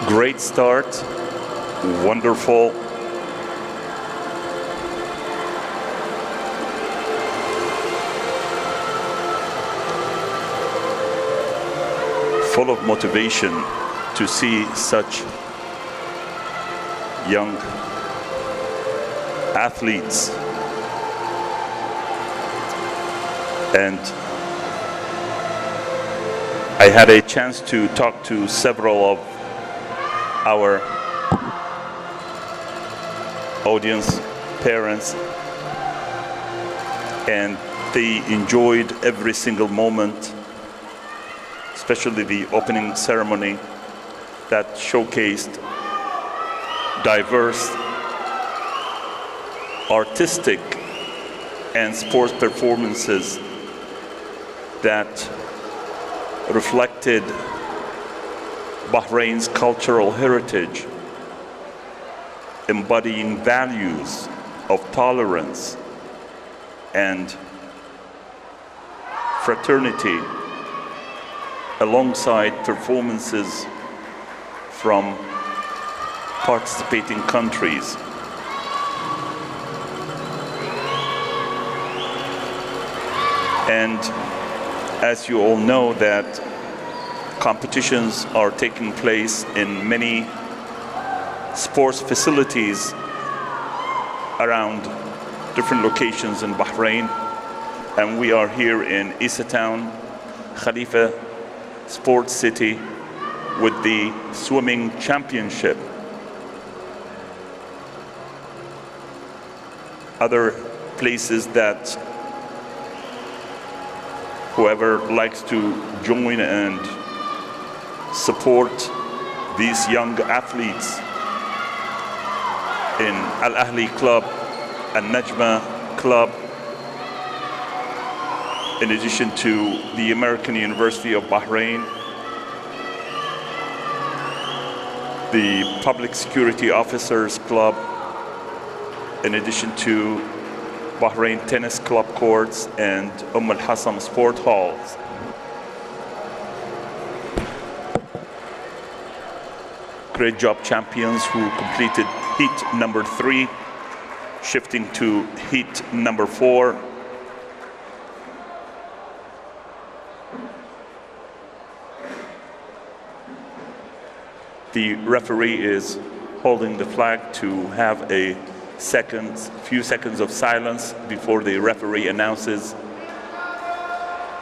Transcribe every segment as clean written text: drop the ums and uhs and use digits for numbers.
Great start, wonderful. Full of motivation to see such young athletes. And I had a chance to talk to several of our audience, parents, and they enjoyed every single moment, especially the opening ceremony that showcased diverse artistic and sports performances that reflected Bahrain's cultural heritage, embodying values of tolerance and fraternity, alongside performances from participating countries. And as you all know, that competitions are taking place in many sports facilities around different locations in Bahrain. And we are here in Isa Town, Khalifa Sports City, with the swimming championship. Other places that whoever likes to join and support these young athletes in Al-Ahli Club, Al-Najma Club, in addition to the American University of Bahrain, the Public Security Officers Club, in addition to Bahrain Tennis Club courts and Al-Hassam Sport Halls. Great job, champions who completed heat number 3, shifting to heat number 4. The referee is holding the flag to have a few seconds of silence before the referee announces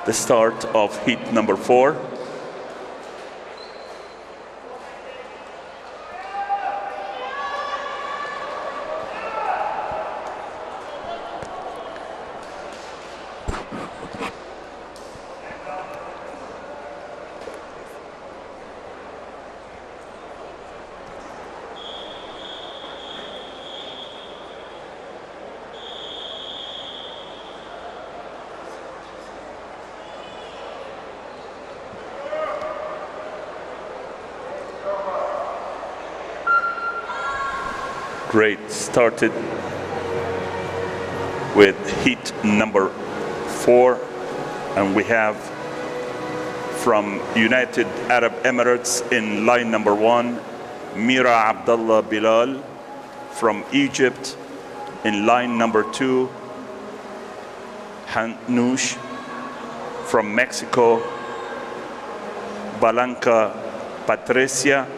the start of heat number 4. Great, started with heat number 4, and we have from United Arab Emirates in line number 1, Mira Abdullah Bilal. From Egypt in line number 2, Hanush. From Mexico, Balanca Patricia.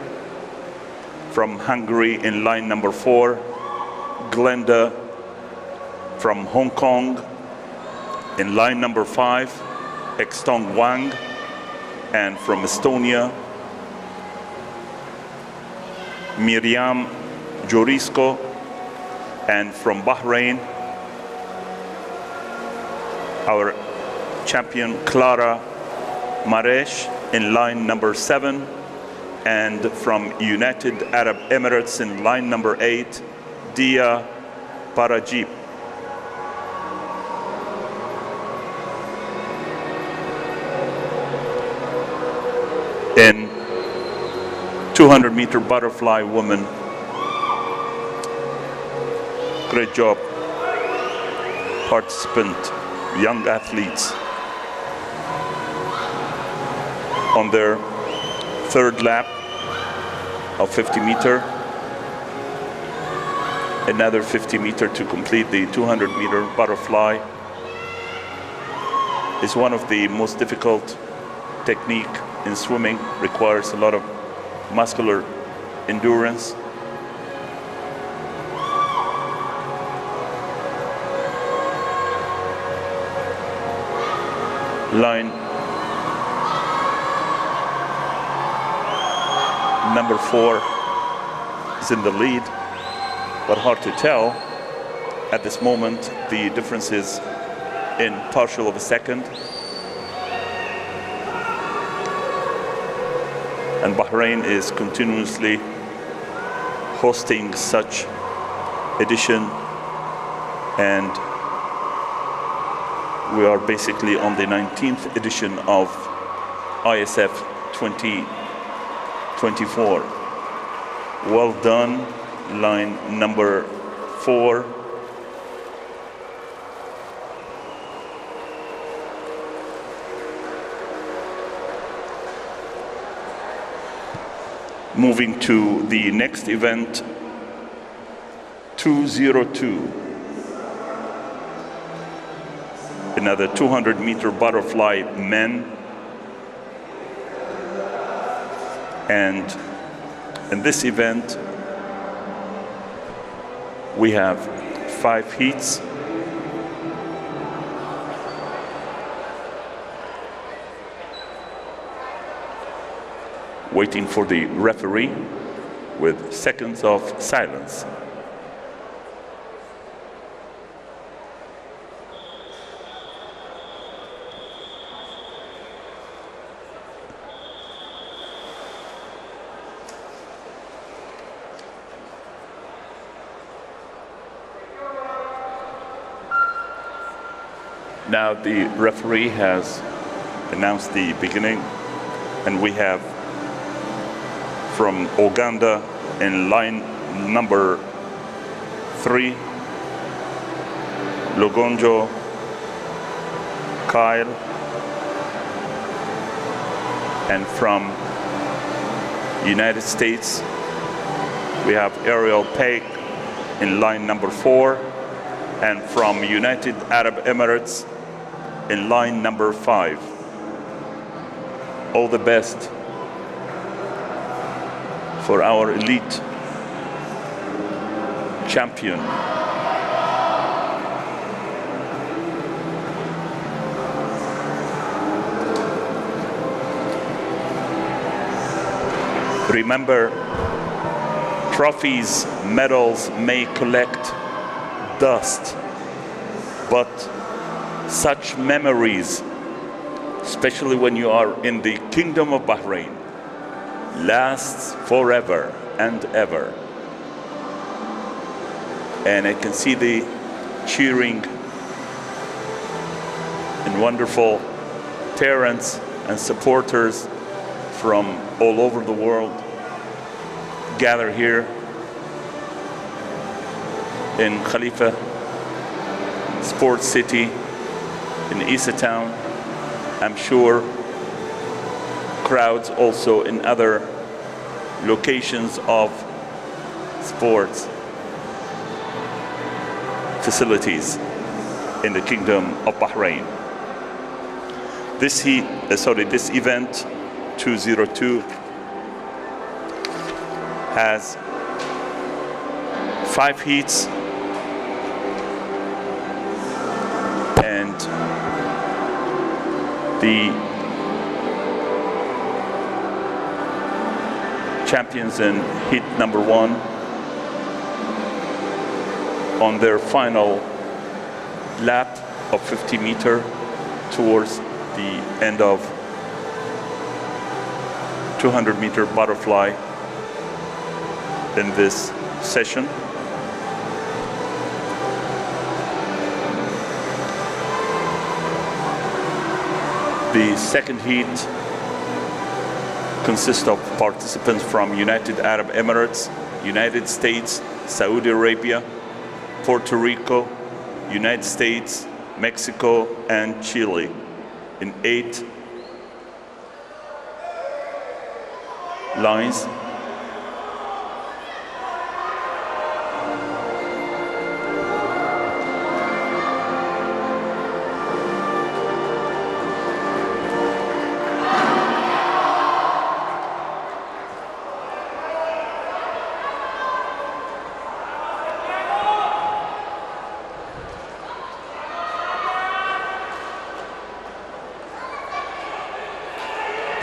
From Hungary in line number 4, Glenda. From Hong Kong in line number 5, Extong Wang. And from Estonia, Miriam Jorisco. And from Bahrain, our champion Clara Maresh in line number 7. And from United Arab Emirates in line number 8, Dia Parajip. In 200-meter butterfly woman. Great job, participant, young athletes on their third lap. of 50 meter. Another 50 meter to complete the 200 meter butterfly. It's one of the most difficult technique in swimming, requires a lot of muscular endurance. Line number 4 is in the lead, but hard to tell at this moment. The difference is in partial of a second. And Bahrain is continuously hosting such edition, and we are basically on the 19th edition of ISF 2024. Well done, line number 4. Moving to the next event, 202. Another 200 meter butterfly men. And in this event, we have 5 heats. Waiting for the referee with seconds of silence. Now the referee has announced the beginning, and we have from Uganda in line number 3, Lugonjo Kyle, and from United States we have Ariel Peg in line number 4, and from United Arab Emirates in line number 5. All the best for our elite champion. Remember, trophies, medals may collect dust, but such memories, especially when you are in the Kingdom of Bahrain, lasts forever and ever. And I can see the cheering and wonderful parents and supporters from all over the world gather here in Khalifa Sports City in Isa Town. I'm sure crowds also in other locations of sports facilities in the Kingdom of Bahrain. This event 202 has 5 heats and the champions in heat number 1 on their final lap of 50 meter towards the end of 200 meter butterfly in this session. The second heat consists of participants from United Arab Emirates, United States, Saudi Arabia, Puerto Rico, United States, Mexico, and Chile in 8 lines.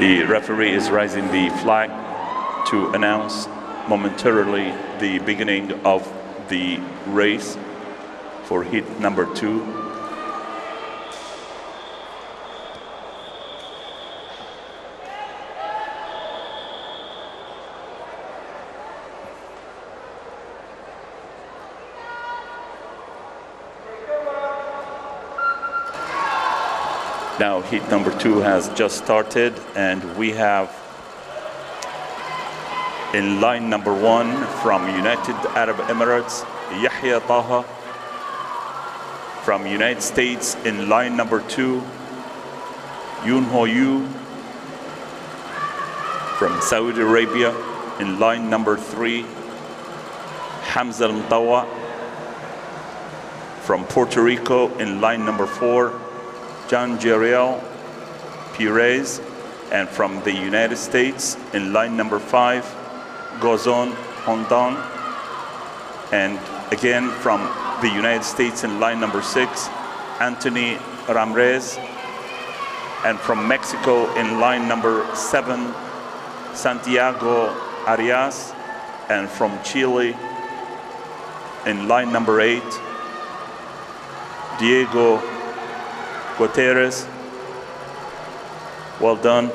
The referee is raising the flag to announce momentarily the beginning of the race for heat number 2. Now heat number 2 has just started, and we have in line number 1 from United Arab Emirates, Yahya Taha. From United States in line number 2, Yoon Ho Yu. From Saudi Arabia in line number 3, Hamza Al-Mtawa. From Puerto Rico in line number 4, John Jeriel Perez. And from the United States in line number 5, Gozon Hondon. And again from the United States in line number 6, Anthony Ramirez. And from Mexico in line number 7, Santiago Arias. And from Chile in line number 8, Diego Gutierrez. Well done.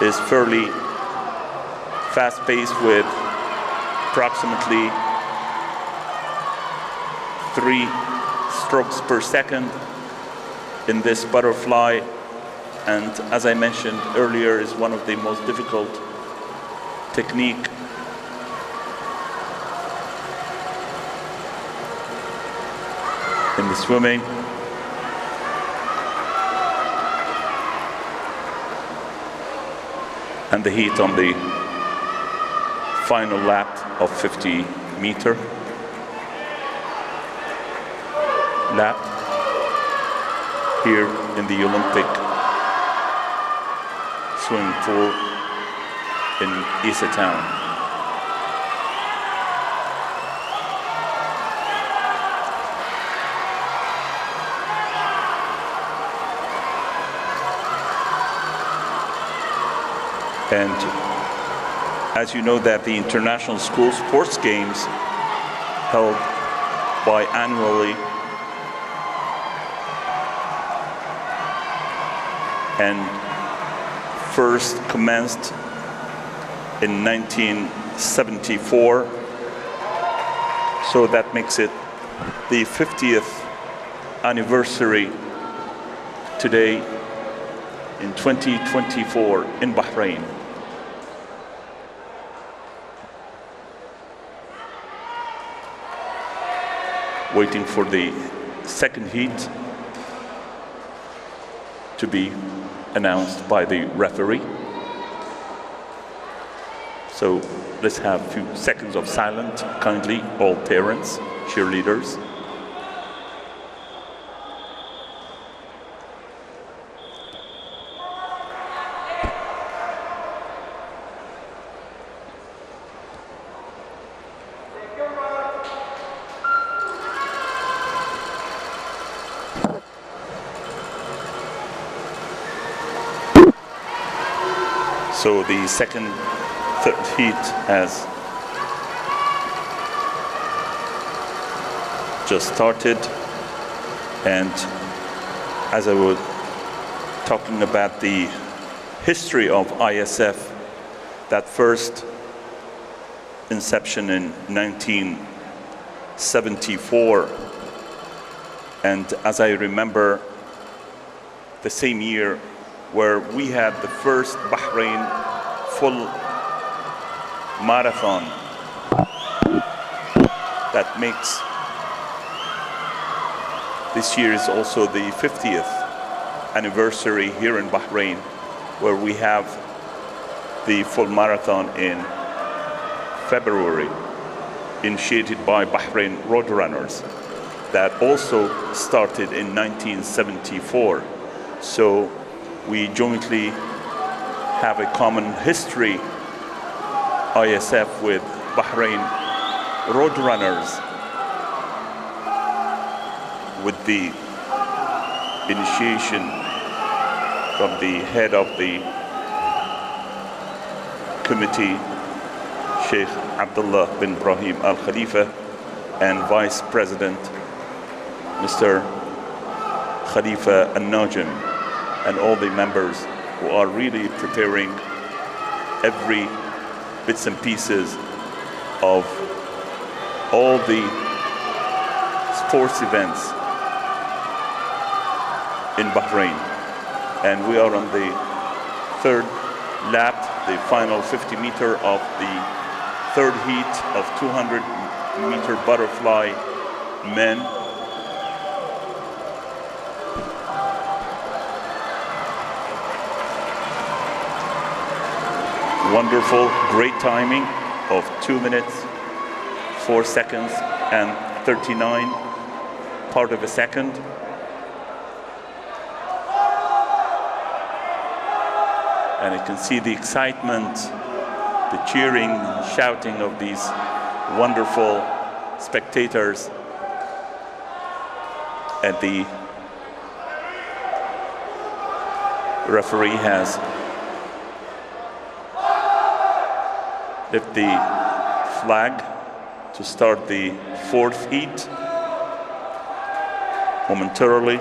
Is fairly fast-paced with approximately 3 strokes per second in this butterfly, and as I mentioned earlier, is one of the most difficult technique in the swimming. And the heat on the final lap of 50-meter lap here in the Olympic swimming pool in Isa Town. And as you know that the International School Sports Games held biannually and first commenced in 1974. So that makes it the 50th anniversary today in 2024 in Bahrain. Waiting for the second heat to be announced by the referee. So let's have a few seconds of silence, kindly, all parents, cheerleaders. So the third heat has just started, and as I was talking about the history of ISF, that first inception in 1974, and as I remember, the same year where we had the first Bahrain full marathon. That makes this year is also the 50th anniversary here in Bahrain, where we have the full marathon in February, initiated by Bahrain Roadrunners. That also started in 1974. So we jointly have a common history, ISF, with Bahrain Roadrunners, with the initiation from the head of the committee, Sheikh Abdullah bin Ibrahim Al Khalifa, and Vice President, Mr. Khalifa Al Najim, and all the members who are really preparing every bits and pieces of all the sports events in Bahrain. And we are on the third lap, the final 50 meter of the third heat of 200-meter butterfly men. Wonderful, great timing of 2 minutes, 4 seconds, and 39 part of a second. And you can see the excitement, the cheering, shouting of these wonderful spectators and the referee has lifted the flag to start the fourth heat momentarily.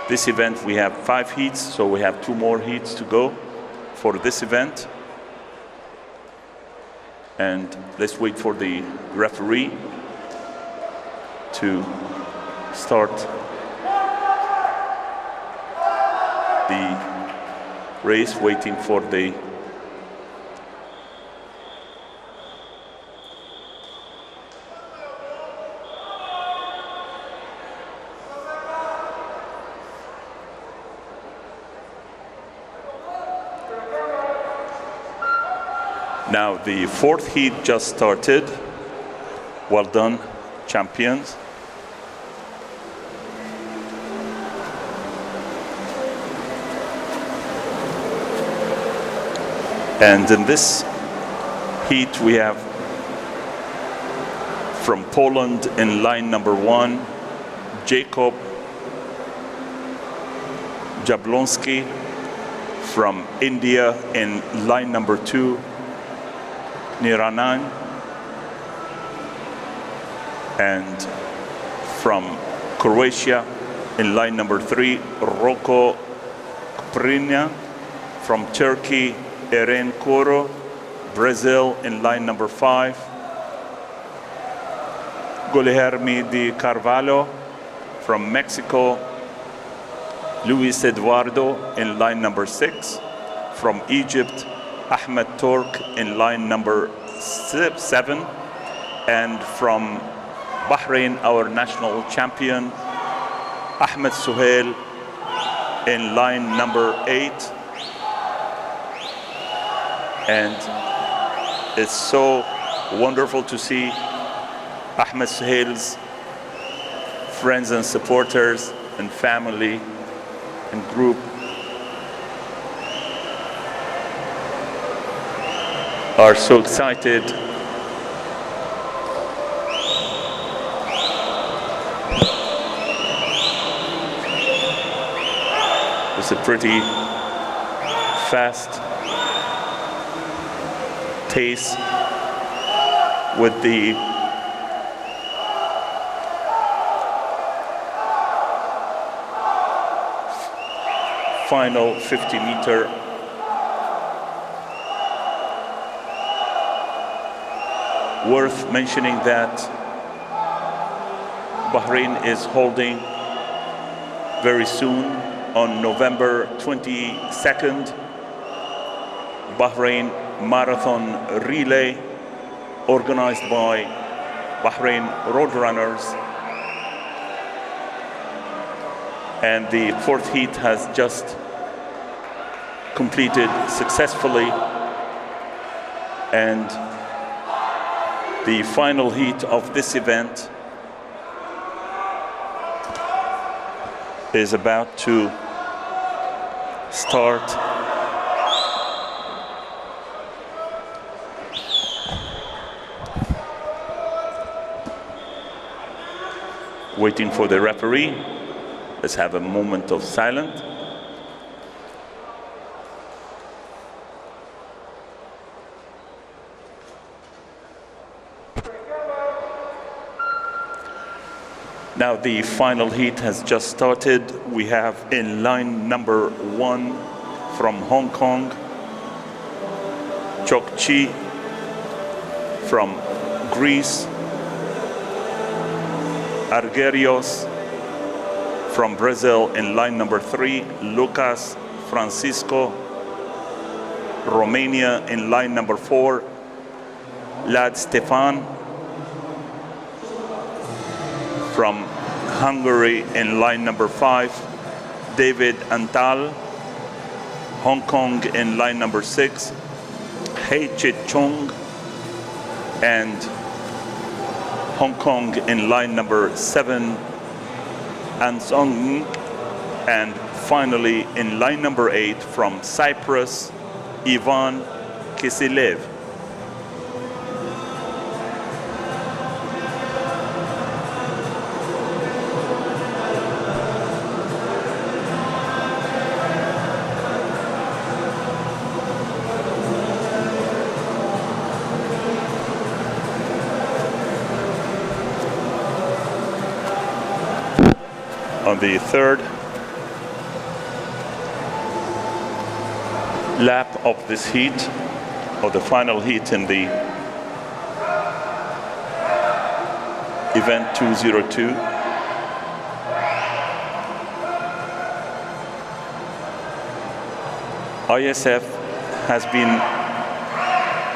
This event we have 5 heats, so we have 2 more heats to go for this event. And let's wait for the referee to start the race, waiting for the Now the fourth heat just started. Well done, champions. And in this heat we have from Poland in line number 1, Jacob Jablonski. From India in line number 2, Niranan, and from Croatia in line number 3, Roko Koprina. From Turkey, Eren Koro. Brazil in line number 5, Guilherme de Carvalho. From Mexico, Luis Eduardo in line number 6. From Egypt, Ahmed Turk in line number 7, and from Bahrain, our national champion, Ahmed Suhail in line number 8. And it's so wonderful to see Ahmed Suhail's friends and supporters and family and group are so excited. It's a pretty fast pace with the final 50-meter. Worth mentioning that Bahrain is holding very soon on November 22nd, Bahrain Marathon Relay, organized by Bahrain Roadrunners. And the fourth heat has just completed successfully. And the final heat of this event is about to start. Waiting for the referee. Let's have a moment of silence. Now the final heat has just started. We have in line number 1 from Hong Kong, Chok Chi. From Greece, Argerios. From Brazil in line number 3, Lucas Francisco. Romania in line number 4, Lad Stefan. From Hungary in line number 5, David Antal. Hong Kong in line number 6, Hei Chit Chung. And Hong Kong in line number 7, An Song. And finally in line number 8 from Cyprus, Ivan Kisilev. On the third lap of this heat, or the final heat in the event 202, ISF has been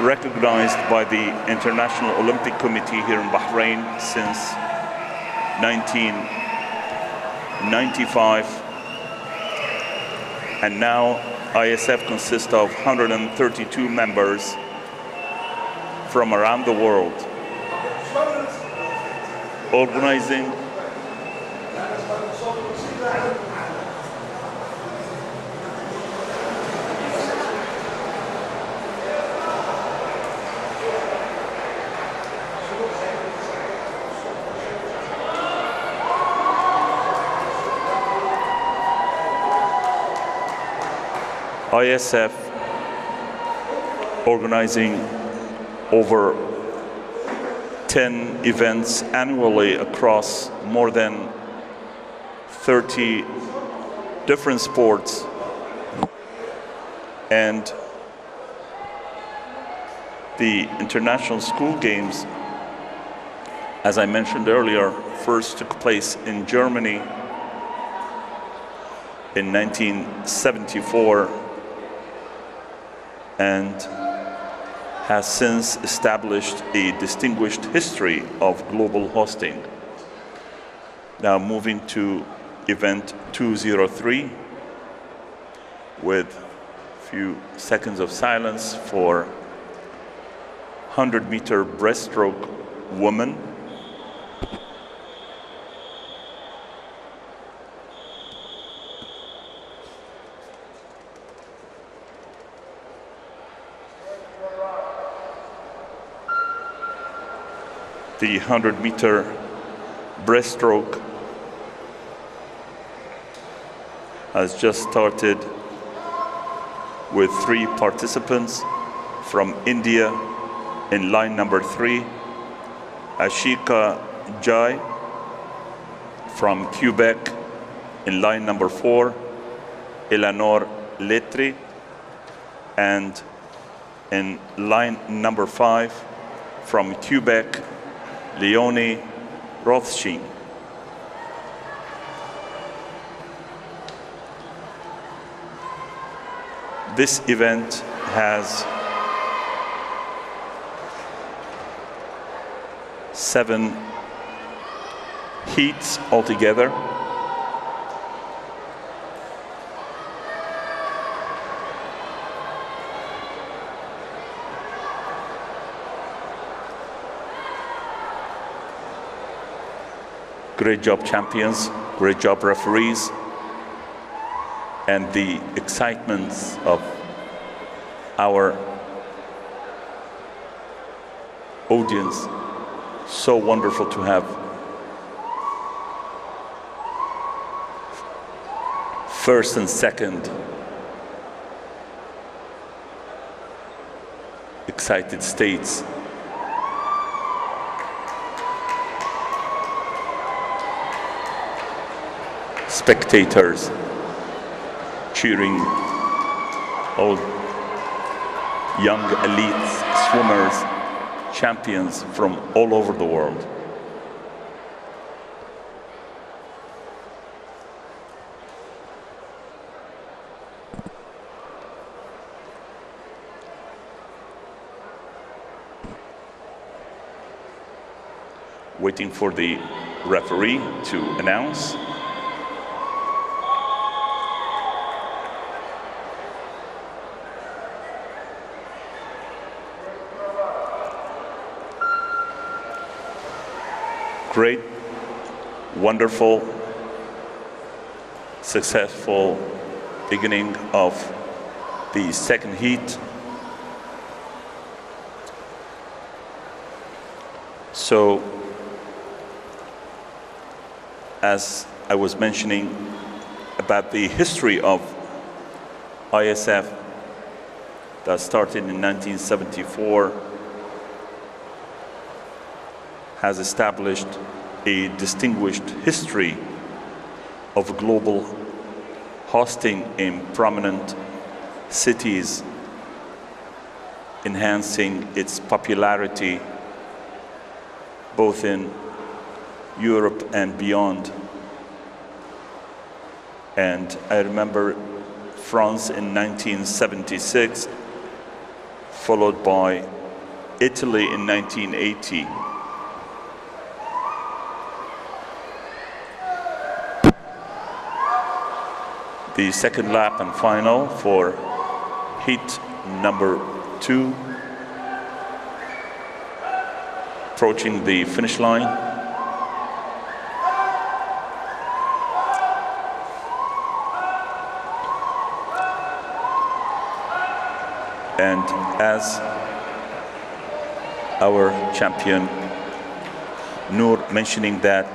recognized by the International Olympic Committee here in Bahrain since 1995, and now ISF consists of 132 members from around the world, organizing ISF organizing over 10 events annually across more than 30 different sports, and the International School Games, as I mentioned earlier, first took place in Germany in 1974 and has since established a distinguished history of global hosting. Now moving to event 203 with a few seconds of silence for 100-meter breaststroke woman. The 100-meter breaststroke has just started with 3 participants from India in line number 3, Ashika Jai. From Quebec in line number 4, Eleanor Letri. And in line number 5 from Quebec, Leonie Rothschild. This event has 7 heats altogether. Great job, champions. Great job, referees. And the excitement of our audience. So wonderful to have first and second. Excited states. Spectators cheering all young elite swimmers, champions from all over the world. Waiting for the referee to announce. Great, wonderful, successful beginning of the second heat. So, as I was mentioning about the history of ISF that started in 1974, has established a distinguished history of global hosting in prominent cities, enhancing its popularity both in Europe and beyond. And I remember France in 1976, followed by Italy in 1980. The second lap and final for heat number 2, approaching the finish line. And as our champion Noor mentioning that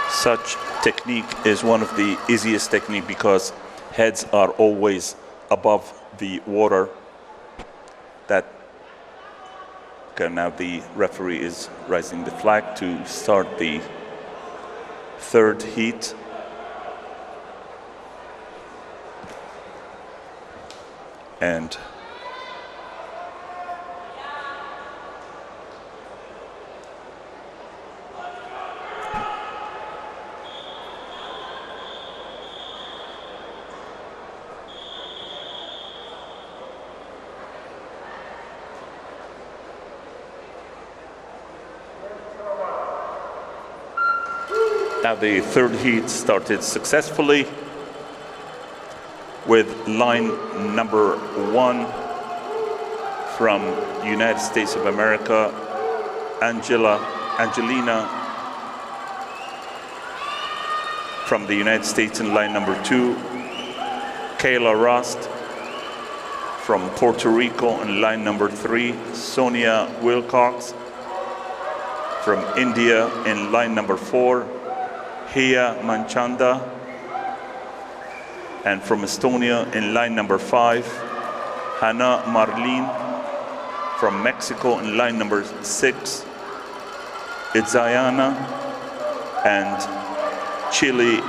such technique is one of the easiest technique because heads are always above the water. Okay, now the referee is raising the flag to start the third heat. And now the third heat started successfully with line number 1 from United States of America, Angelina from the United States in line number 2, Kayla Rust from Puerto Rico in line number 3, Sonia Wilcox from India in line number 4, Hiya Manchanda, and from Estonia in line number 5, Hannah Marlene from Mexico in line number 6, Itzayana and Chile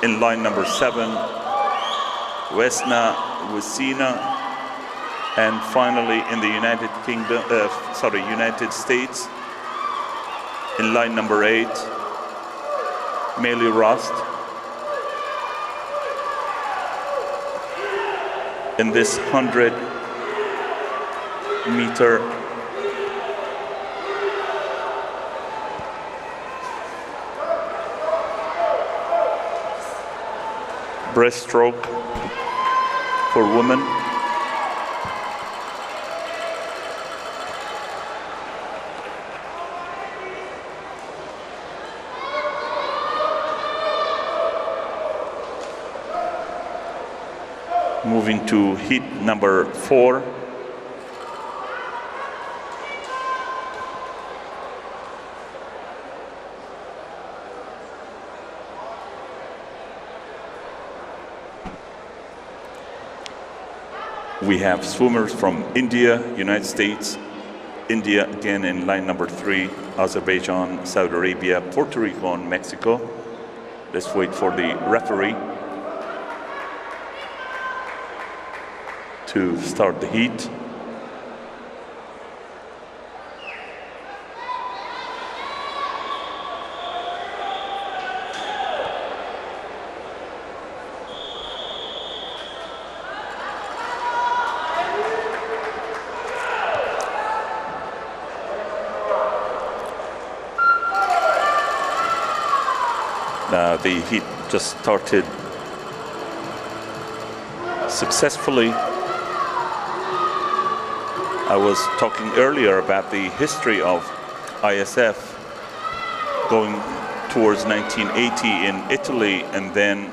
in line number 7, Vesna Wisina, and finally in the United States in line number 8, Meili Rust. In this 100-meter breaststroke for women. Moving to heat number 4. We have swimmers from India, United States, India again in line number 3, Azerbaijan, Saudi Arabia, Puerto Rico, and Mexico. Let's wait for the referee to start the heat. The heat just started successfully. I was talking earlier about the history of ISF going towards 1980 in Italy, and then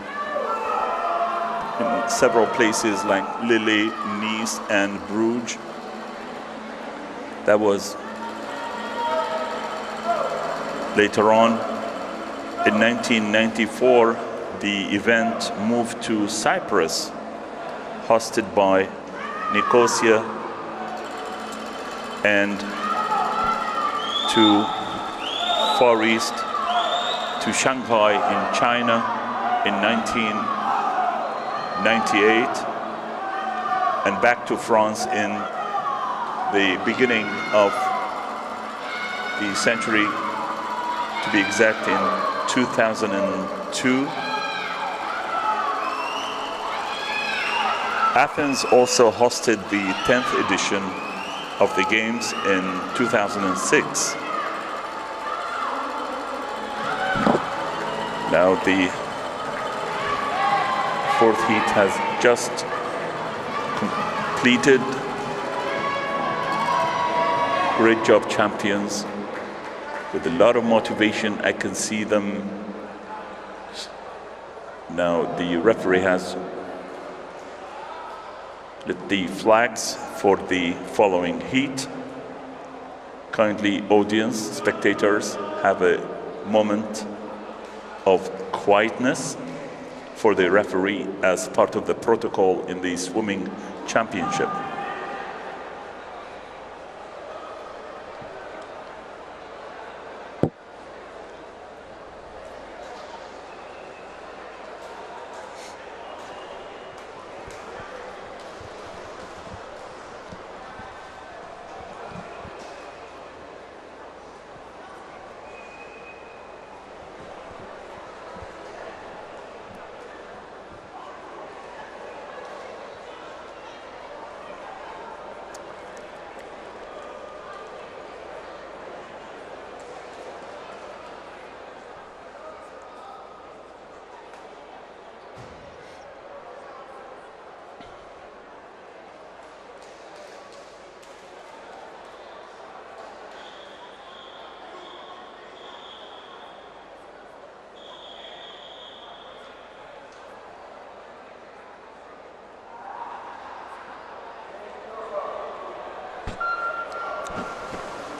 in several places like Lille, Nice, and Bruges. That was later on. In 1994, the event moved to Cyprus, hosted by Nicosia, and to Far East, to Shanghai in China in 1998, and back to France in the beginning of the century, to be exact, in 2002. Athens also hosted the 10th edition of the Games in 2006. Now the 4th heat has just completed. Great job, champions. With a lot of motivation, I can see them. Now the referee has lit the flags for the following heat. Kindly, audience, spectators, have a moment of quietness for the referee as part of the protocol in the swimming championship.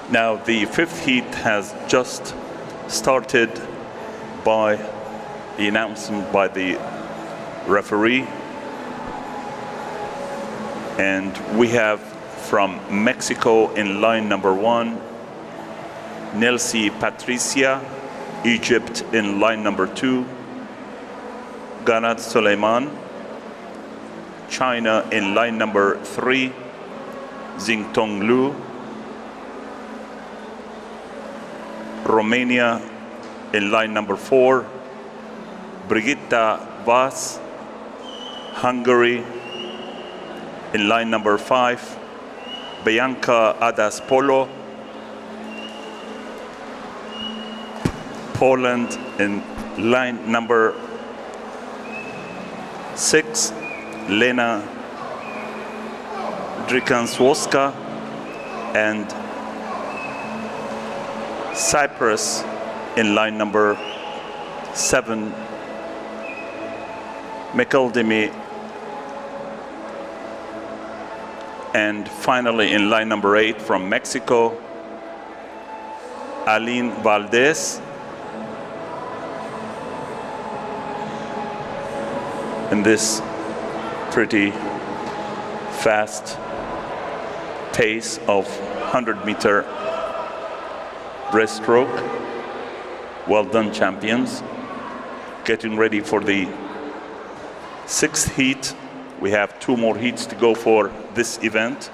Now the 5th heat has just started by the announcement by the referee, and we have from Mexico in line number 1, Nelsie Patricia, Egypt in line number 2, Ganat Suleiman, China in line number 3, Xingtong Lu, Romania in line number 4, Brigitta Vaz, Hungary in line number 5, Bianca Adaspolo, Poland in line number 6, Lena Drikanswowska, and Cyprus in line number 7, Mikeldimi, and finally in line number 8 from Mexico, Aline Valdez, in this pretty fast pace of 100-meter breaststroke. Well done, champions. Getting ready for the 6th heat. We have 2 more heats to go for this event.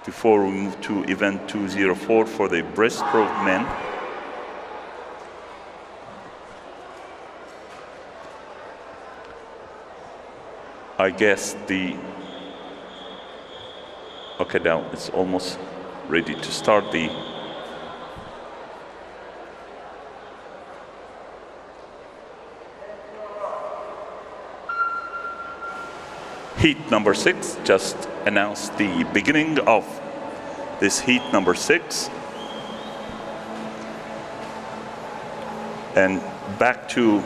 Before we move to event 204 for the breaststroke men. I guess okay, now it's almost ready to start the heat number 6. Just announced the beginning of this heat number 6. And back to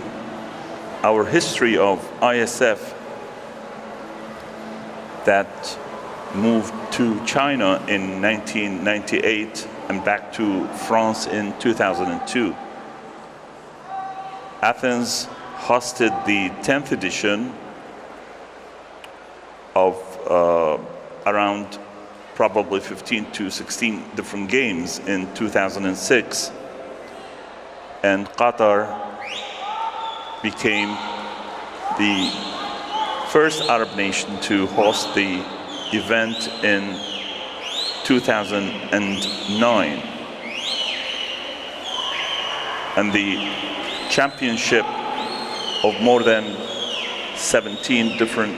our history of ISF that moved to China in 1998 and back to France in 2002. Athens hosted the 10th edition of around probably 15 to 16 different games in 2006. And Qatar became the first Arab nation to host the event in 2009. And the championship of more than 17 different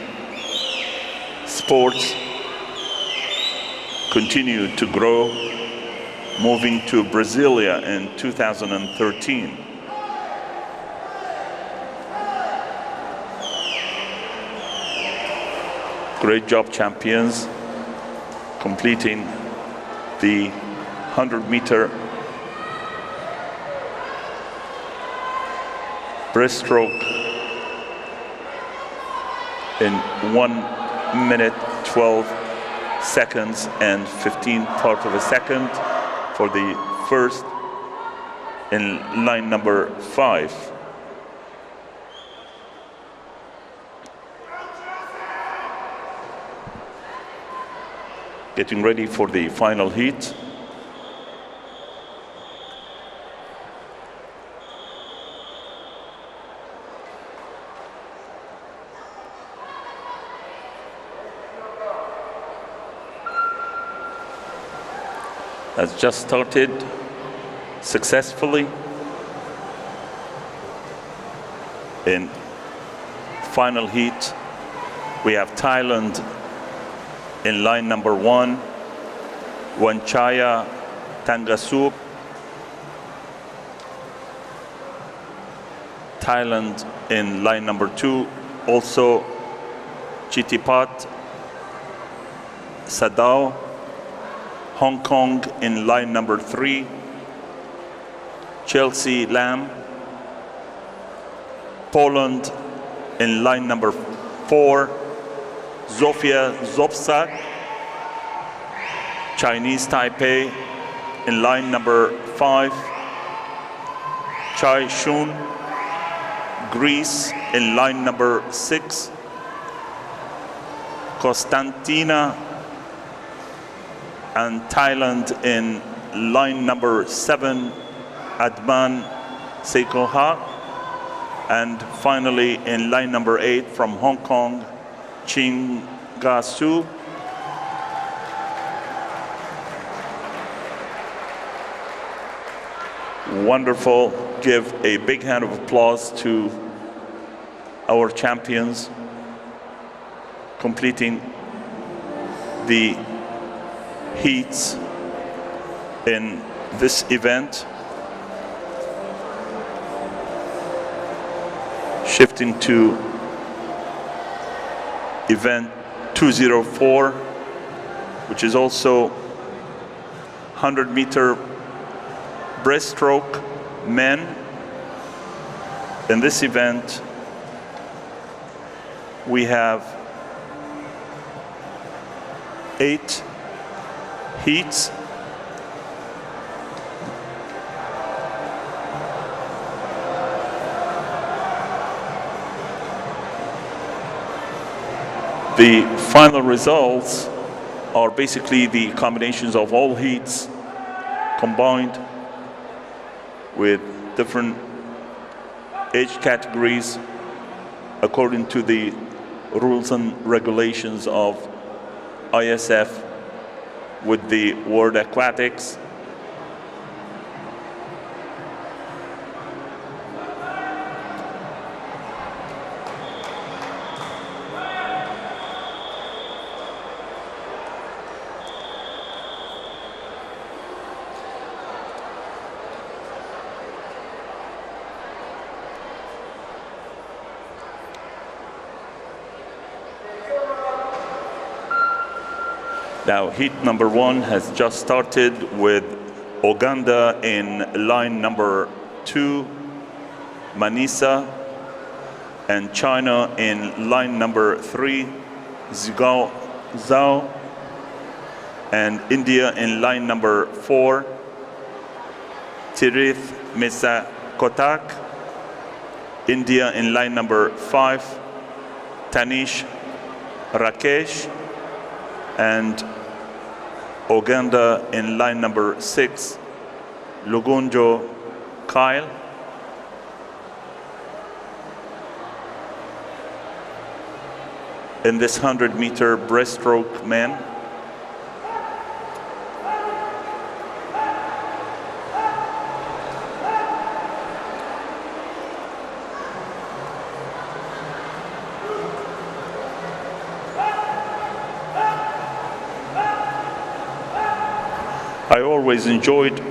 sports continued to grow, moving to Brasilia in 2013. Great job, champions, completing the 100-meter breaststroke in 1 minute, 12 seconds and 15 parts of a second for the first in line number 5. Getting ready for the final heat. Has just started successfully. In final heat, we have Thailand in line number 1, Wanchaya Tangasup. Thailand in line number 2, also Chitipat Sadao. Hong Kong in line number 3, Chelsea Lam. Poland in line number 4, Zofia Zopsak. Chinese Taipei in line number 5, Chai Shun. Greece in line number 6, Constantina. And Thailand in line number 7, Adman Seikoha. And finally in line number 8 from Hong Kong, Ching Ga Su. Wonderful. Give a big hand of applause to our champions completing the heats in this event. Shifting to event 204, which is also 100-meter breaststroke men. In this event, we have 8 heats. The final results are basically the combinations of all heats combined with different age categories according to the rules and regulations of ISF with the World Aquatics. Now, heat number 1 has just started with Uganda in line number 2, Manisa and China in line number 3, Zhao, and India in line number 4, Tirith Mesa Kotak, India in line number 5, Tanish Rakesh, and Uganda in line number 6, Lugunjo Kyle. In this 100-meter breaststroke men, I always enjoyed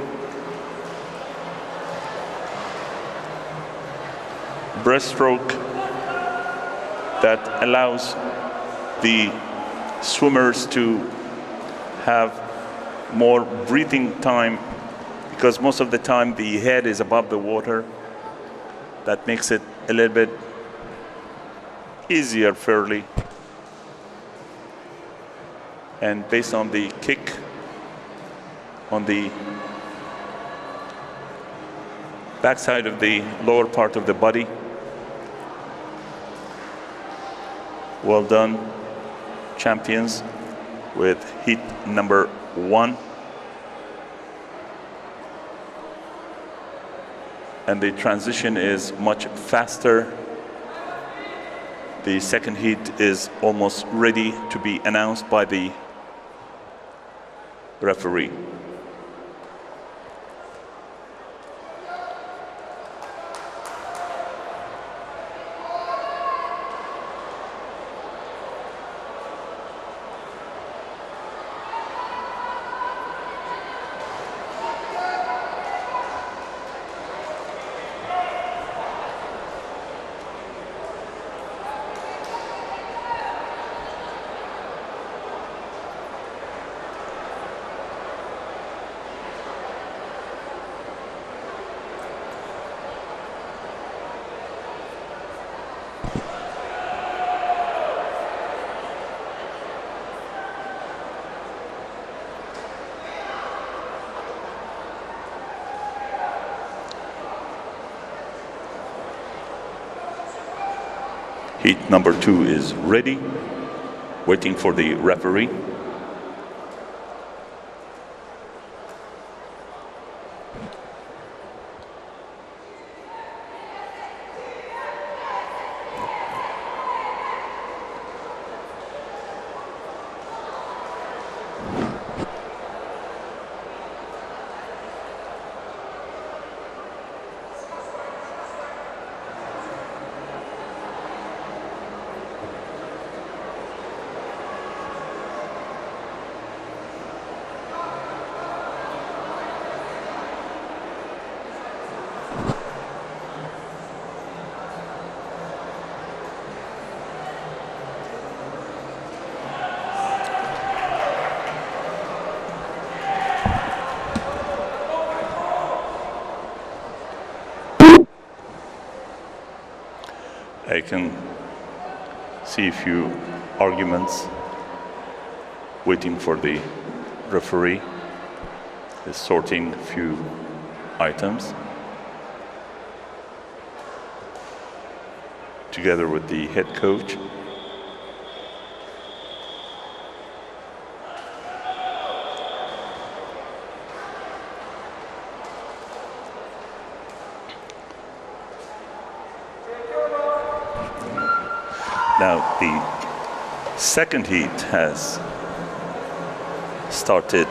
breaststroke that allows the swimmers to have more breathing time, because most of the time the head is above the water. That makes it a little bit easier fairly. And based on the kick on the backside of the lower part of the body. Well done, champions, with heat number 1. And the transition is much faster. The second heat is almost ready to be announced by the referee. Heat number 2 is ready, waiting for the referee. I can see a few arguments waiting for the referee. Is sorting a few items together with the head coach. Now the second heat has started,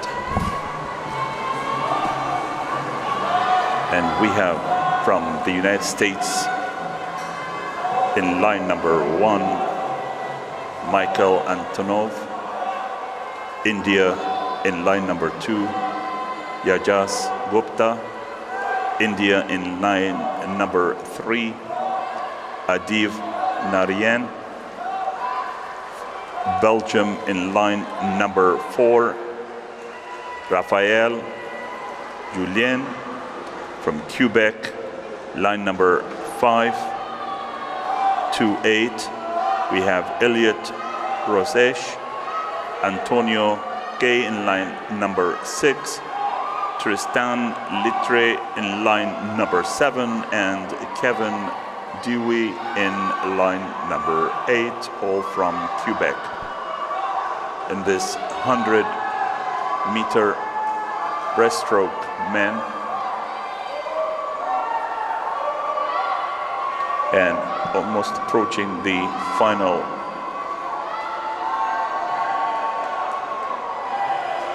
and we have from the United States in line number 1, Michael Antonov. India in line number 2, Yajas Gupta. India in line number 3, Adiv Narayan. Belgium in line number 4, Raphael Julien. From Quebec, line number 5 to 8, we have Elliot Rosesh. Antonio K in line number 6, Tristan Littre in line number 7, and Kevin Dewey in line number 8, all from Quebec. In this 100-meter breaststroke men, and almost approaching the final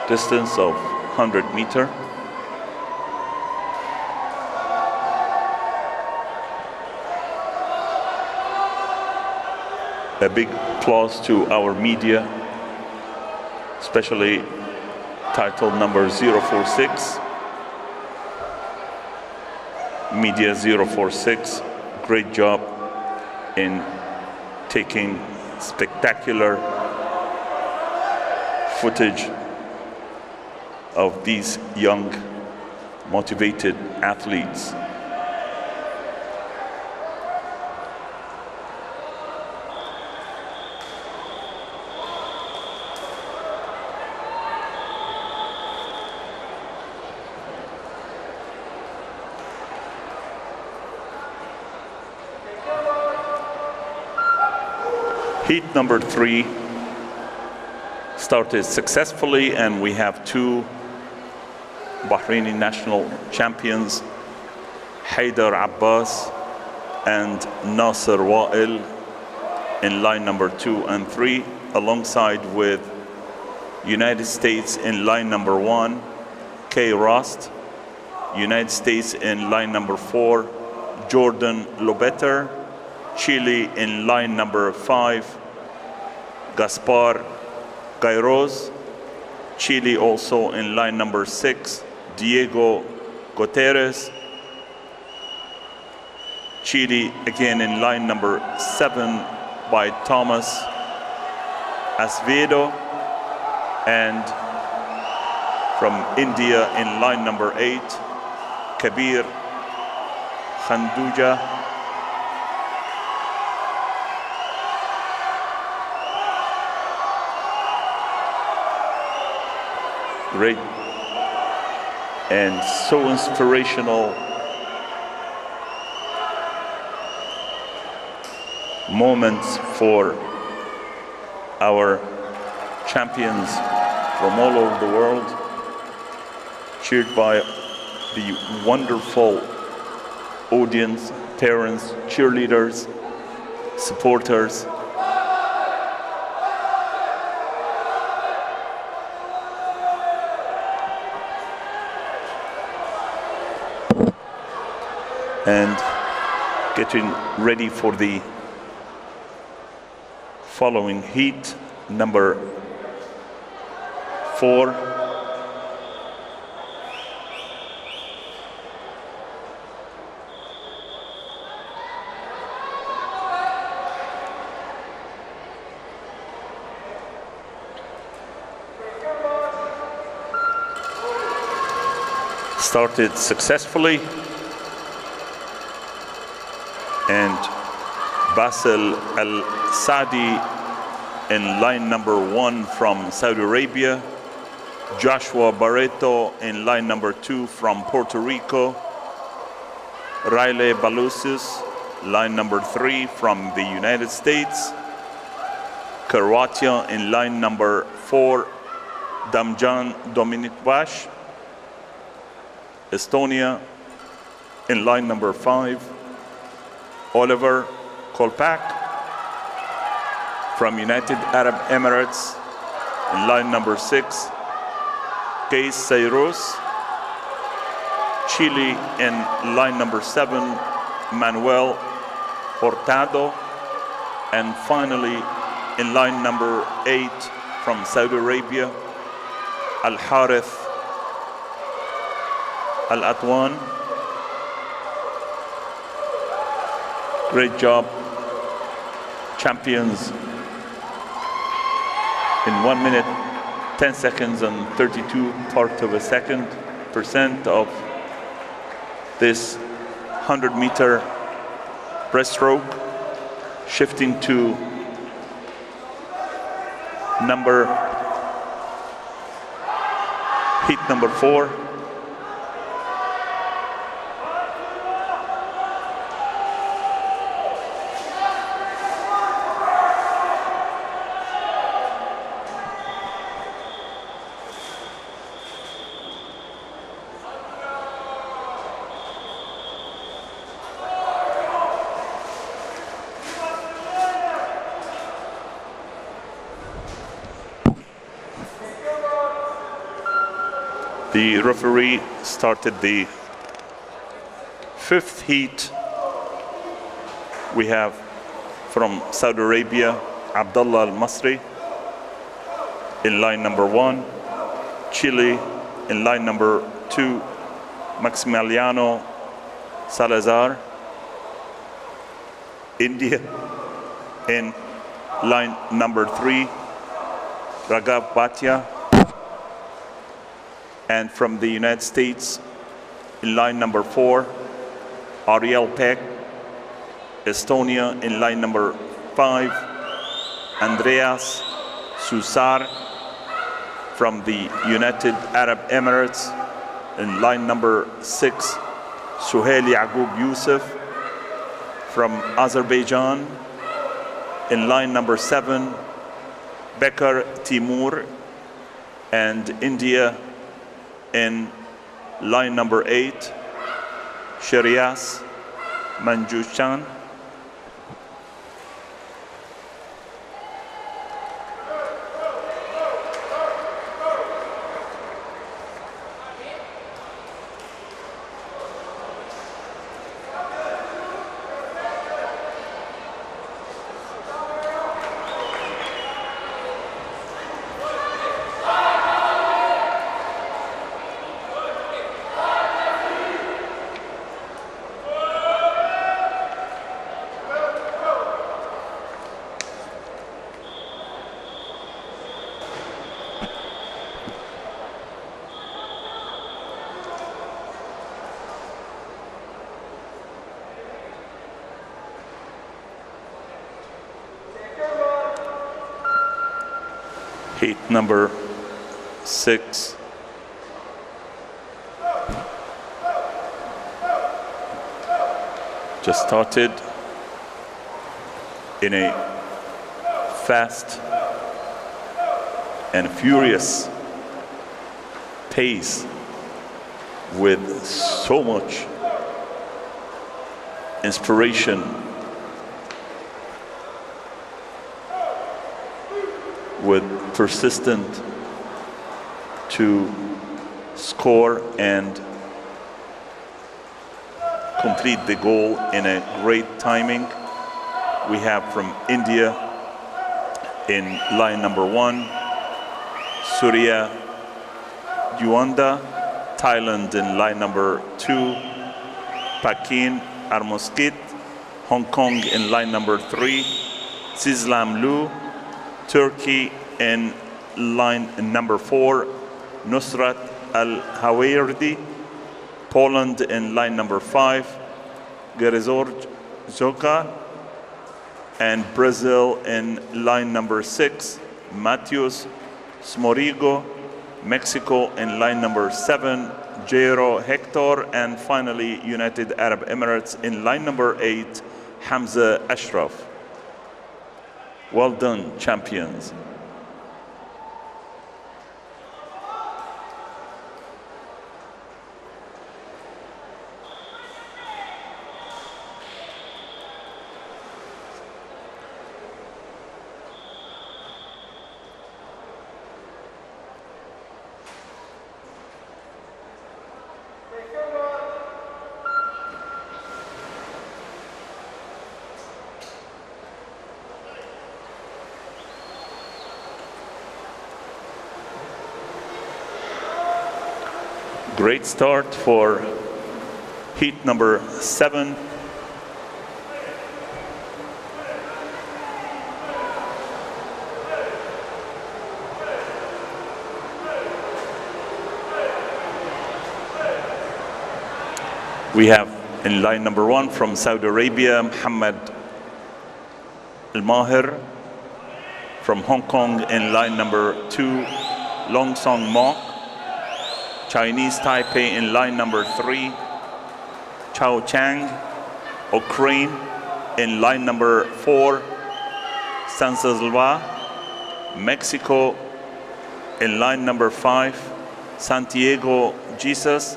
distance of 100 meter. A big applause to our media, especially title number 046. Media 046, great job in taking spectacular footage of these young, motivated athletes. Heat number 3 started successfully, and we have 2 Bahraini national champions, Haydar Abbas and Nasser Wa'il, in line number 2 and 3, alongside with United States in line number 1, Kay Rost. United States in line number 4, Jordan Lobetter. Chile in line number 5, Gaspar Gairoz. Chile also in line number 6, Diego Guterres. Chile again in line number 7 by Thomas Asvedo. And from India in line number 8, Kabir Khanduja. Great and so inspirational moments for our champions from all over the world, cheered by the wonderful audience, parents, cheerleaders, supporters. And getting ready for the following heat, number 4. Started successfully. And Basil Al-Sadi in line number 1 from Saudi Arabia. Joshua Barreto in line number 2 from Puerto Rico. Riley Balusis, line number 3 from the United States. Croatia in line number 4, Damjan Dominikvash. Estonia in line number 5, Oliver Kolpak. from United Arab Emirates in line number 6, Qais Sayros. Chile in line number 7, Manuel Hurtado. And finally, in line number 8 from Saudi Arabia, Al Harith Al Atwan. Great job, champions in 1 minute, 10 seconds and 32 part of a second percent of this 100-meter breaststroke. Shifting to heat number 4. The referee started the 5th heat. We have from Saudi Arabia, Abdullah Al-Masri in line number 1. Chile in line number 2, Maximiliano Salazar. India in line number 3, Raghav Bhatia. And from the United States, in line number 4, Ariel Peck. Estonia in line number 5, Andreas Susar. From the United Arab Emirates, in line number 6, Suhail Yaqub Yusuf. From Azerbaijan, in line number 7, Bekar Timur. And India in line number 8, Sharias Manjushan. Heat number 6. Just started in a fast and furious pace with so much inspiration, with persistent to score and complete the goal in a great timing. We have from India in line number 1, Surya Yuanda. Thailand in line number 2, Pakin Armoskit. Hong Kong in line number 3, Sislam Lu. Turkey in line number 4, Nusrat Al-Hawairdi. Poland in line number 5, Gerzor Zoka. And Brazil in line number 6, Matheus Smorigo. Mexico in line number 7, Jairo Hector. And finally, United Arab Emirates in line number 8, Hamza Ashraf. Well done, champions. Great start for heat number 7. We have in line number 1 from Saudi Arabia, Mohammed Al-Mahir. From Hong Kong in line number 2, Long Song Mok. Chinese Taipei in line number 3, Chao Chang. Ukraine in line number 4, Stanisław. Mexico in line number 5, Santiago Jesus.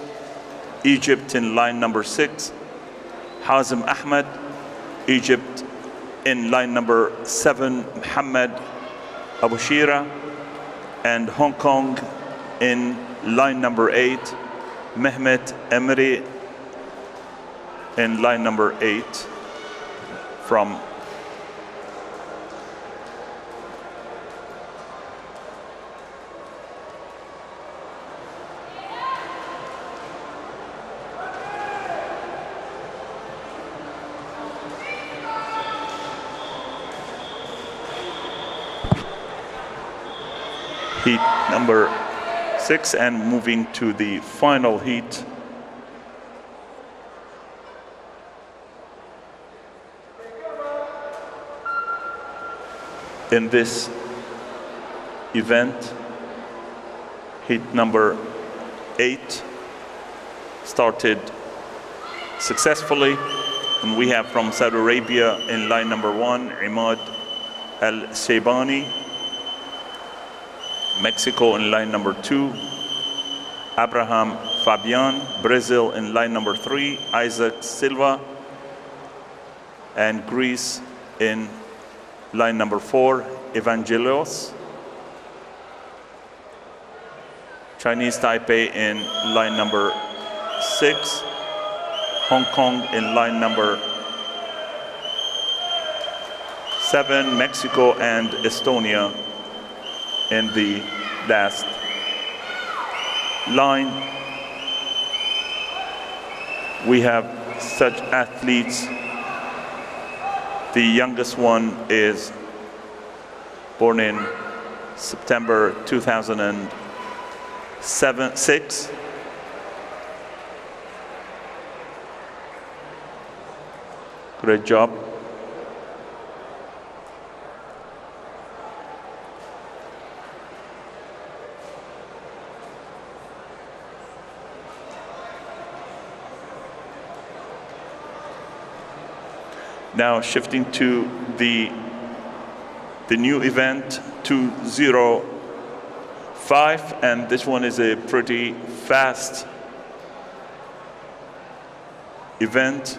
Egypt in line number 6, Hazem Ahmed. Egypt in line number 7, Mohammed Abu Shira. And Hong Kong in line number 8, Mehmet Emri in line number 8 from heat number 6 and moving to the final heat. In this event, heat number 8 started successfully, and we have from Saudi Arabia in line number 1, Imad Al-Shaybani. Mexico in line number 2, Abraham Fabian. Brazil in line number 3, Isaac Silva. And Greece in line number 4, Evangelos. Chinese Taipei in line number 6, Hong Kong in line number 7, Mexico and Estonia in the last line. We have such athletes. The youngest one is born in September 2006. Great job. Now shifting to the new event 205, and this one is a pretty fast event.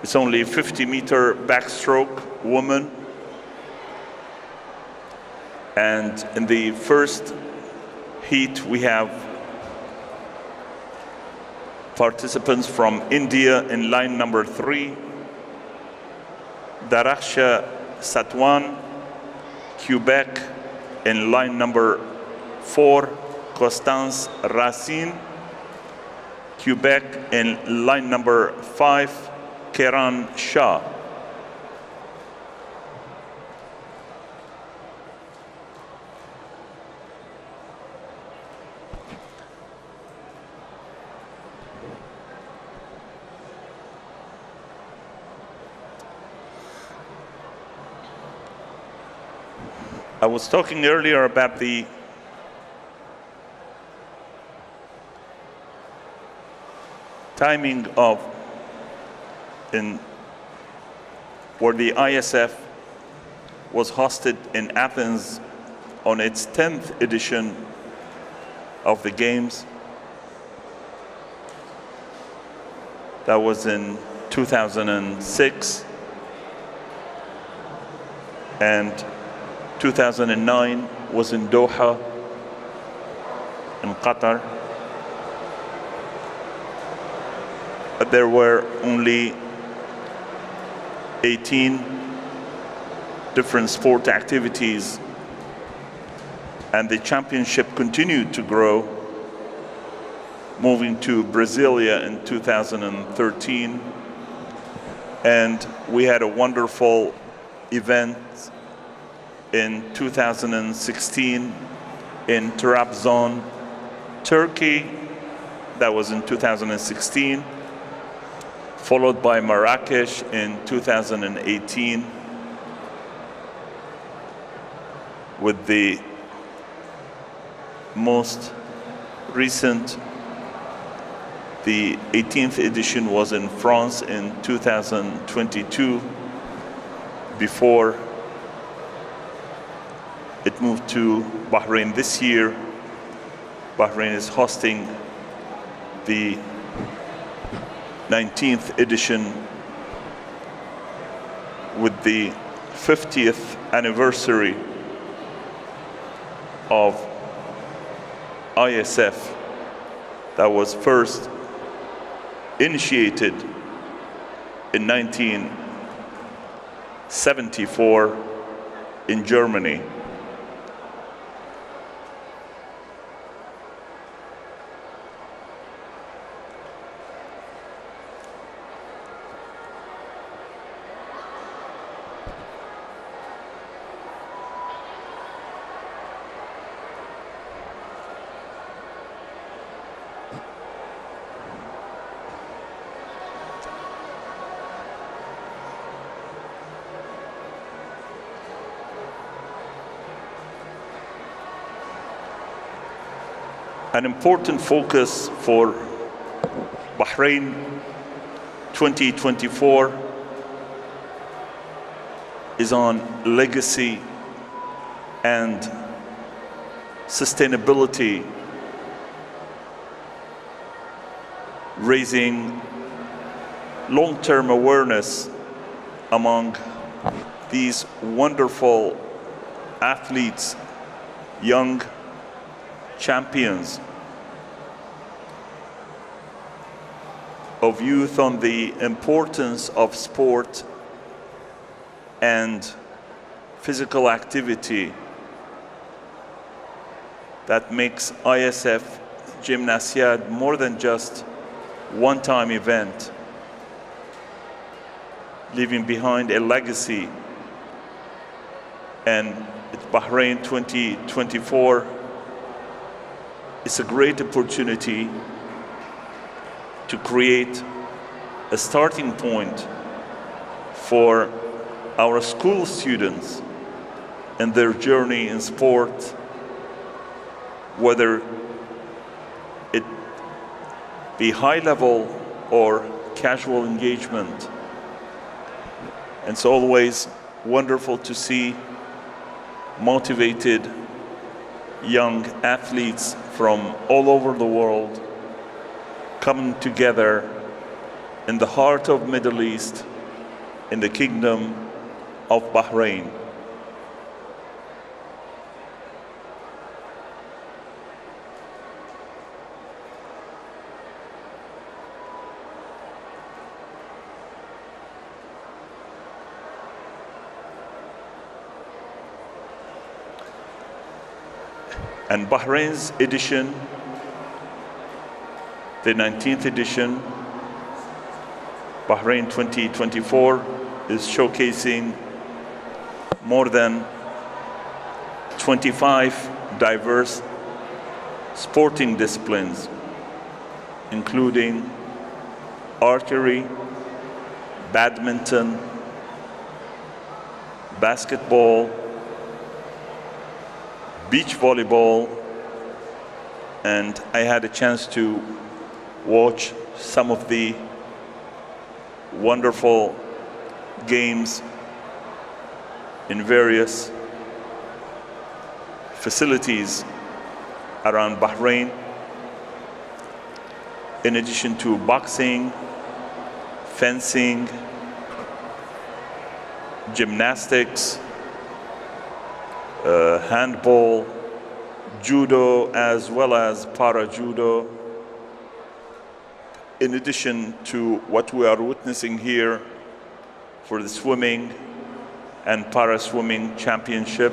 It's only a 50-meter backstroke woman. And in the first heat, we have participants from India in line number 3, Daraksha Satwan. Quebec in line number 4, Constance Racine. Quebec in line number 5, Kiran Shah. I was talking earlier about the timing of where the ISF was hosted in Athens on its 10th edition of the Games. That was in 2006. And 2009 was in Doha, in Qatar. But there were only 18 different sport activities, and the championship continued to grow. moving to Brasilia in 2013. And we had a wonderful event in 2016 in Trabzon, Turkey. That was in 2016, followed by Marrakesh in 2018, with the most recent, the 18th edition, was in France in 2022, before it moved to Bahrain this year. Bahrain is hosting the 19th edition with the 50th anniversary of ISF that was first initiated in 1974 in Germany. An important focus for Bahrain 2024 is on legacy and sustainability, raising long-term awareness among these wonderful athletes, young champions of youth, on the importance of sport and physical activity that makes ISF Gymnasiad more than just one-time event, leaving behind a legacy. And Bahrain 2024 is a great opportunity to create a starting point for our school students and their journey in sport, whether it be high level or casual engagement. And it's always wonderful to see motivated young athletes from all over the world coming together in the heart of Middle East, in the Kingdom of Bahrain. And Bahrain's edition, the 19th edition, Bahrain 2024, is showcasing more than 25 diverse sporting disciplines, including archery, badminton, basketball, beach volleyball, and I had a chance to watch some of the wonderful games in various facilities around Bahrain, in addition to boxing, fencing, gymnastics, handball, judo, as well as para-judo, in addition to what we are witnessing here for the swimming and para-swimming championship.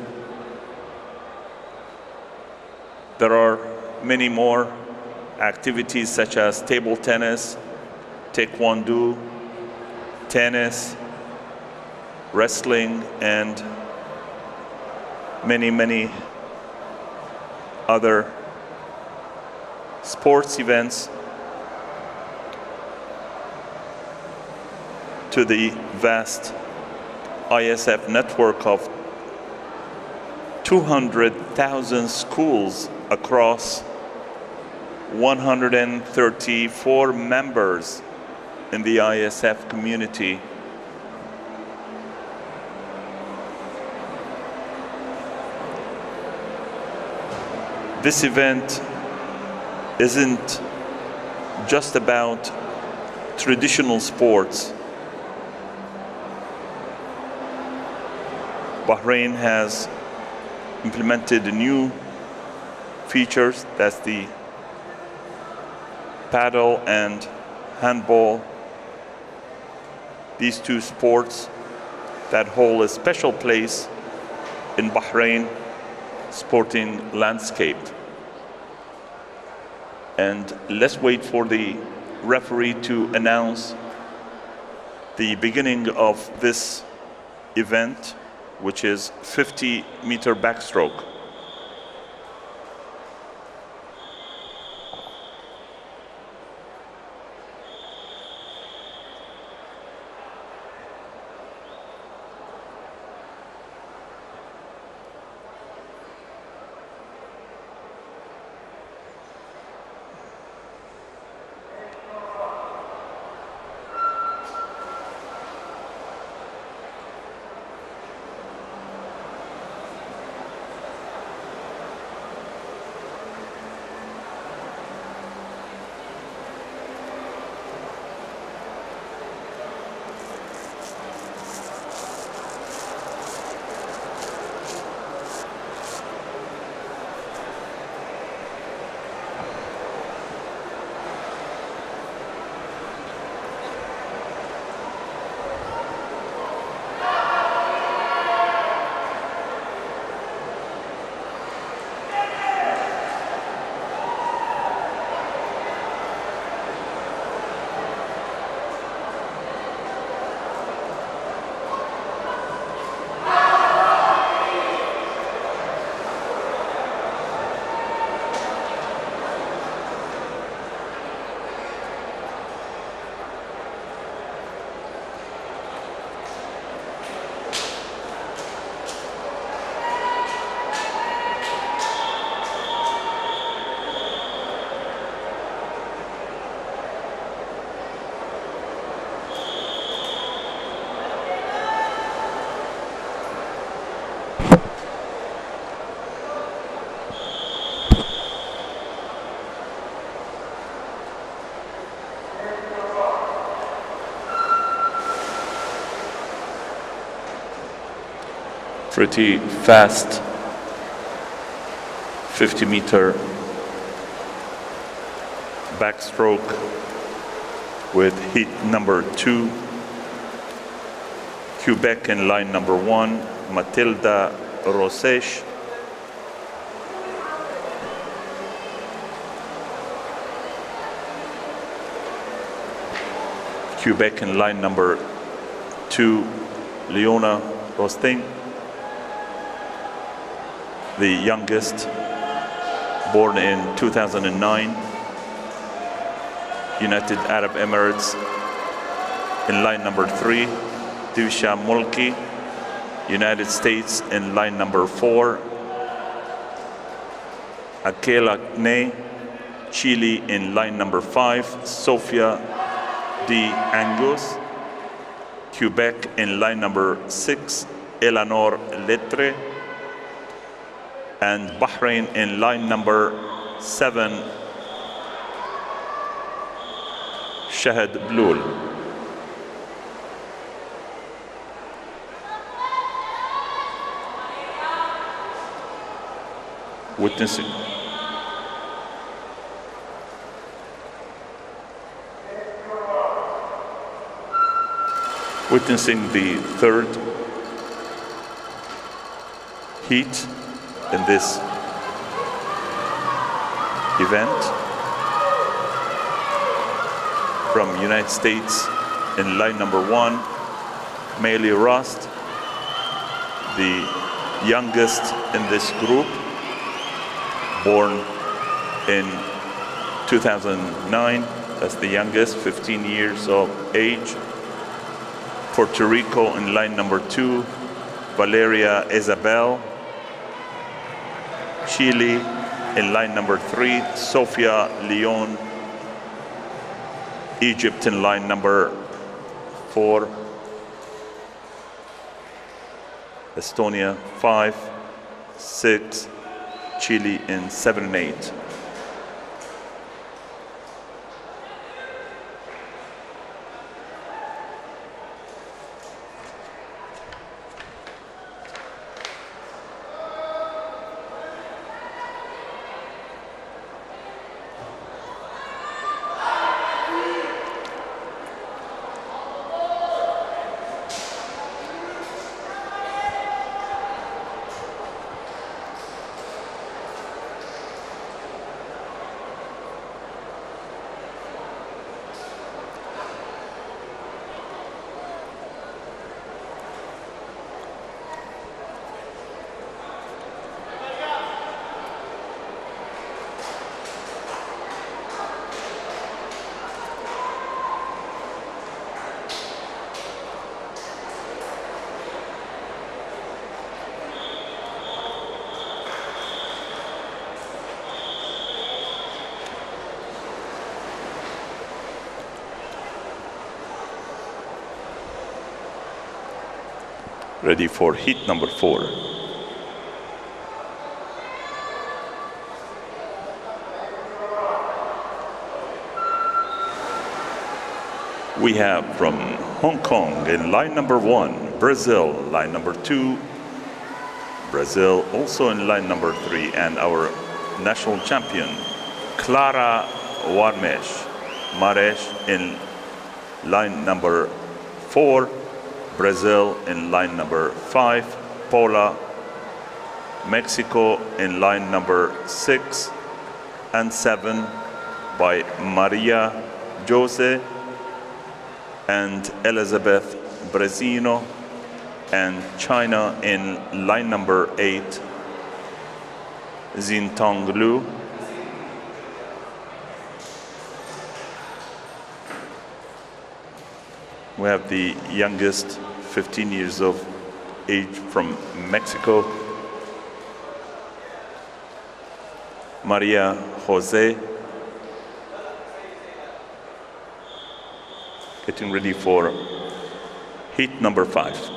There are many more activities such as table tennis, taekwondo, tennis, wrestling, and many other sports events to the vast ISF network of 200,000 schools across 134 members in the ISF community. This event isn't just about traditional sports. Bahrain has implemented new features, that's the paddle and handball. These two sports that hold a special place in Bahrain sporting landscape. And let's wait for the referee to announce the beginning of this event, which is 50-meter backstroke. Pretty fast 50-meter backstroke with heat number 2. Quebec in line number 1, Matilda Rosesh. Quebec in line number 2, Leona Rosting, the youngest, born in 2009, United Arab Emirates. In line number 3, Divisha Mulki, United States in line number 4, Akela Kne, Chile in line number 5, Sofia D. Angus, Quebec in line number 6, Eleanor Lettre, and Bahrain in line number 7, Shahad Blul. Witnessing the third heat in this event. from United States in line number 1, Maylee Rust, the youngest in this group, born in 2009. That's the youngest, 15 years of age. Puerto Rico in line number 2, Valeria Isabel. Chile in line number 3, Sofia Leon. Egypt in line number 4, Estonia 5, 6, Chile in 7 and 8. Ready for heat number 4. We have from Hong Kong in line number 1, Brazil, line number 2, Brazil also in line number 3, and our national champion, Clara Mares in line number 4, Brazil in line number 5, Paula, Mexico in line number 6 and 7 by Maria Jose and Elizabeth Brezino, and China in line number 8, Xintong Lu. We have the youngest, 15 years of age from Mexico, Maria Jose, getting ready for heat number 5.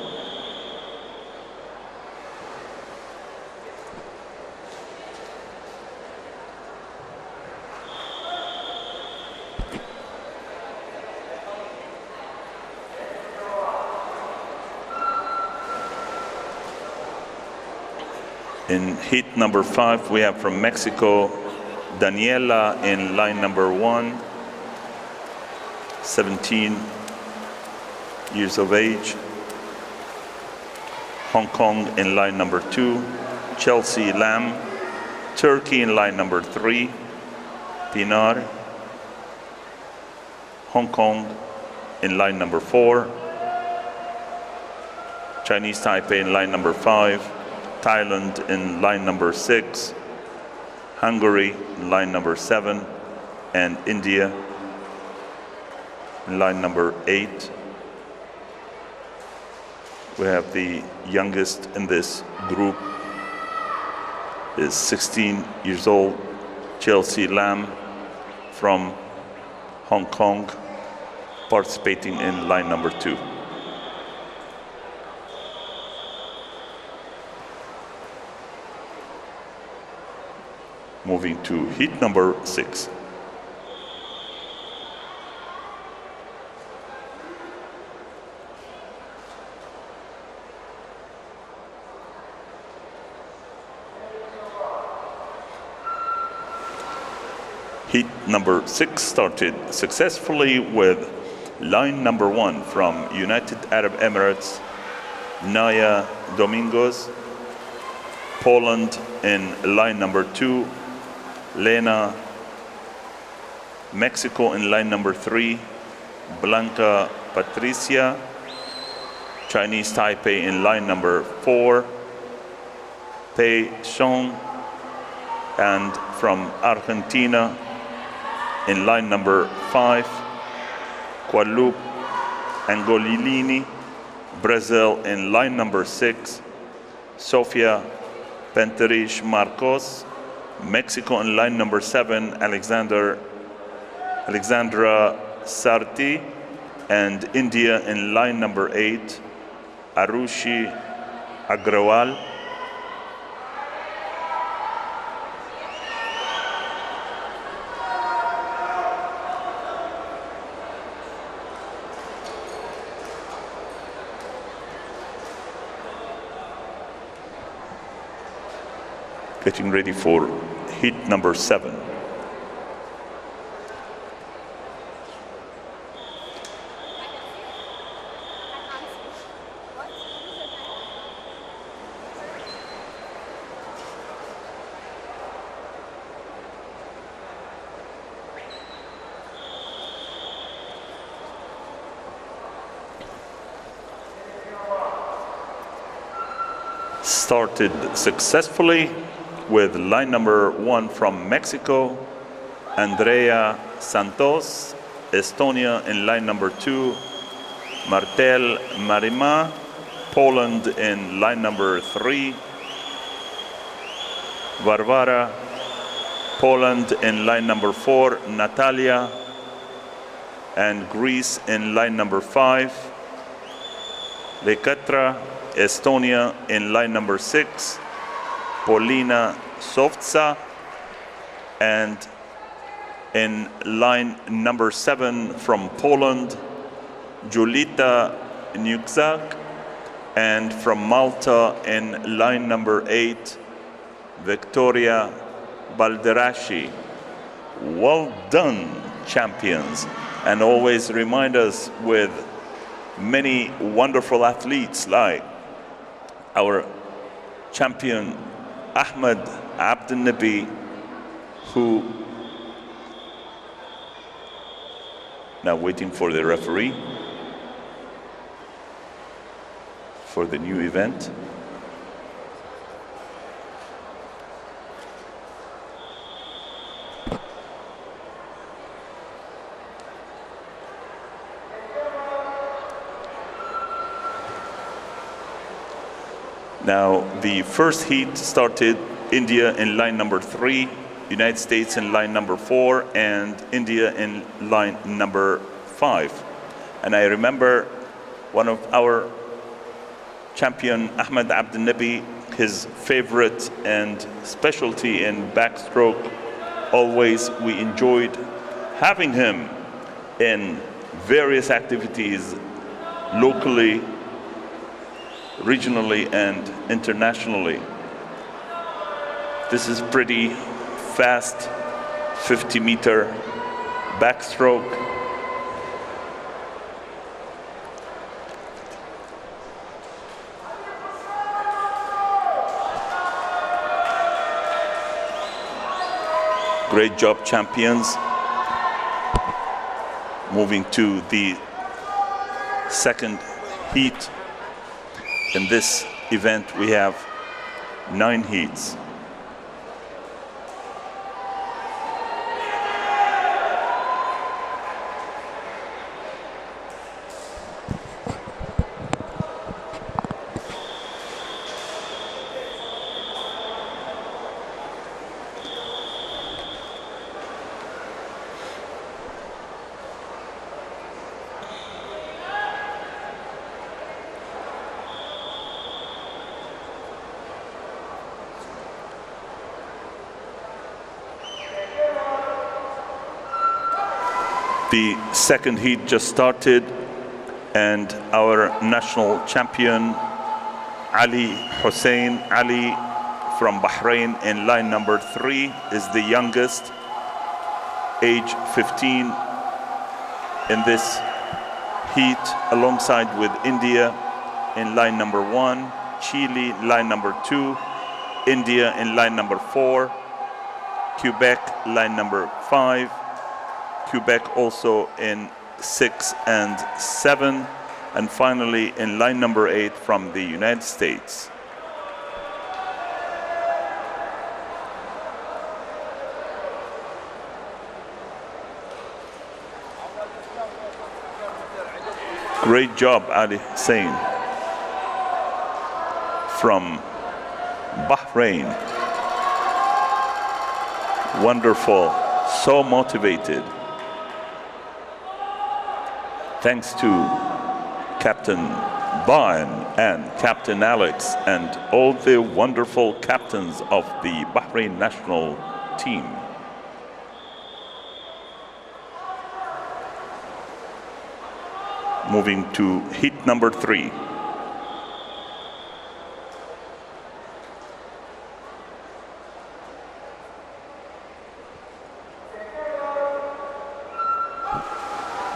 In heat number 5, we have from Mexico, Daniela in line number 1, 17 years of age. Hong Kong in line number 2, Chelsea Lam. Turkey in line number 3, Pinar. Hong Kong in line number 4, Chinese Taipei in line number 5, Thailand in line number 6, Hungary in line number 7, and India in line number 8. We have the youngest in this group is 16 years old, Chelsea Lam from Hong Kong, participating in line number 2. Moving to heat number 6. Heat number 6 started successfully with line number 1 from United Arab Emirates, Naya Domingos. Poland in line number 2, Lena. Mexico in line number 3, Blanca Patricia, Chinese Taipei in line number 4, Pei Xiong, and from Argentina in line number 5, Guadalupe Angolini, Brazil in line number 6, Sofia Penterich Marcos, Mexico in line number 7, Alexandra Sarti, and India in line number 8, Arushi Agrawal. Getting ready for heat number 7. Started successfully with line number 1 from Mexico, Andrea Santos, Estonia in line number 2, Martel Marima, Poland in line number 3, Varvara, Poland in line number 4, Natalia, and Greece in line number 5, Lekatra, Estonia in line number 6, Polina Sovtsa, and in line number 7 from Poland, Julita Nukzak, and from Malta in line number 8, Victoria Balderashi. Well done, champions, and always remind us with many wonderful athletes like our champion Ahmed Abdelnabi, who now waiting for the referee for the new event. Now, the first heat started India in line number 3, United States in line number 4, and India in line number 5. And I remember one of our champion, Ahmed Abdelnabi, his favorite and specialty in backstroke. Always we enjoyed having him in various activities locally, regionally, and internationally. This is pretty fast 50-meter backstroke. Great job, champions. Moving to the second heat. In this event, we have 9 heats. The second heat just started, and our national champion, Ali Hussein Ali from Bahrain in line number 3 is the youngest, age 15 in this heat, alongside with India in line number 1, Chile line number 2, India in line number 4, Quebec line number 5, Quebec also in 6, and 7. And finally, in line number 8 from the United States. Great job, Ali Hussein from Bahrain. Wonderful, so motivated. Thanks to Captain Bain and Captain Alex and all the wonderful captains of the Bahrain national team. Moving to heat number 3.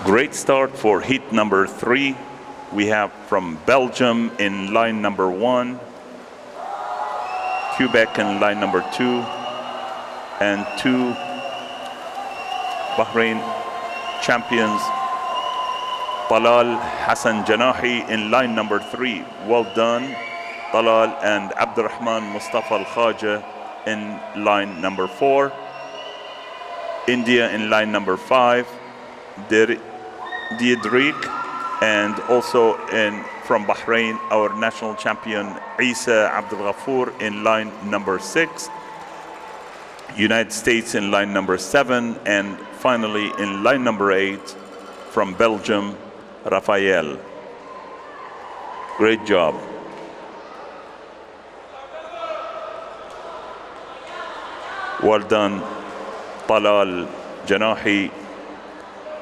Great start for heat number 3. We have from Belgium in line number 1, Quebec in line number 2, and 2 Bahrain champions, Talal Hassan Janahi in line number 3. Well done, Talal, and Abdurrahman Mustafa Al-Khaja in line number 4. India in line number 5, Diedrich, and also from Bahrain, our national champion Isa Abdul Ghafoor in line number 6. United States in line number 7, and finally in line number 8 from Belgium, Rafael. Great job. Well done, Talal Janahi,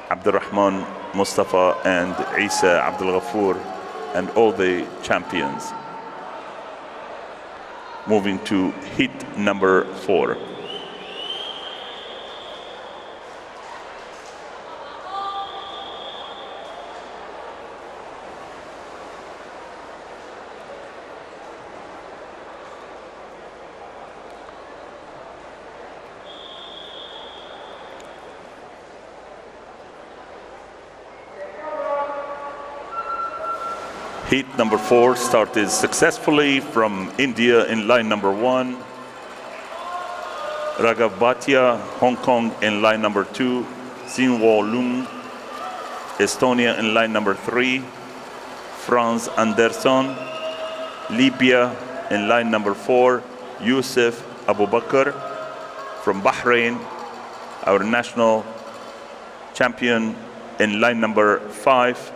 Abdurrahman Mustafa, and Isa Abdul Ghafoor, and all the champions. Moving to heat number 4. Heat number 4 started successfully from India in line number 1, Raghav Bhatia, Hong Kong in line number 2, Xinwo Lung, Estonia in line number 3, Franz Andersson, Libya in line number 4, Yusuf Abu Bakr. From Bahrain, our national champion in line number 5,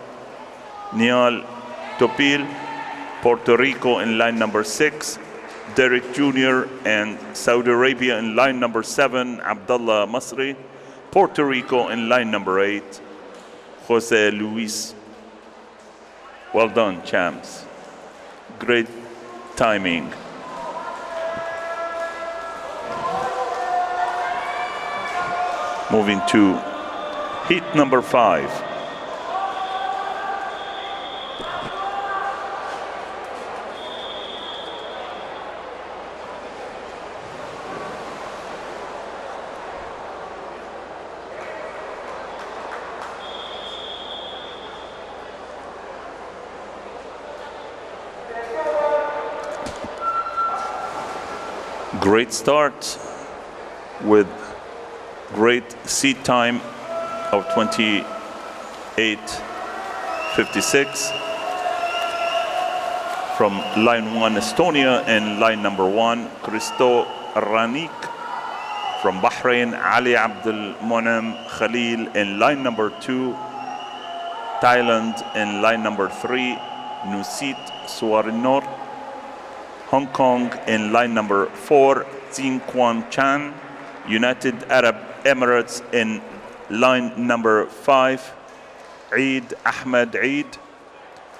Nial Topil. Puerto Rico in line number 6, Derek Jr., and Saudi Arabia in line number 7, Abdullah Masri. Puerto Rico in line number 8, Jose Luis. Well done, champs. Great timing. Moving to heat number 5. Great start with great seat time of 28:56 from line 1 Estonia and line number 1 Christo Ranik. From Bahrain, Ali Abdul Monam Khalil in line number 2, Thailand in line number 3 Nusit Suarinor. Hong Kong in line number 4, Xin Quan Chan. United Arab Emirates in line number 5, Eid Ahmed Eid.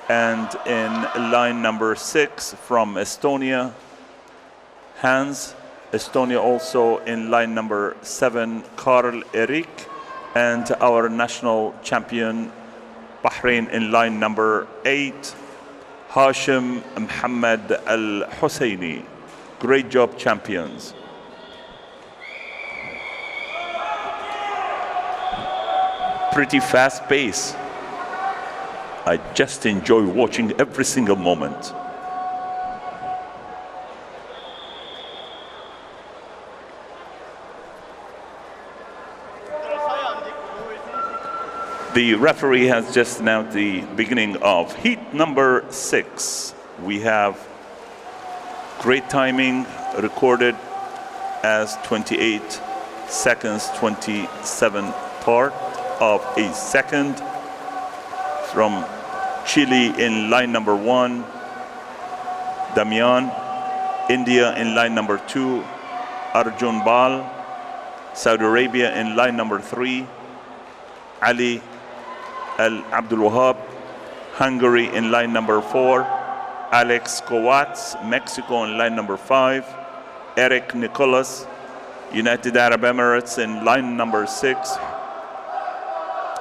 And in line number 6 from Estonia, Hans. Estonia also in line number 7, Karl Erik. And our national champion, Bahrain in line number 8, Hashim Muhammad Al Husseini. Great job, champions. pretty fast pace. I just enjoy watching every single moment. The referee has just announced the beginning of heat number 6. We have great timing recorded as 28 seconds, 27 part of a second from Chile in line number 1, Damian, India in line number 2, Arjun Bal, Saudi Arabia in line number 3, Ali Al Abdul Wahab, Hungary in line number 4, Alex Kowats, Mexico in line number 5, Eric Nicholas, United Arab Emirates in line number 6,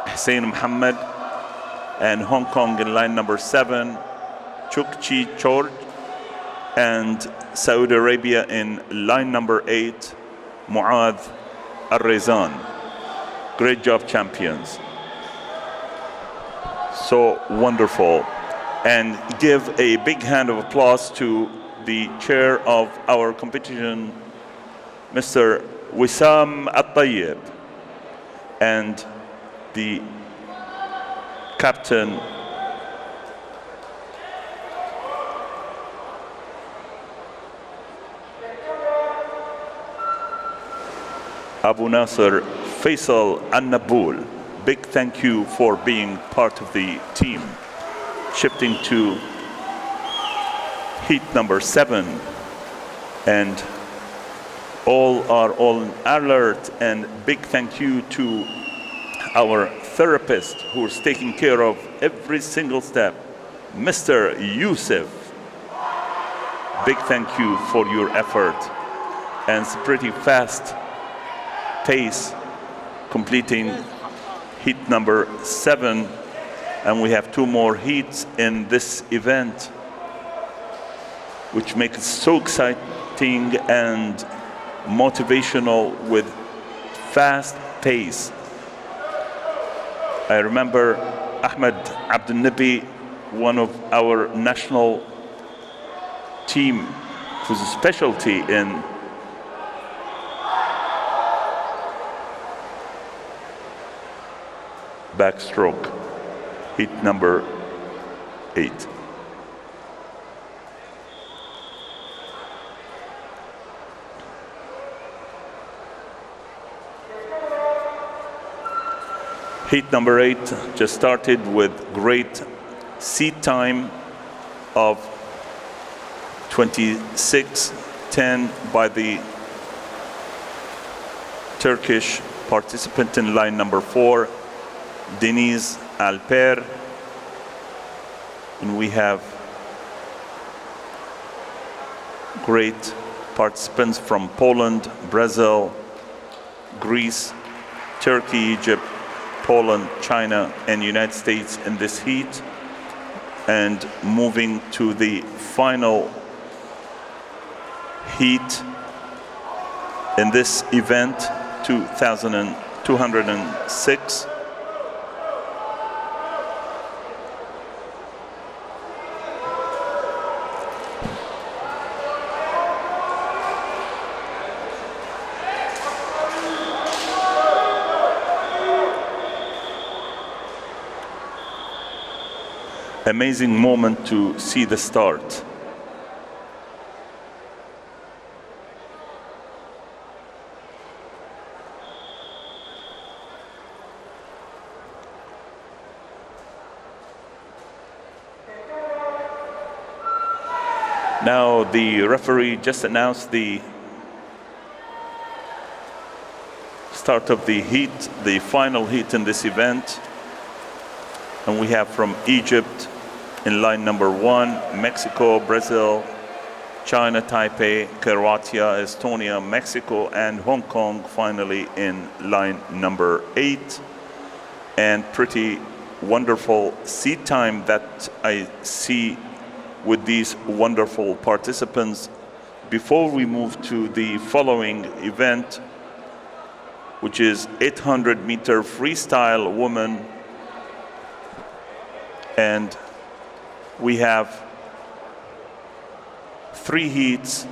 Hussein Muhammad, and Hong Kong in line number 7, Chukchi Chorj, and Saudi Arabia in line number 8, Muad Al-Rezan. Great job, champions. So wonderful. And give a big hand of applause to the chair of our competition, Mr. Wissam At-Tayyib, and the captain Abu Nasser Faisal An-Nabul. Big thank you for being part of the team. Shifting to heat number 7, and all are on alert, and big thank you to our therapist who's taking care of every single step, Mr. Yusuf. Big thank you for your effort, and it's pretty fast pace completing heat number 7, and we have 2 more heats in this event, which makes it so exciting and motivational with fast pace. I remember Ahmed Abdel Nabi, one of our national team, whose specialty in backstroke, heat number 8. Heat number 8 just started with great seat time of 26:10 by the Turkish participant in line number 4, Deniz Alper. And we have great participants from Poland, Brazil, Greece, Turkey, Egypt, Poland, China, and United States in this heat. And moving to the final heat in this event, 2,206. Amazing moment to see the start. Now the referee just announced the start of the heat, the final heat in this event. And we have from Egypt in line number 1, Mexico, Brazil, China, Taipei, Croatia, Estonia, Mexico, and Hong Kong finally in line number 8. And pretty wonderful seat time that I see with these wonderful participants. Before we move to the following event, which is 800-meter freestyle woman. And we have 3 heats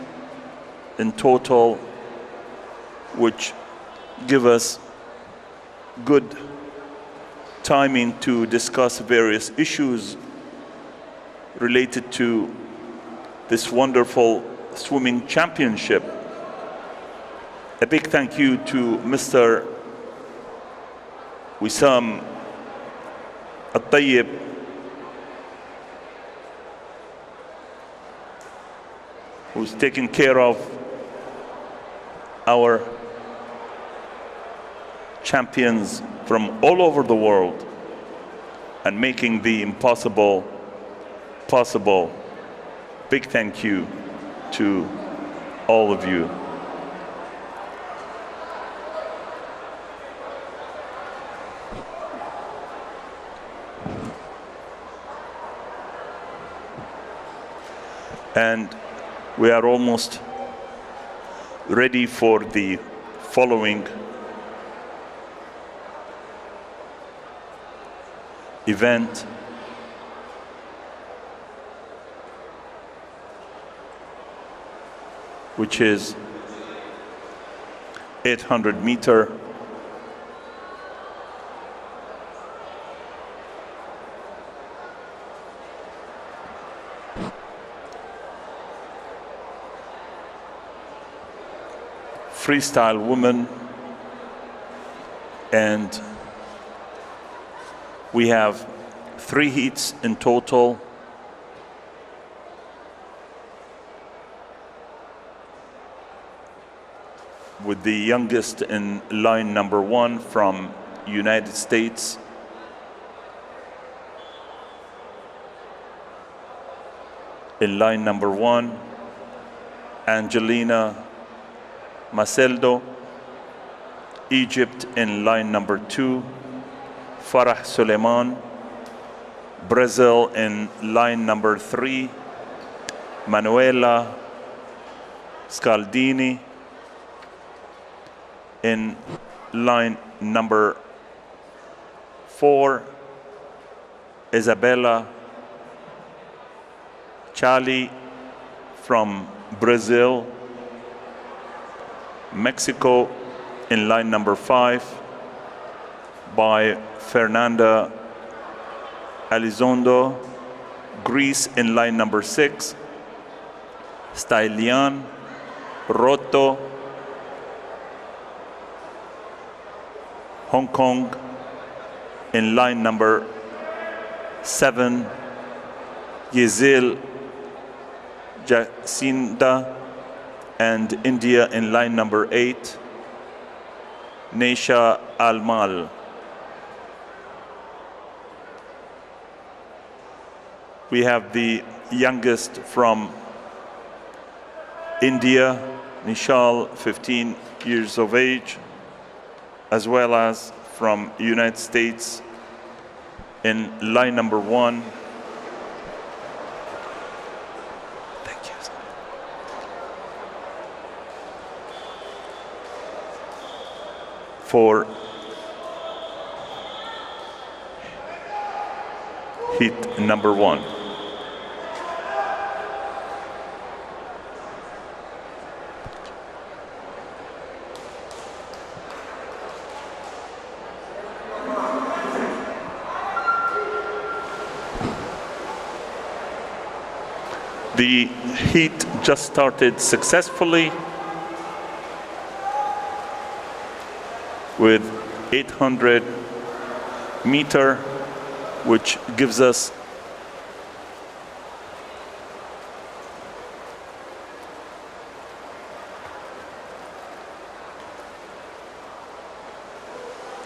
in total, which give us good timing to discuss various issues related to this wonderful swimming championship. A big thank you to Mr. Wissam Al-Tayyib, who's taking care of our champions from all over the world and making the impossible possible. Big thank you to all of you. And we are almost ready for the following event. Which is 800-meter freestyle woman, and we have 3 heats in total. With the youngest in line number 1 from United States, in line number 1, Angelina Maceldo. Egypt in line number 2, Farah Suleiman. Brazil in line number 3, Manuela Scaldini. In line number 4, Isabella Chali from Brazil. Mexico in line number 5 by Fernanda Elizondo. Greece in line number 6, Stylian Roto. Hong Kong in line number 7, Yezil Jacinda, and India in line number 8, Nesha Almal. We have the youngest from India, Nishal, 15 years of age, as well as from United States in line number 1. Thank you. For heat number 1. The heat just started successfully with 800 meter, which gives us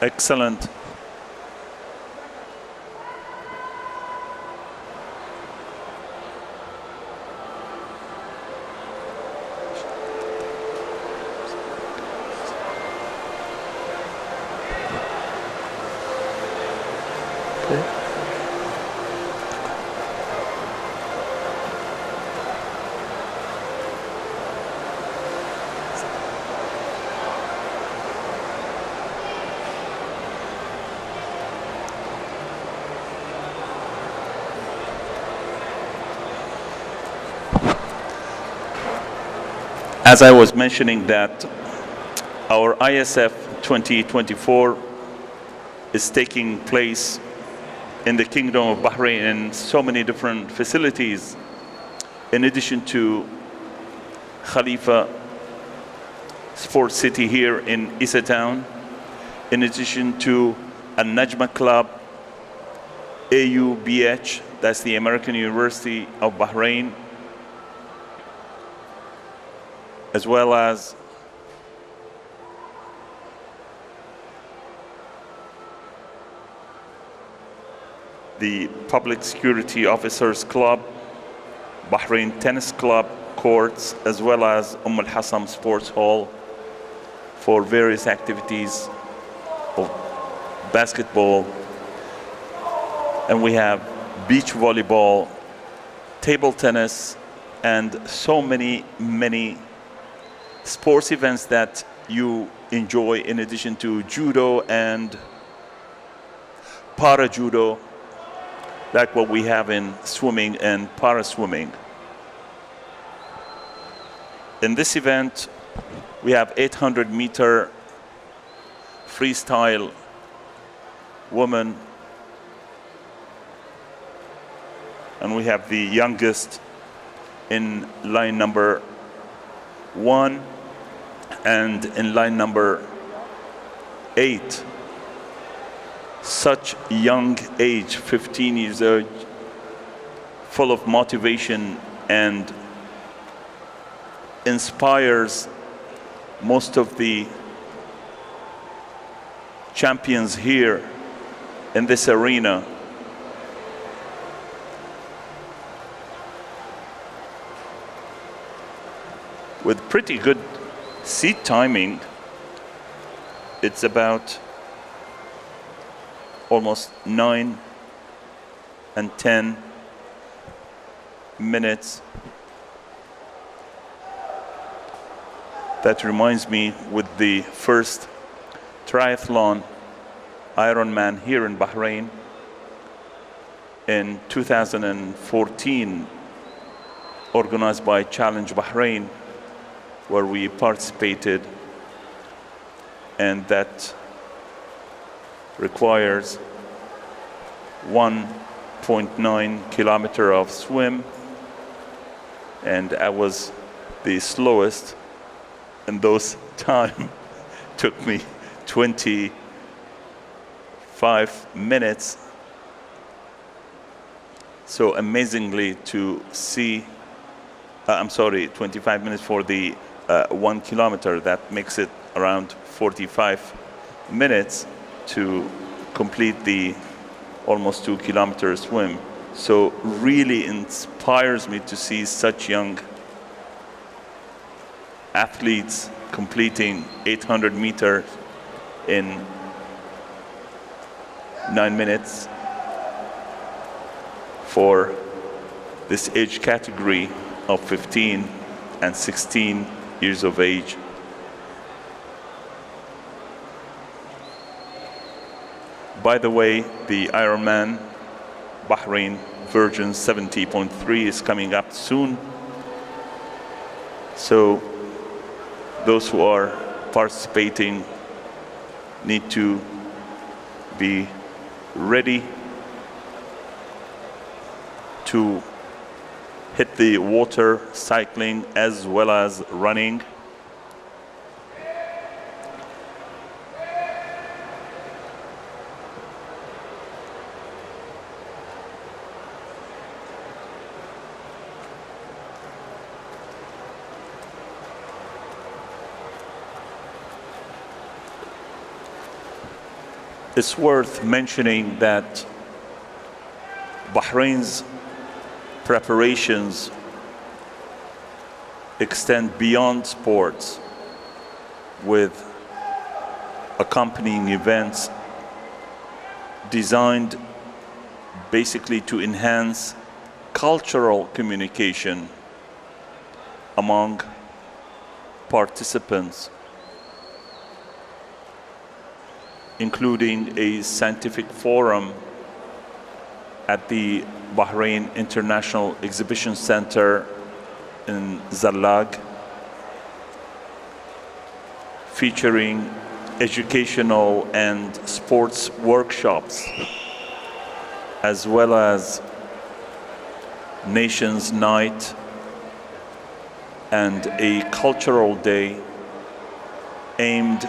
excellent as I was mentioning that our ISF 2024 is taking place in the Kingdom of Bahrain in so many different facilities, in addition to Khalifa Sports City here in Isa Town, in addition to Al Najma Club, AUBH, that's the American University of Bahrain, as well as the Public Security Officers Club, Bahrain Tennis Club courts, as well as Al Hassam Sports Hall for various activities of basketball. And we have beach volleyball, table tennis, and so many sports events that you enjoy, in addition to judo and para judo, like what we have in swimming and para swimming. In this event, we have 800-meter freestyle women, and we have the youngest in line number 1 and in line number 8. Such young age, 15 years old, full of motivation and inspires most of the champions here in this arena. With pretty good seat timing, it's about almost 9 and 10 minutes. That reminds me, with the first triathlon Ironman here in Bahrain in 2014, organized by Challenge Bahrain, where we participated, and that requires 1.9 kilometer of swim, and I was the slowest, and those time took me 25 minutes. So amazingly to see, 25 minutes for the 1 kilometer, that makes it around 45 minutes to complete the almost 2 kilometer swim. So really inspires me to see such young athletes completing 800 meters in 9 minutes for this age category of 15 and 16 years of age. By the way, the Ironman Bahrain version 70.3 is coming up soon. So those who are participating need to be ready to hit the water, cycling, as well as running. It's worth mentioning that Bahrain's preparations extend beyond sports, with accompanying events designed basically to enhance cultural communication among participants, including a scientific forum at the Bahrain International Exhibition Center in Zallag, featuring educational and sports workshops, as well as Nations Night and a cultural day aimed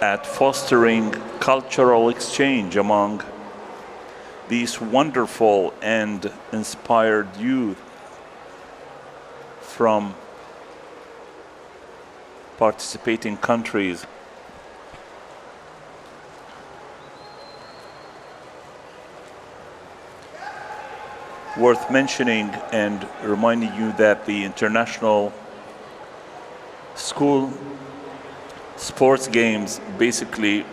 at fostering cultural exchange among these wonderful and inspired youth from participating countries. Worth mentioning and reminding you that the International School Sports Games basically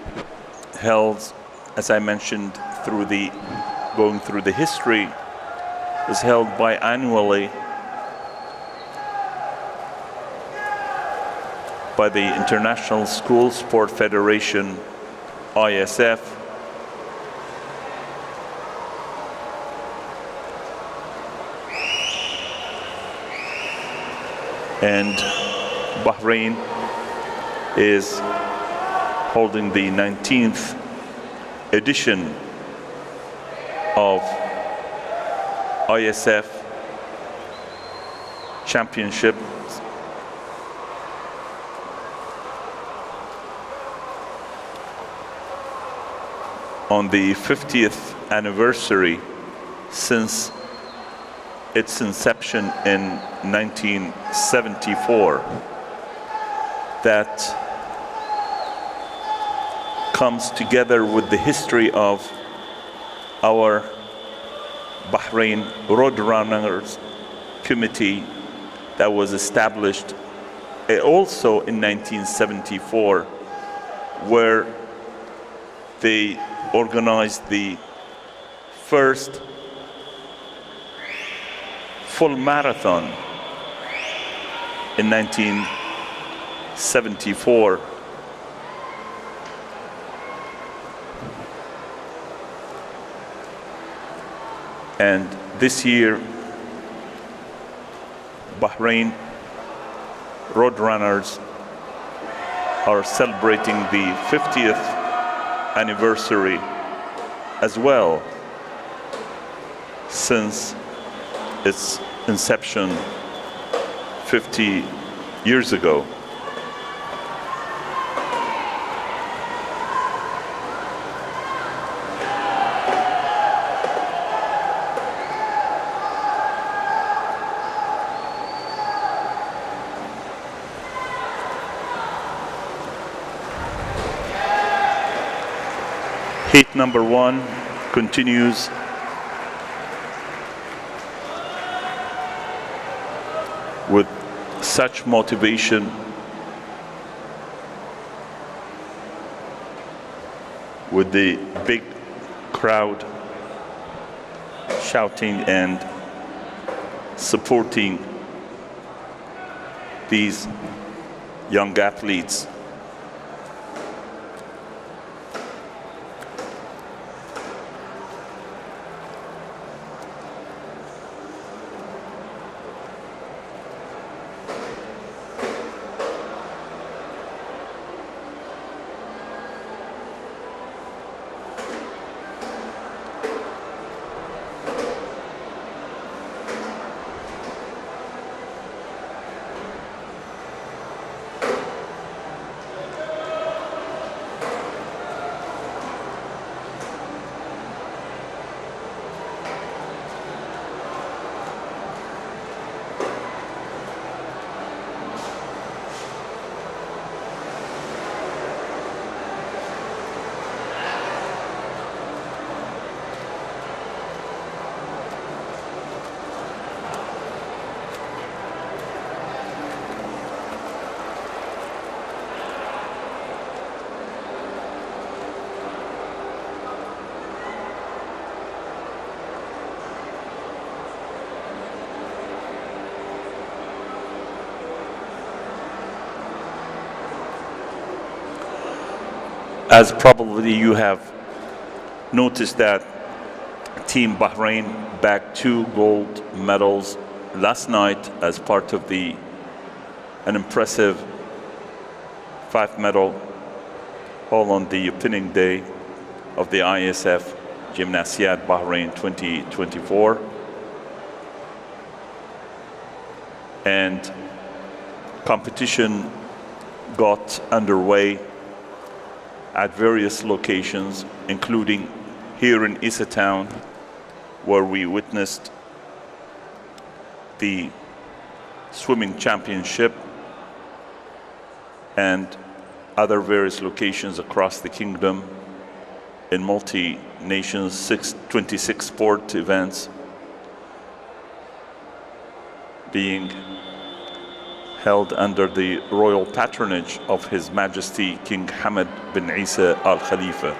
held, as I mentioned, going through the history, is held biannually by the International School Sport Federation, ISF. And Bahrain is holding the 19th edition of ISF Championship. On the 50th anniversary since its inception in 1974. That comes together with the history of our Bahrain Roadrunners Committee that was established also in 1974, where they organized the first full marathon in 1974. And this year, Bahrain Roadrunners are celebrating the 50th anniversary as well, since its inception 50 years ago. Heat number 1 continues with such motivation, with the big crowd shouting and supporting these young athletes. As probably you have noticed that Team Bahrain bagged 2 gold medals last night as part of an impressive 5 medal, all on the opening day of the ISF Gymnasiad Bahrain 2024. And competition got underway at various locations, including here in Isa Town, where we witnessed the swimming championship, and other various locations across the kingdom in multi-nations, 26 sport events being held under the royal patronage of His Majesty King Hamad bin Isa Al Khalifa.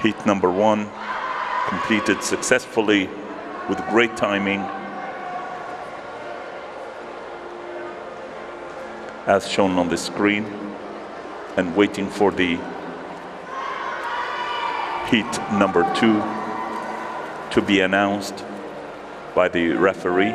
Heat number 1 completed successfully with great timing, as shown on the screen, and waiting for the heat number 2 to be announced by the referee.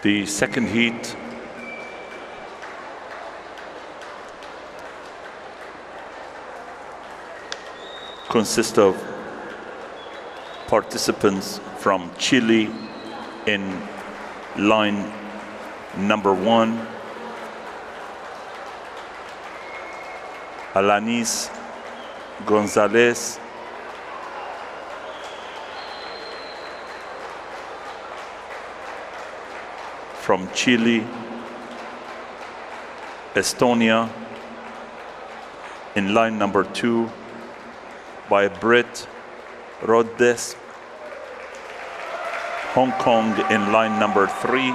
The second heat consists of participants from Chile in line number 1, Alanis Gonzalez, from Chile, Estonia, in line number 2 by Britt Rhodes, Hong Kong in line number 3,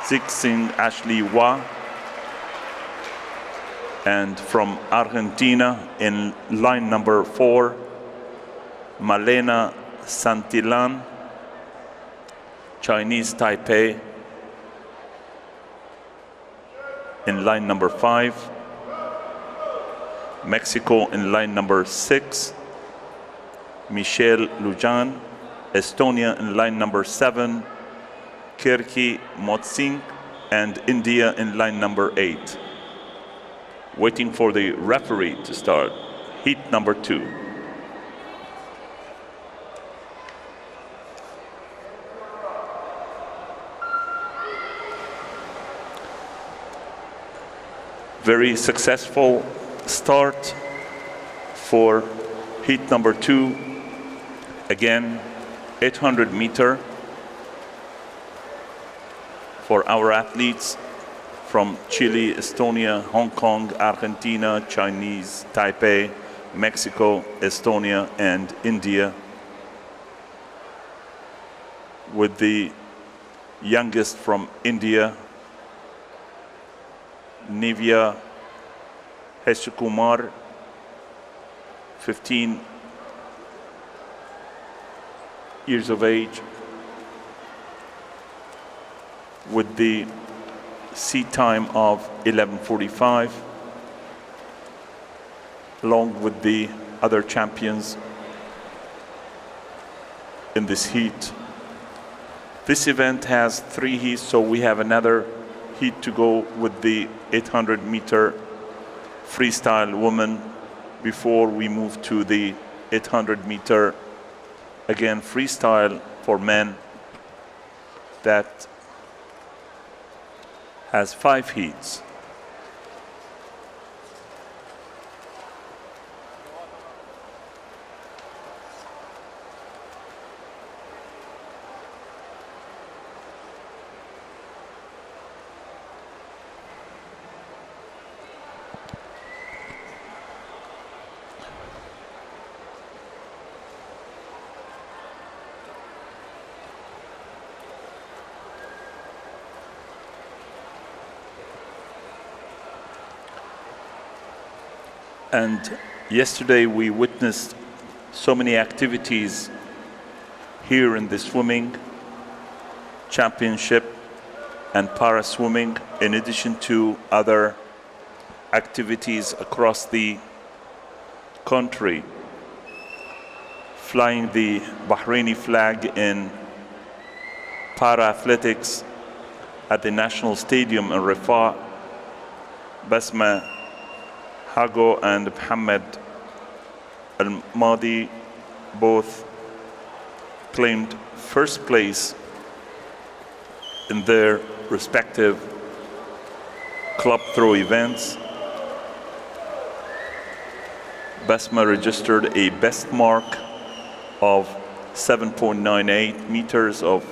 Zixing Ashley Hua, and from Argentina in line number 4, Malena Santillan, Chinese Taipei, in line number 5, Mexico in line number 6, Michelle Lujan, Estonia in line number 7, Kirki Motsing, and India in line number 8. Waiting for the referee to start heat number 2. Very successful start for heat number 2. Again, 800 meter for our athletes from Chile, Estonia, Hong Kong, Argentina, Chinese, Taipei, Mexico, Estonia, and India, with the youngest from India, Nivya Heshukumar, 15 years of age, with the seat time of 11:45, along with the other champions in this heat. This event has 3 heats, so we have another heat to go with the 800 meter freestyle women before we move to the 800 meter, again, freestyle for men, that has 5 heats. And yesterday we witnessed so many activities here in the swimming championship and para swimming, in addition to other activities across the country. Flying the Bahraini flag in para athletics at the National Stadium in Rafah, Basma Hago and Mohammed Al-Madi both claimed first place in their respective club throw events. Basma registered a best mark of 7.98 meters of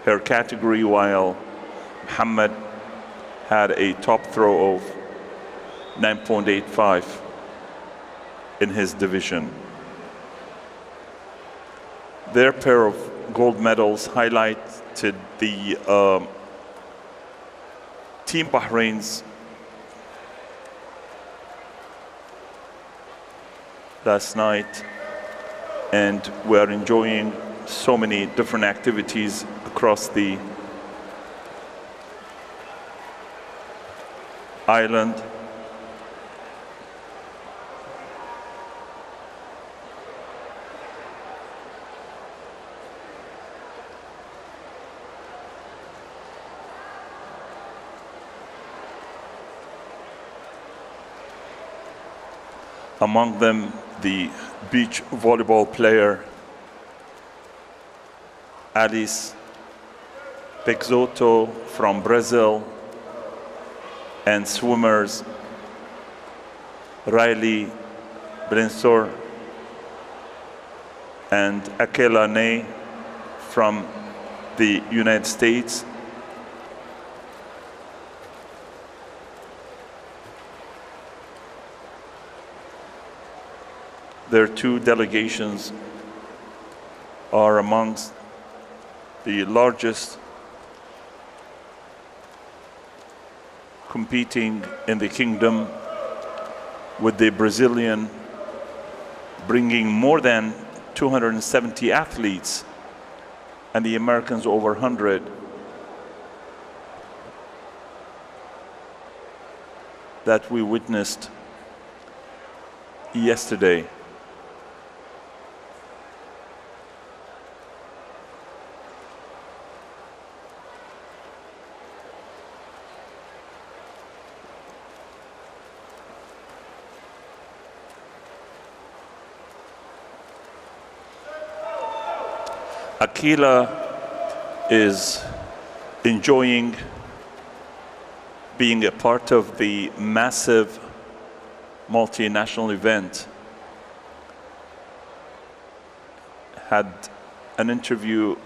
her category, while Mohammed had a top throw of 9.85 in his division. Their pair of gold medals highlighted the Team Bahrain's last night, and we are enjoying so many different activities across the island. Among them, the beach volleyball player Alice Peixoto from Brazil, and swimmers Riley Brensor and Akela Ney from the United States. Their two delegations are amongst the largest competing in the kingdom, with the Brazilian bringing more than 270 athletes and the Americans over 100. That we witnessed yesterday. Akila is enjoying being a part of the massive multinational event. Had an interview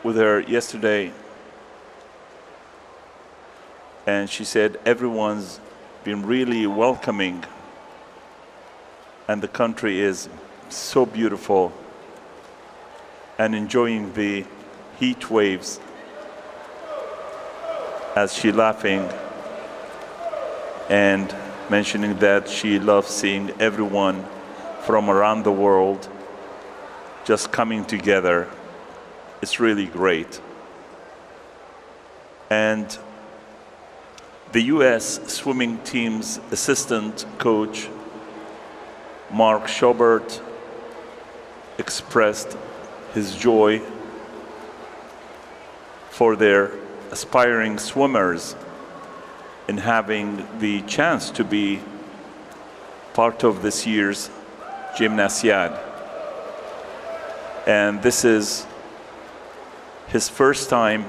with her yesterday, and she said everyone's been really welcoming, and the country is so beautiful, and enjoying the heat waves as she laughing and mentioning that she loves seeing everyone from around the world just coming together. It's really great. And the US swimming team's assistant coach, Mark Schobert, expressed his joy for their aspiring swimmers in having the chance to be part of this year's Gymnasiad. And this is his first time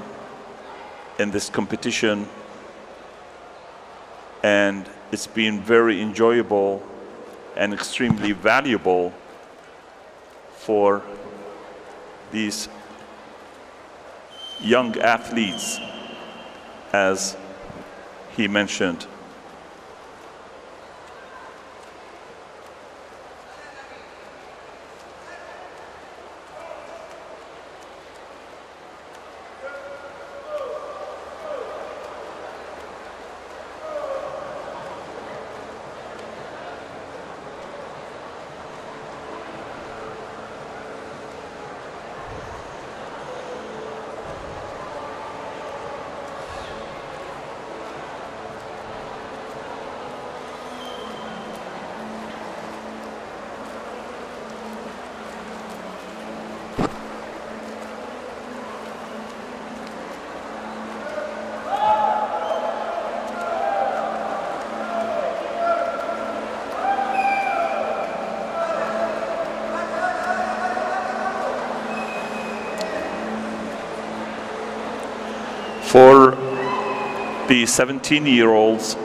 in this competition, and it's been very enjoyable and extremely valuable for these young athletes, as he mentioned. For the 17-year-olds,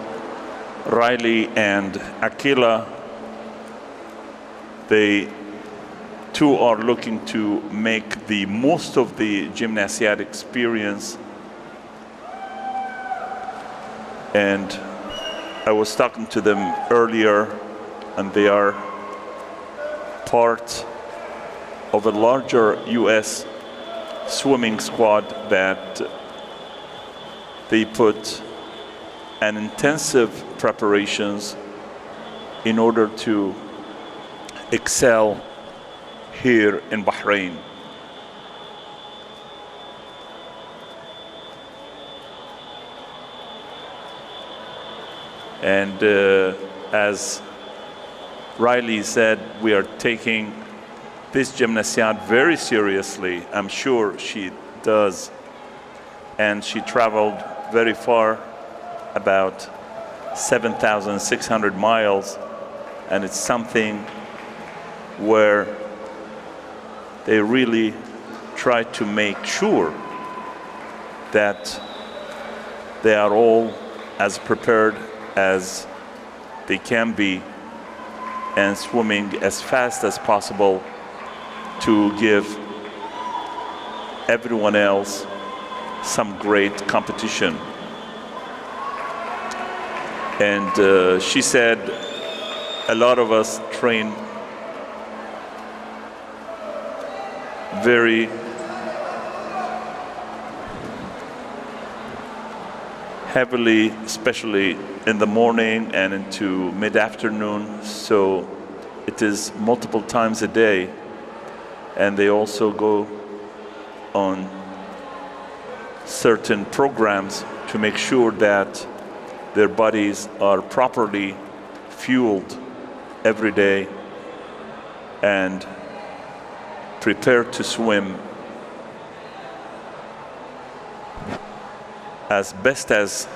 Riley and Akila, they too are looking to make the most of the gymnasiad experience. And I was talking to them earlier, and they are part of a larger US swimming squad that they put an intensive preparations in order to excel here in Bahrain. And as Riley said, we are taking this gymnasiad very seriously. I'm sure she does. And she traveled very far, about 7,600 miles. And it's something where they really try to make sure that they are all as prepared as they can be and swimming as fast as possible to give everyone else some great competition. And she said a lot of us train very heavily, especially in the morning and into mid-afternoon, so it is multiple times a day. And they also go on certain programs to make sure that their bodies are properly fueled every day and prepared to swim as best as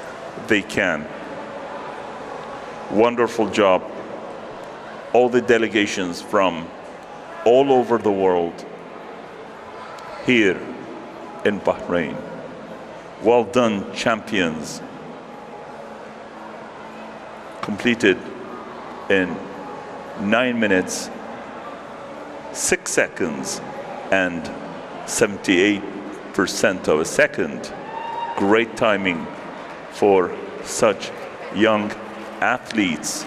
they can. Wonderful job. All the delegations from all over the world here in Bahrain. Well done, champions. Completed in 9 minutes, 6 seconds, and 78% of a second. Great timing for such young athletes.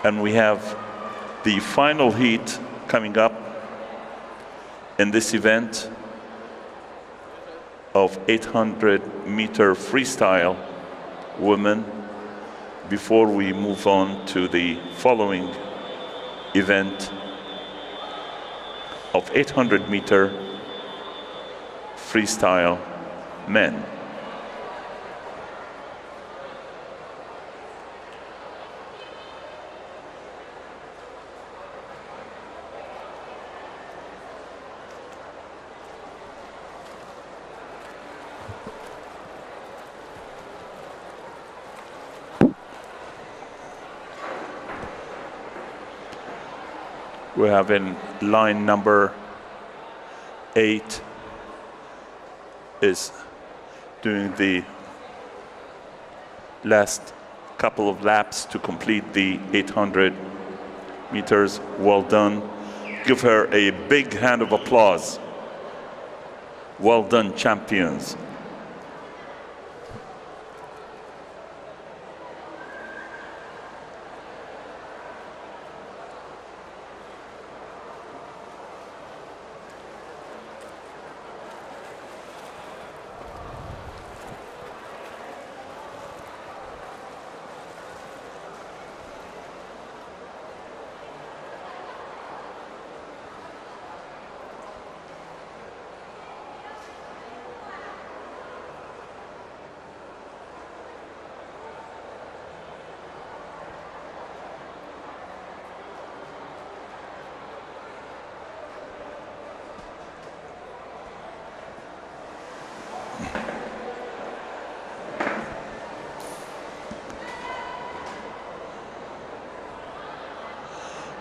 And we have the final heat coming up in this event of 800-meter freestyle women before we move on to the following event of 800-meter freestyle men. We have in line number 8 is doing the last couple of laps to complete the 800 meters. Well done. Give her a big hand of applause. Well done, champions.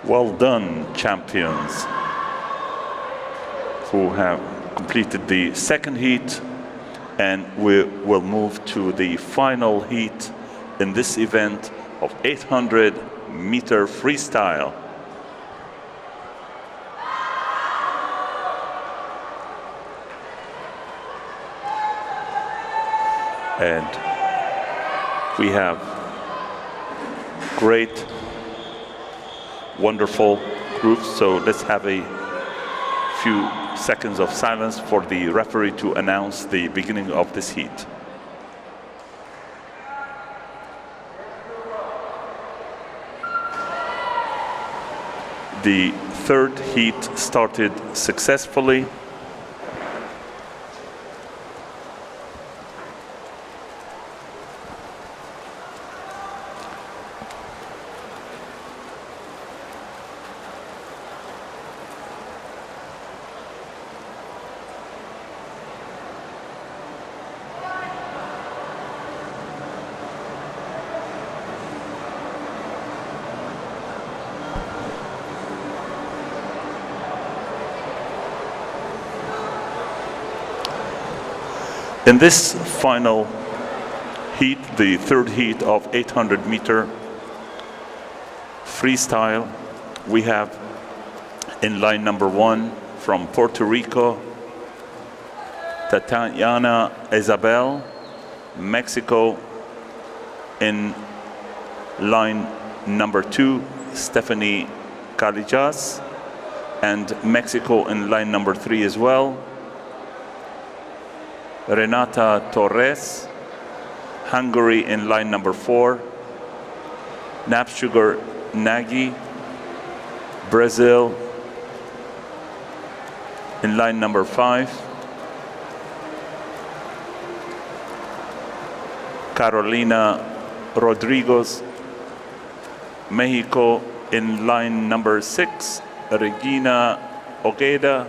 Well done, champions. who have completed the second heat, and we will move to the final heat in this event of 800-meter freestyle. And we have great, wonderful groups, so let's have a few seconds of silence for the referee to announce the beginning of this heat. The third heat started successfully. In this final heat, the third heat of 800-meter freestyle, we have in line number 1 from Puerto Rico, Tatiana Isabel, Mexico. In line number 2, Stephanie Calijas, and Mexico in line number 3 as well. Renata Torres, Hungary in line number 4. Napsugar Nagy, Brazil in line number 5. Carolina Rodriguez, Mexico in line number 6. Regina Ojeda,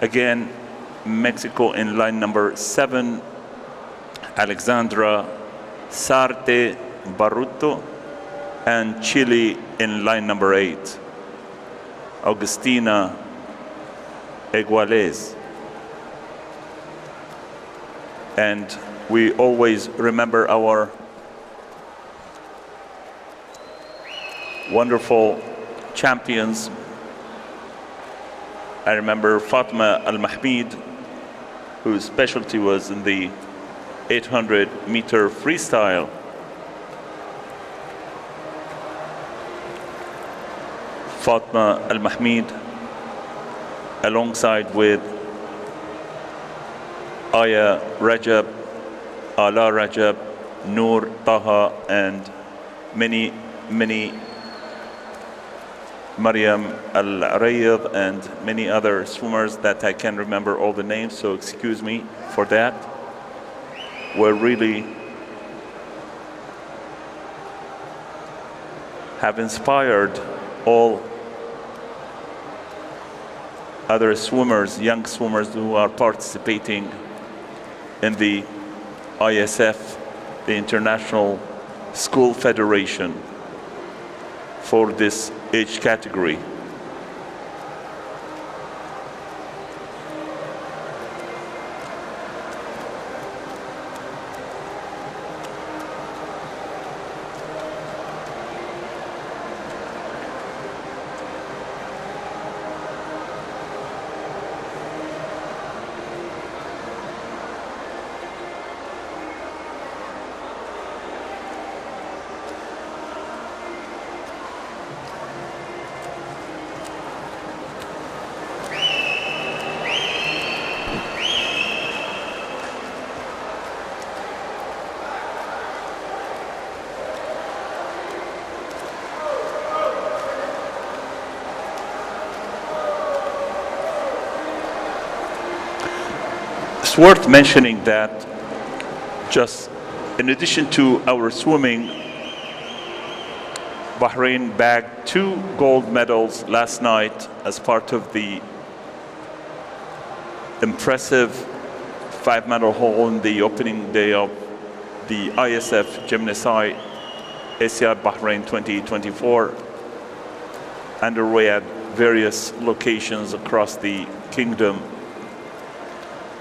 again Mexico in line number 7. Alexandra Sarte Barruto, and Chile in line number 8. Augustina Iguales. And we always remember our wonderful champions. I remember Fatma Al-Mahmid, whose specialty was in the 800-meter freestyle. Fatma Al-Mahmid, alongside with Aya Rajab, Ala Rajab, Noor Taha, and many Mariam Al-Rayid, and many other swimmers that I can't remember all the names, so excuse me for that. We're really have inspired all other swimmers, young swimmers who are participating in the ISF, the International School Federation, for this age category. It's worth mentioning that just in addition to our swimming, Bahrain bagged 2 gold medals last night as part of the impressive 5-medal haul in the opening day of the ISF Gymnasium Asia Bahrain 2024 underway at various locations across the kingdom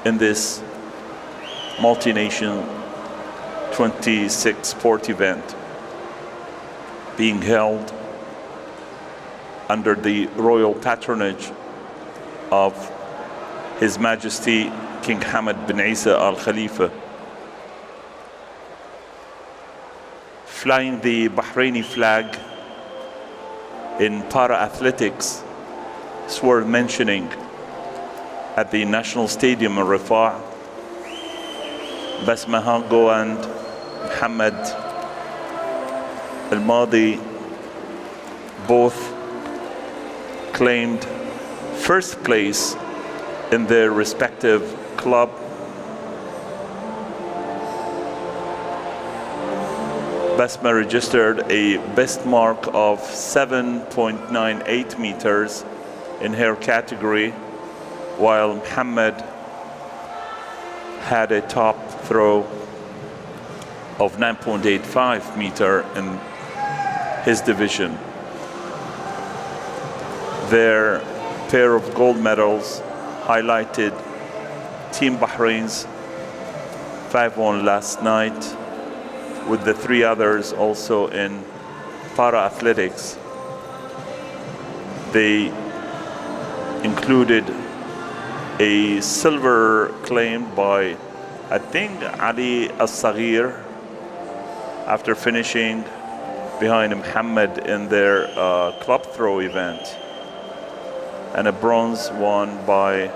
in this multi-nation 26 sport event being held under the royal patronage of His Majesty King Hamad bin Isa Al Khalifa. Flying the Bahraini flag in para-athletics is worth mentioning at the National Stadium in Rafah. Basma Hango and Muhammad Al-Madi both claimed first place in their respective club. Basma registered a best mark of 7.98 meters in her category, while Muhammad had a top throw of 9.85 meter in his division. Their pair of gold medals highlighted Team Bahrain's 5-1 last night, with the three others also in para-athletics. They included a silver claimed by, I think, Ali Al-Saghir, after finishing behind Muhammad in their club throw event, and a bronze won by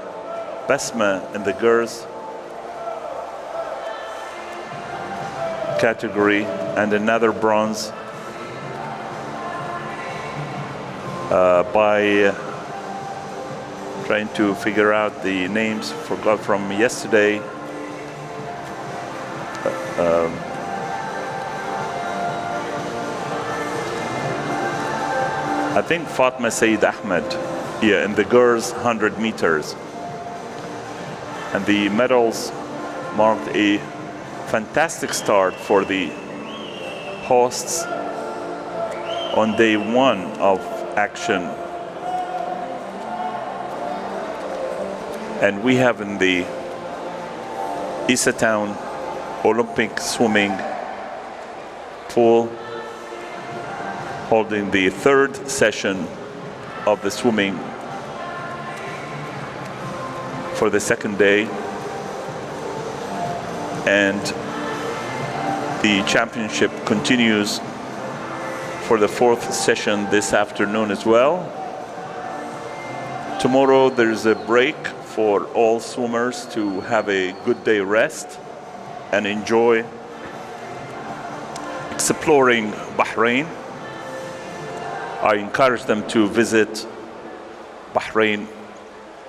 Basma in the girls category, and another bronze by trying to figure out the names, forgot from yesterday. I think Fatma Said Ahmed, yeah, in the girls 100 meters. And the medals marked a fantastic start for the hosts on day one of action. And we have in the Isa Town Olympic swimming pool holding the third session of the swimming for the second day, and the championship continues for the fourth session this afternoon as well. Tomorrow there's a break for all swimmers to have a good day rest and enjoy exploring Bahrain. I encourage them to visit Bahrain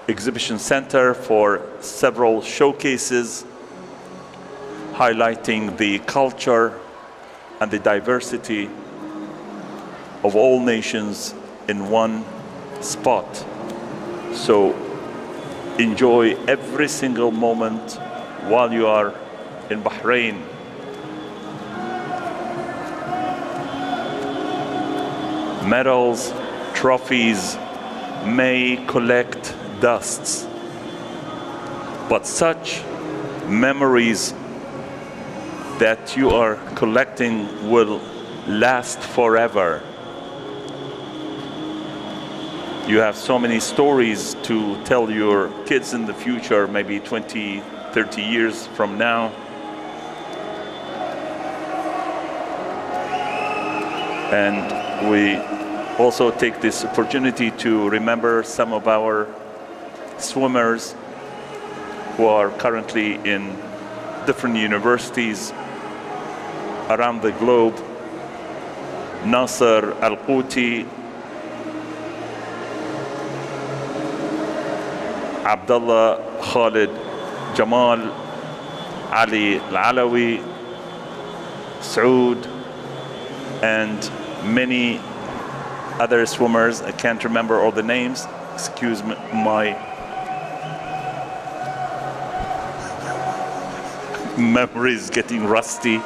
Exhibition Center for several showcases highlighting the culture and the diversity of all nations in one spot. So enjoy every single moment while you are in Bahrain. Medals, trophies may collect dusts, but such memories that you are collecting will last forever. You have so many stories to tell your kids in the future, maybe 20, 30 years from now. And we also take this opportunity to remember some of our swimmers who are currently in different universities around the globe. Nasser Al-Quti, Abdullah Khalid Jamal, Ali Al-Alawi, Saud, and many other swimmers. I can't remember all the names. Excuse me, my memory is getting rusty.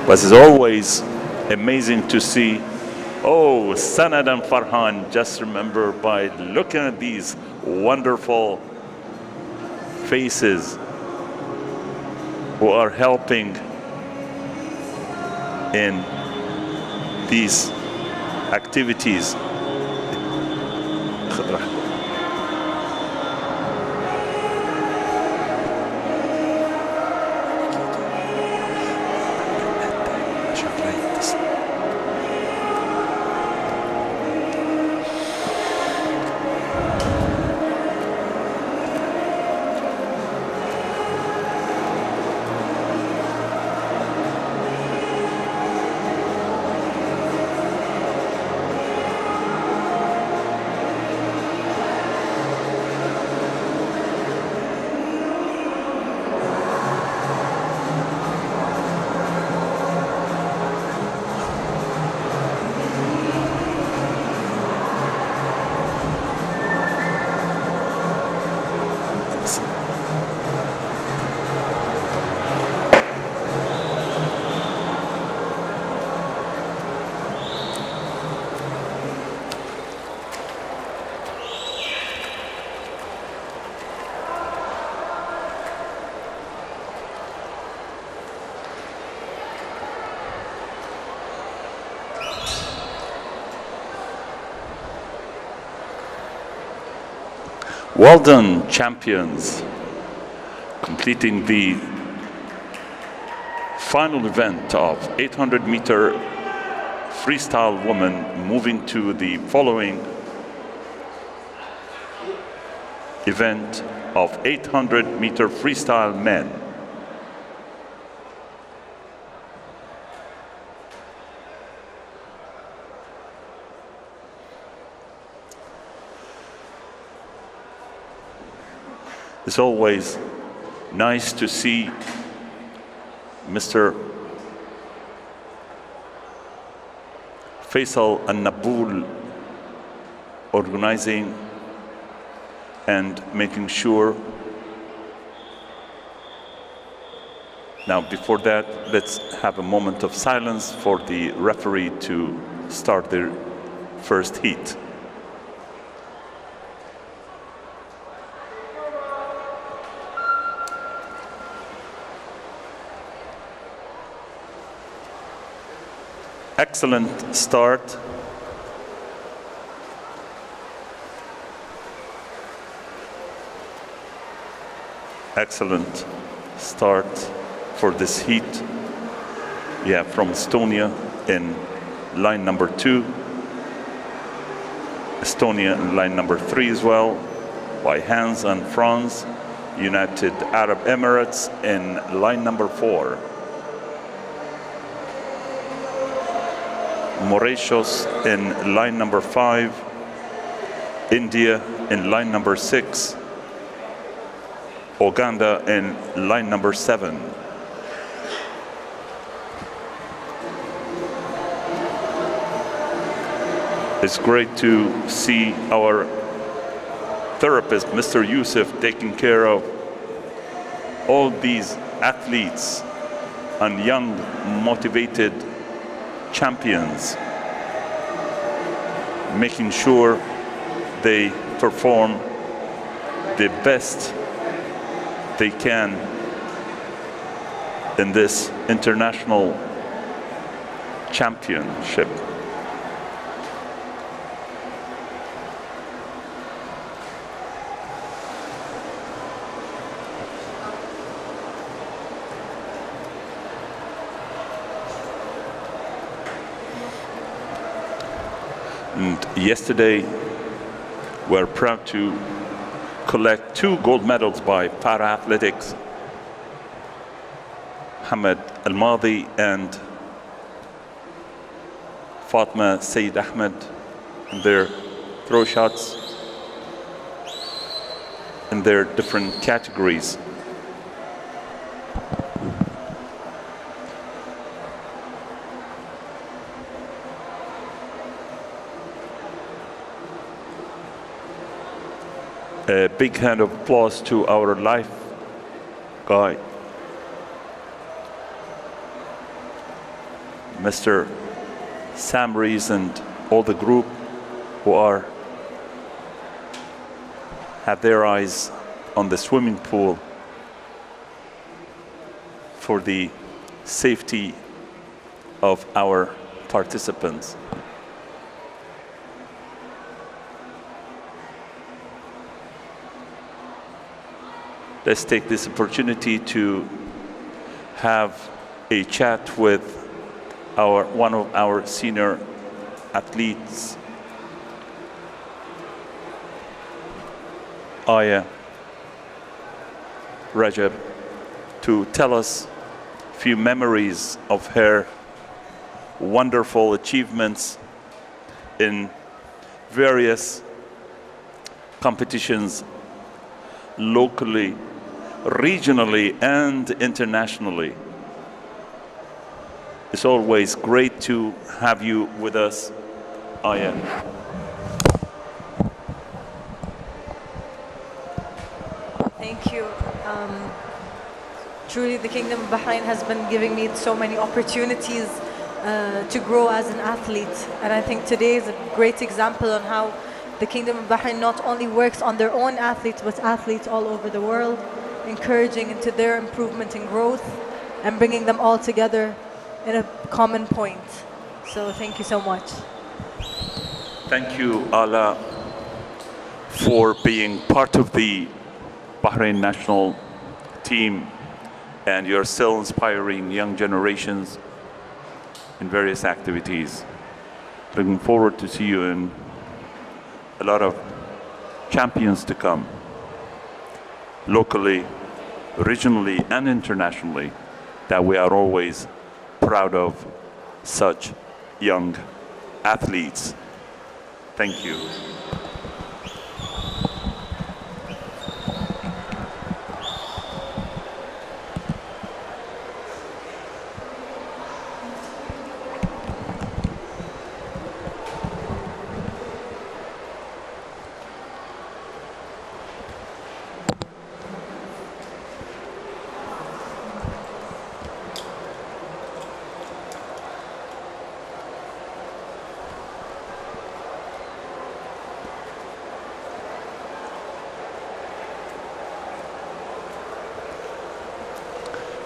But it's always amazing to see, oh, Sanad and Farhan, just remember by looking at these wonderful faces who are helping in these activities. Well done, champions, completing the final event of 800-meter freestyle women, moving to the following event of 800-meter freestyle men. It's always nice to see Mr. Faisal An-Nabul organizing and making sure. Now, before that, let's have a moment of silence for the referee to start the first heat. Excellent start. Excellent start for this heat. Yeah, from Estonia in line number 2. Estonia in line number 3 as well. By Hans and Franz, United Arab Emirates in line number 4. Mauritius in line number 5, India in line number 6, Uganda in line number 7. It's great to see our therapist, Mr. Yusuf, taking care of all these athletes and young, motivated champions, making sure they perform the best they can in this international championship. And yesterday, we're proud to collect 2 gold medals by para-athletics, Mohamed Al-Madi and Fatma Sayyid Ahmed, in their throw shots in their different categories. A big hand of applause to our life guy. Mr. Sam Rees and all the group who have their eyes on the swimming pool for the safety of our participants. Let's take this opportunity to have a chat with one of our senior athletes, Aya Rajab, to tell us a few memories of her wonderful achievements in various competitions locally, regionally, and internationally. It's always great to have you with us, Aya. Thank you. Truly, the Kingdom of Bahrain has been giving me so many opportunities to grow as an athlete. And I think today is a great example on how the Kingdom of Bahrain not only works on their own athletes, but athletes all over the world, encouraging into their improvement and growth and bringing them all together in a common point. So thank you so much. Thank you, Ala, for being part of the Bahrain national team, and you're still inspiring young generations in various activities. Looking forward to see you in a lot of champions to come, locally, regionally, and internationally, that we are always proud of such young athletes. Thank you.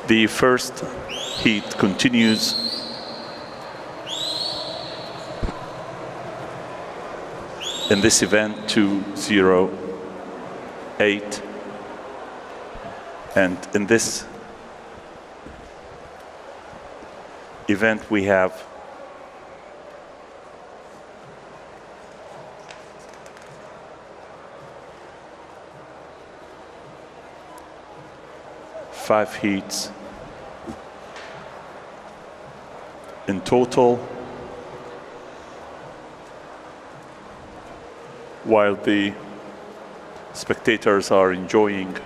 The first heat continues. In this event, 2:08, and in this event we have five heats in total, while the spectators are enjoying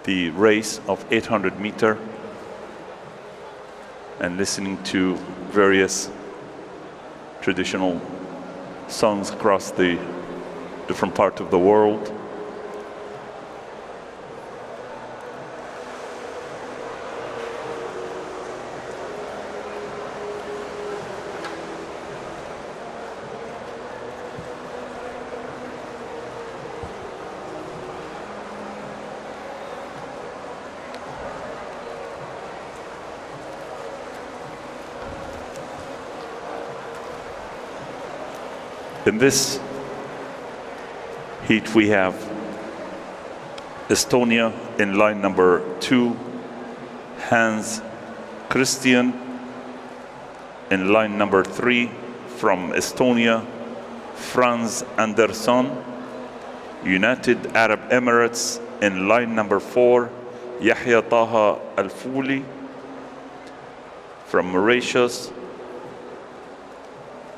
the race of 800 meter and listening to various traditional songs across the different parts of the world. In this heat, we have Estonia in line number 2, Hans Christian in line number 3 from Estonia, Franz Andersson, United Arab Emirates in line number 4, Yahya Taha Al-Fouli from Mauritius,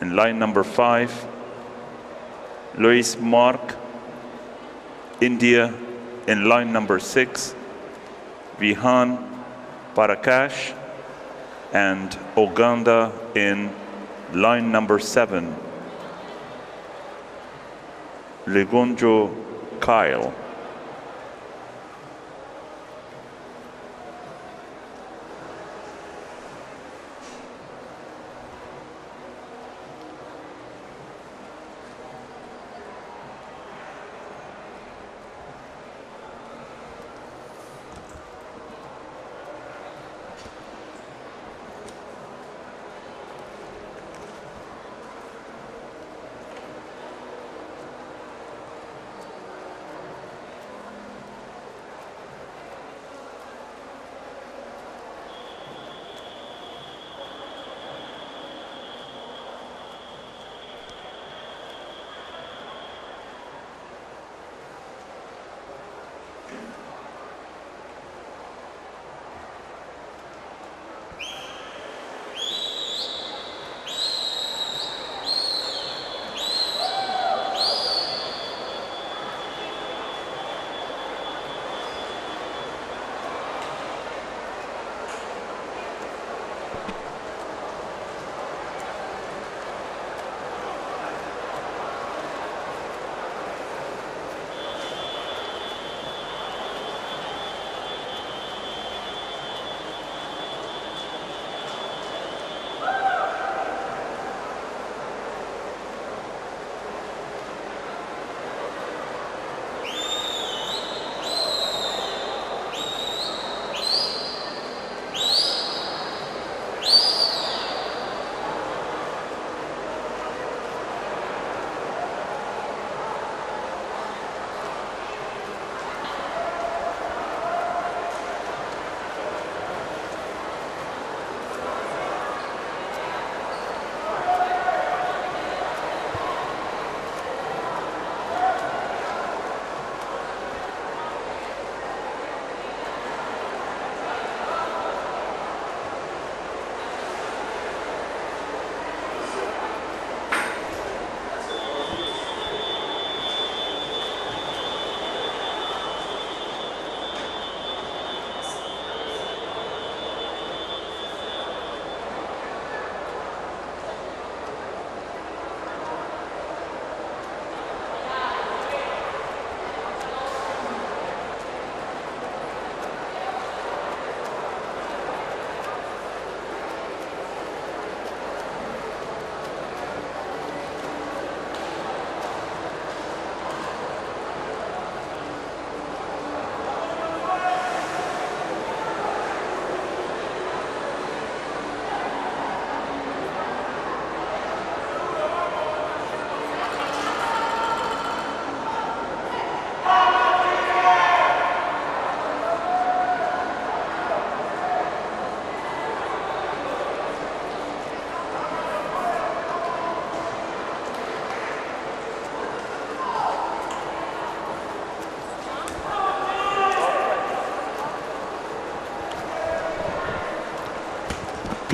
in line number 5, Louis Mark, India in line number 6, Vihan Parakash, and Uganda in line number 7, Legunjo Kyle.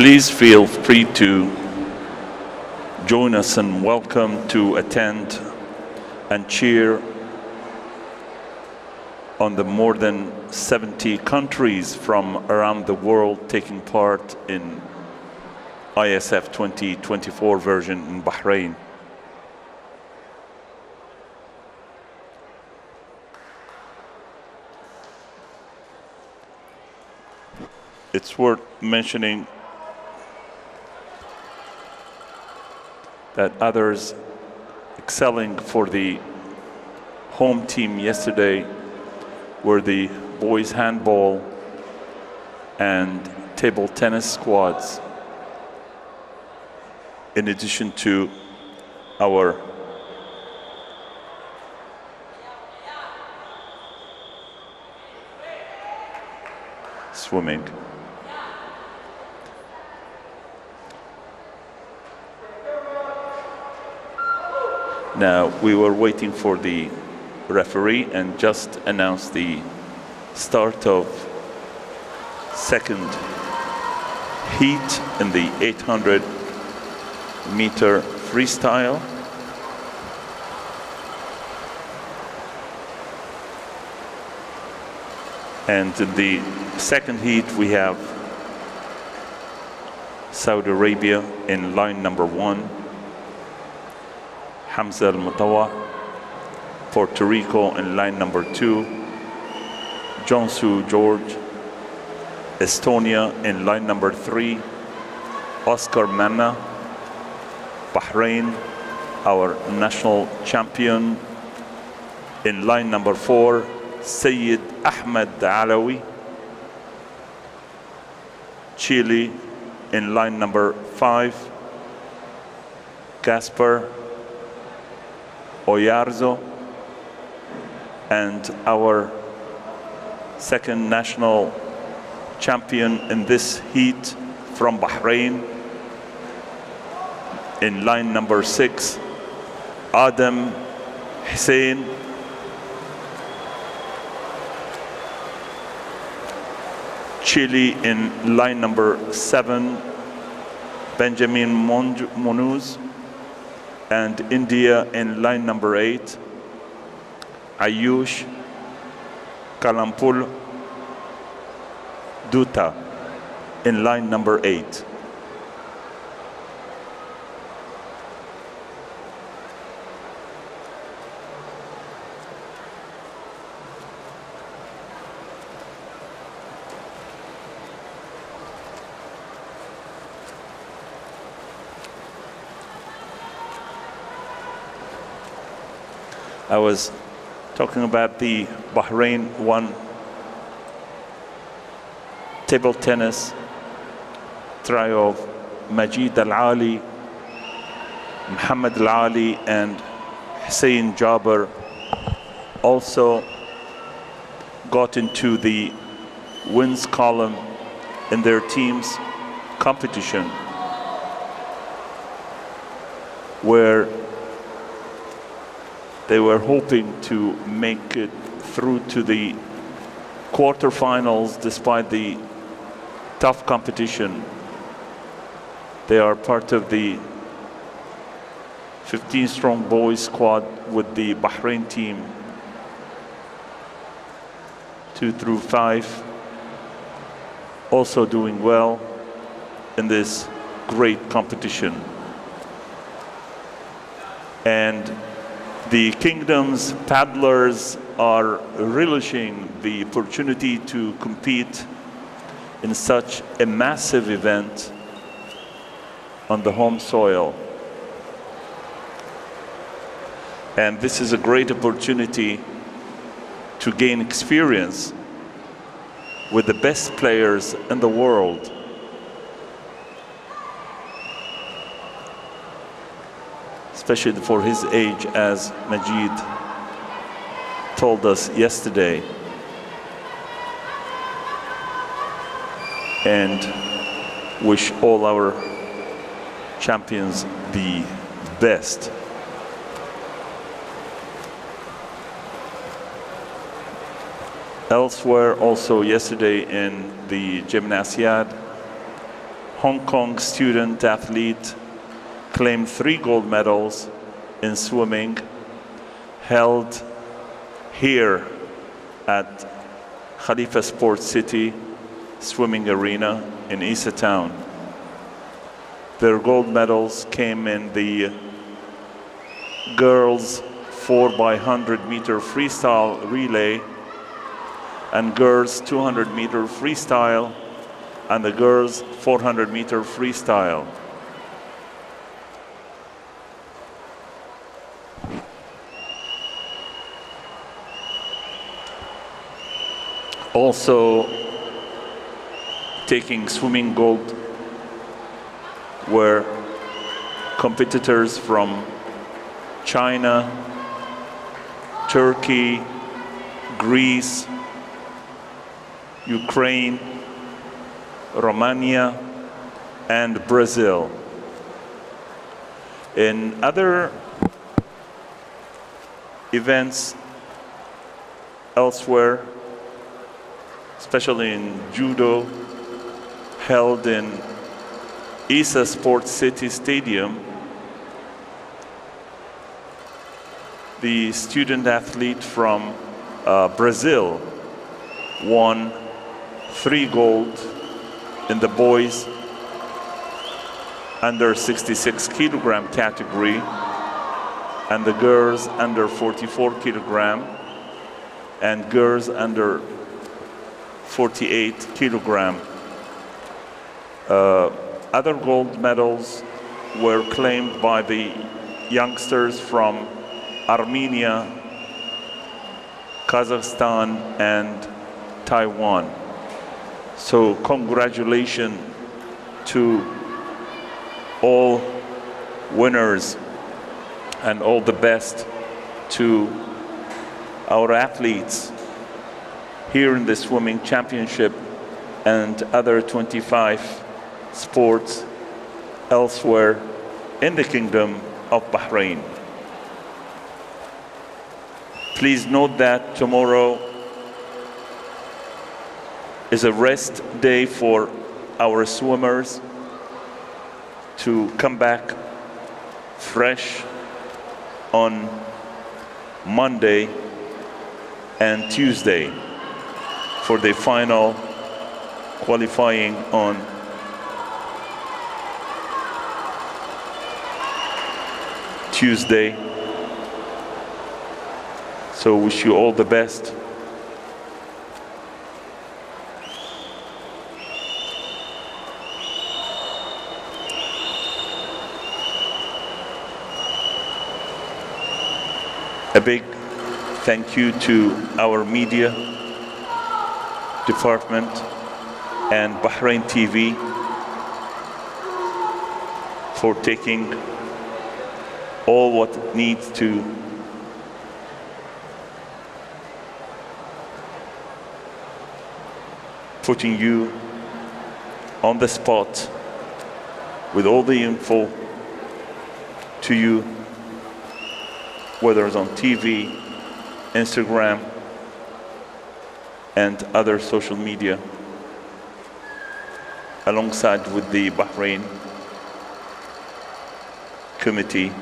Please feel free to join us and welcome to attend and cheer on the more than 70 countries from around the world taking part in ISF 2024 version in Bahrain. It's worth mentioning that others excelling for the home team yesterday were the boys handball and table tennis squads, in addition to our swimming. Now, we were waiting for the referee and just announced the start of second heat in the 800-meter freestyle. And in the second heat, we have Saudi Arabia in line number 1, Hamza Al-Mutawa, Puerto Rico in line number 2, Jonsu George, Estonia in line number 3, Oscar Manna, Bahrain, our national champion, in line number 4, Sayyid Ahmed Alawi, Chile in line number 5, Gaspar Oyarzo, and our second national champion in this heat from Bahrain, in line number 6, Adam Hussein. Chile in line number 7, Benjamin Monuz, and India in line number 8, Ayush Kalampul Dutta in line number 8. I was talking about the Bahrain 1 table tennis trio of Majid Al-Ali, Muhammad Al-Ali, and Hussein Jaber also got into the wins column in their team's competition, where they were hoping to make it through to the quarterfinals despite the tough competition. They are part of the 15-strong boys squad with the Bahrain team, 2 through 5, also doing well in this great competition. And the Kingdom's paddlers are relishing the opportunity to compete in such a massive event on the home soil. And this is a great opportunity to gain experience with the best players in the world. Especially for his age, as Majid told us yesterday. And wish all our champions the best. Elsewhere, also yesterday in the Gymnasiad, Hong Kong student athlete claimed 3 gold medals in swimming, held here at Khalifa Sports City Swimming Arena in Isa Town. Their gold medals came in the girls 4x100 meter freestyle relay and girls 200 meter freestyle and the girls 400 meter freestyle. Also taking swimming gold were competitors from China, Turkey, Greece, Ukraine, Romania, and Brazil. In other events elsewhere, especially in judo, held in Isa Sports City Stadium, the student athlete from Brazil won 3 gold in the boys under 66 kilogram category and the girls under 44 kilogram and girls under 48 kilogram. Other gold medals were claimed by the youngsters from Armenia, Kazakhstan, and Taiwan. So congratulations to all winners and all the best to our athletes here in the swimming championship and other 25 sports elsewhere in the Kingdom of Bahrain. Please note that tomorrow is a rest day for our swimmers to come back fresh on Monday and Tuesday for the final qualifying on Tuesday. So wish you all the best. A big thank you to our media department and Bahrain TV for taking all what needs to putting you on the spot with all the info to you, whether it's on TV, Instagram, and other social media, alongside with the Bahrain committee.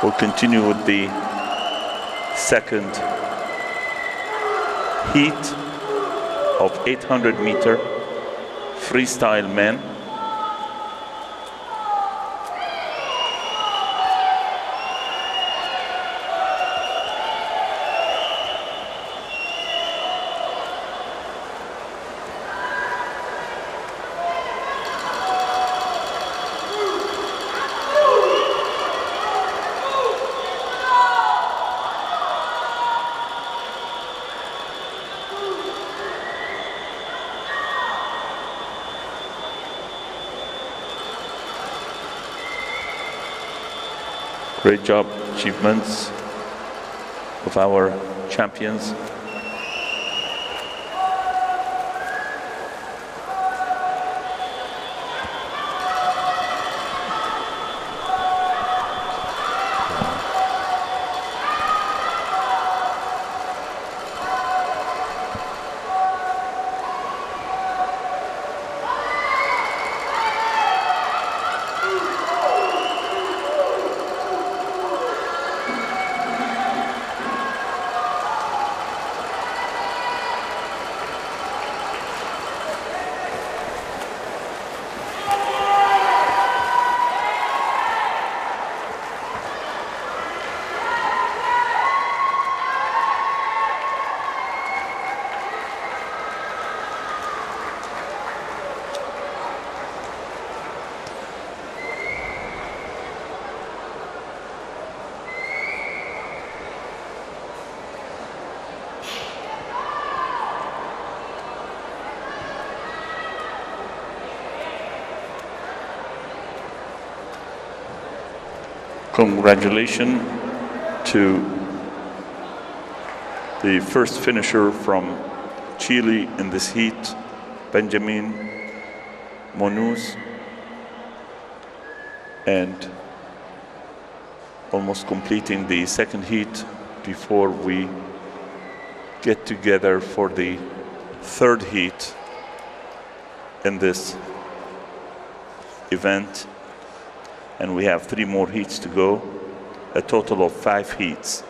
We'll continue with the second heat of 800 meter freestyle men. Great job, achievements of our champions. Congratulations to the first finisher from Chile in this heat, Benjamin Monuz, and almost completing the second heat before we get together for the third heat in this event. And we have 3 more heats to go, a total of 5 heats.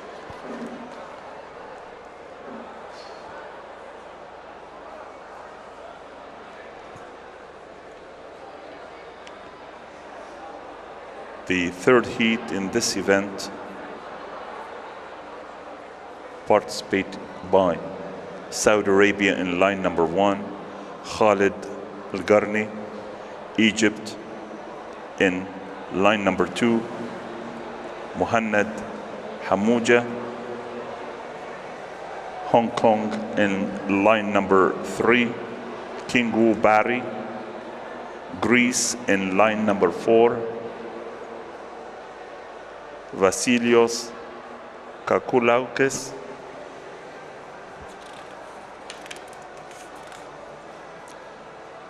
The third heat in this event participated by Saudi Arabia in line number 1, Khalid Al-Garni, Egypt in line number 2, Muhannad Hamouja, Hong Kong in line number 3, Kingu Bari, Greece in line number 4, Vasilios Kakulaukis,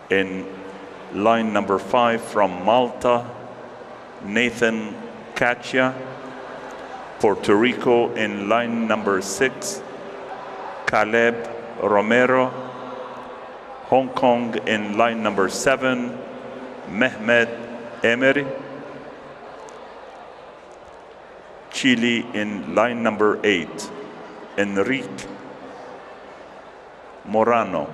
in line number 5 from Malta, Nathan Katia, Puerto Rico in line number 6, Caleb Romero, Hong Kong in line number 7, Mehmet Emery, Chile in line number 8, Enrique Morano.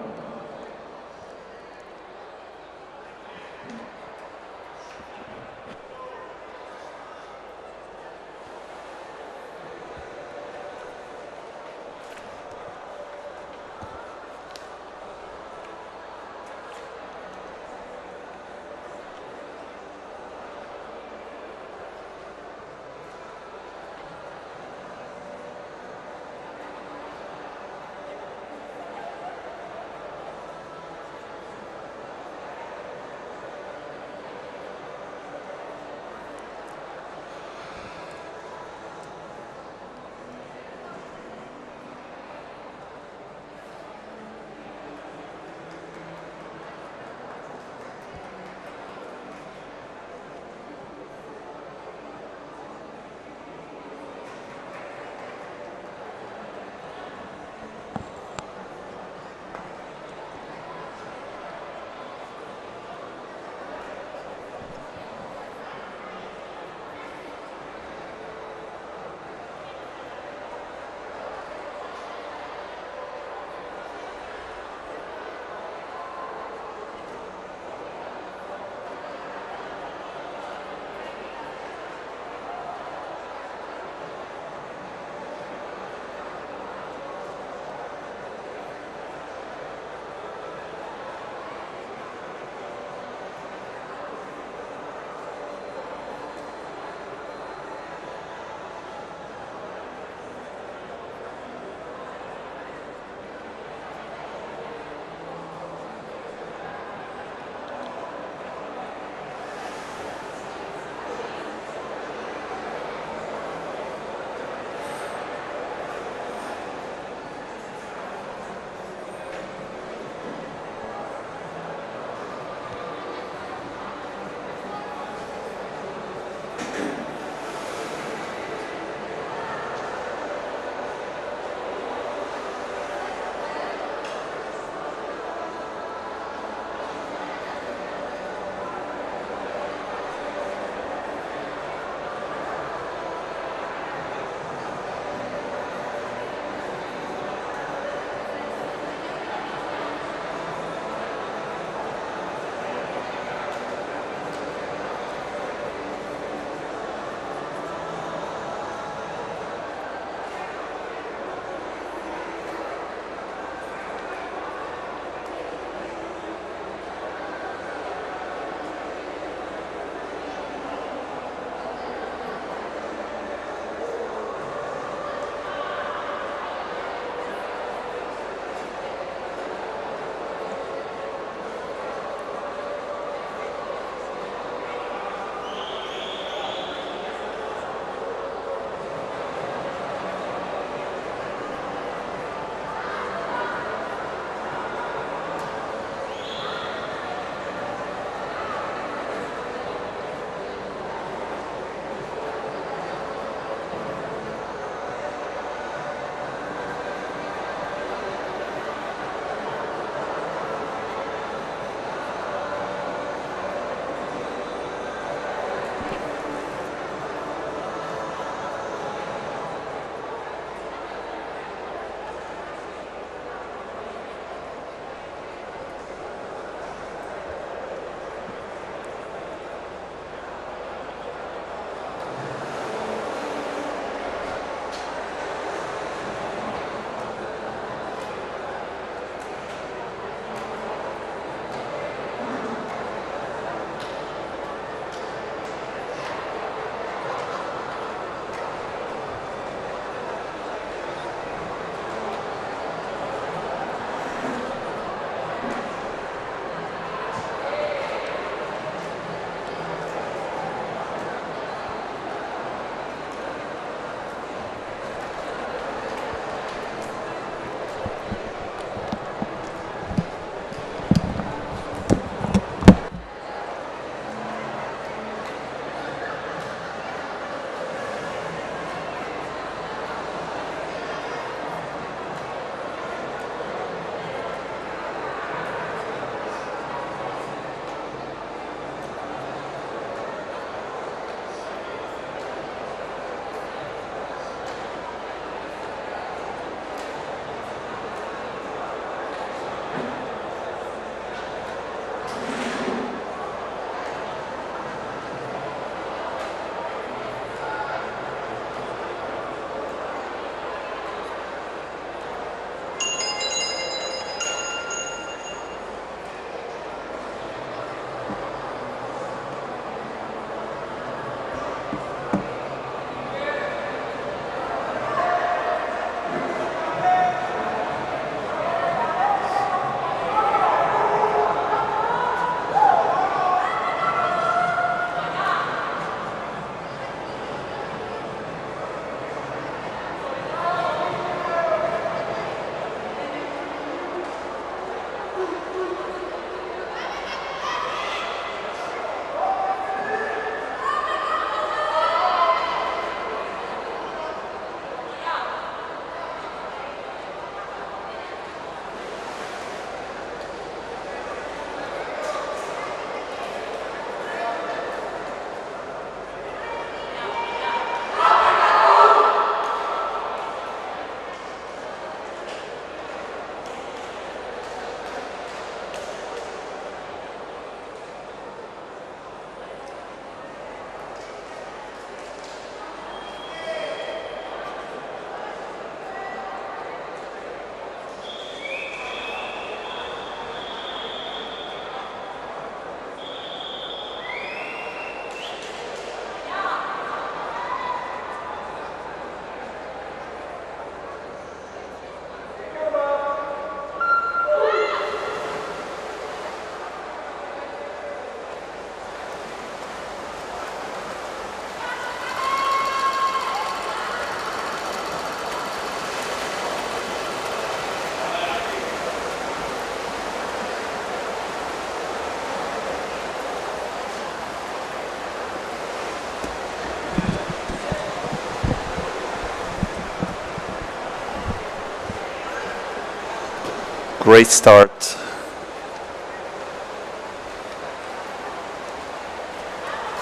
Great start.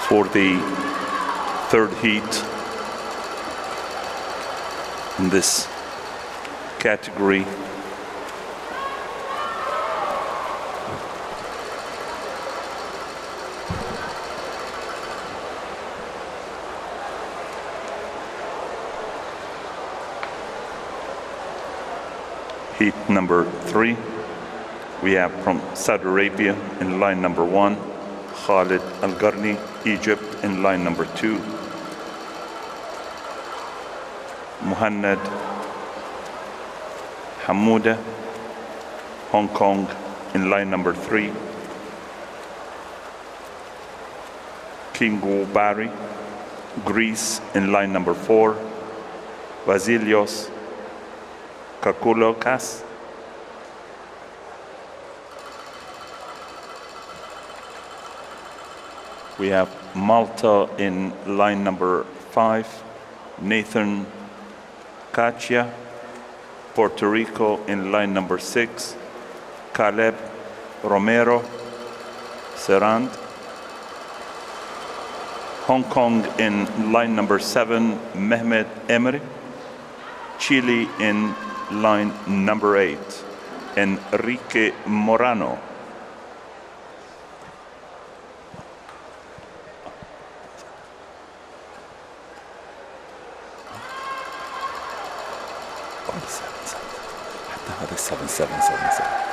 For the third heat in this category. Heat number 3, we have from Saudi Arabia in line number 1, Khalid Al-Garni, Egypt in line number 2, Muhannad Hamouda, Hong Kong in line number 3, Kingu Bari, Greece in line number 4, Vasilios Kakoulokas, we have Malta in line number 5, Nathan Kachia, Puerto Rico in line number 6, Caleb Romero Serand, Hong Kong in line number 7, Mehmet Emery, Chile in line number 8, Enrique Morano. هذا 7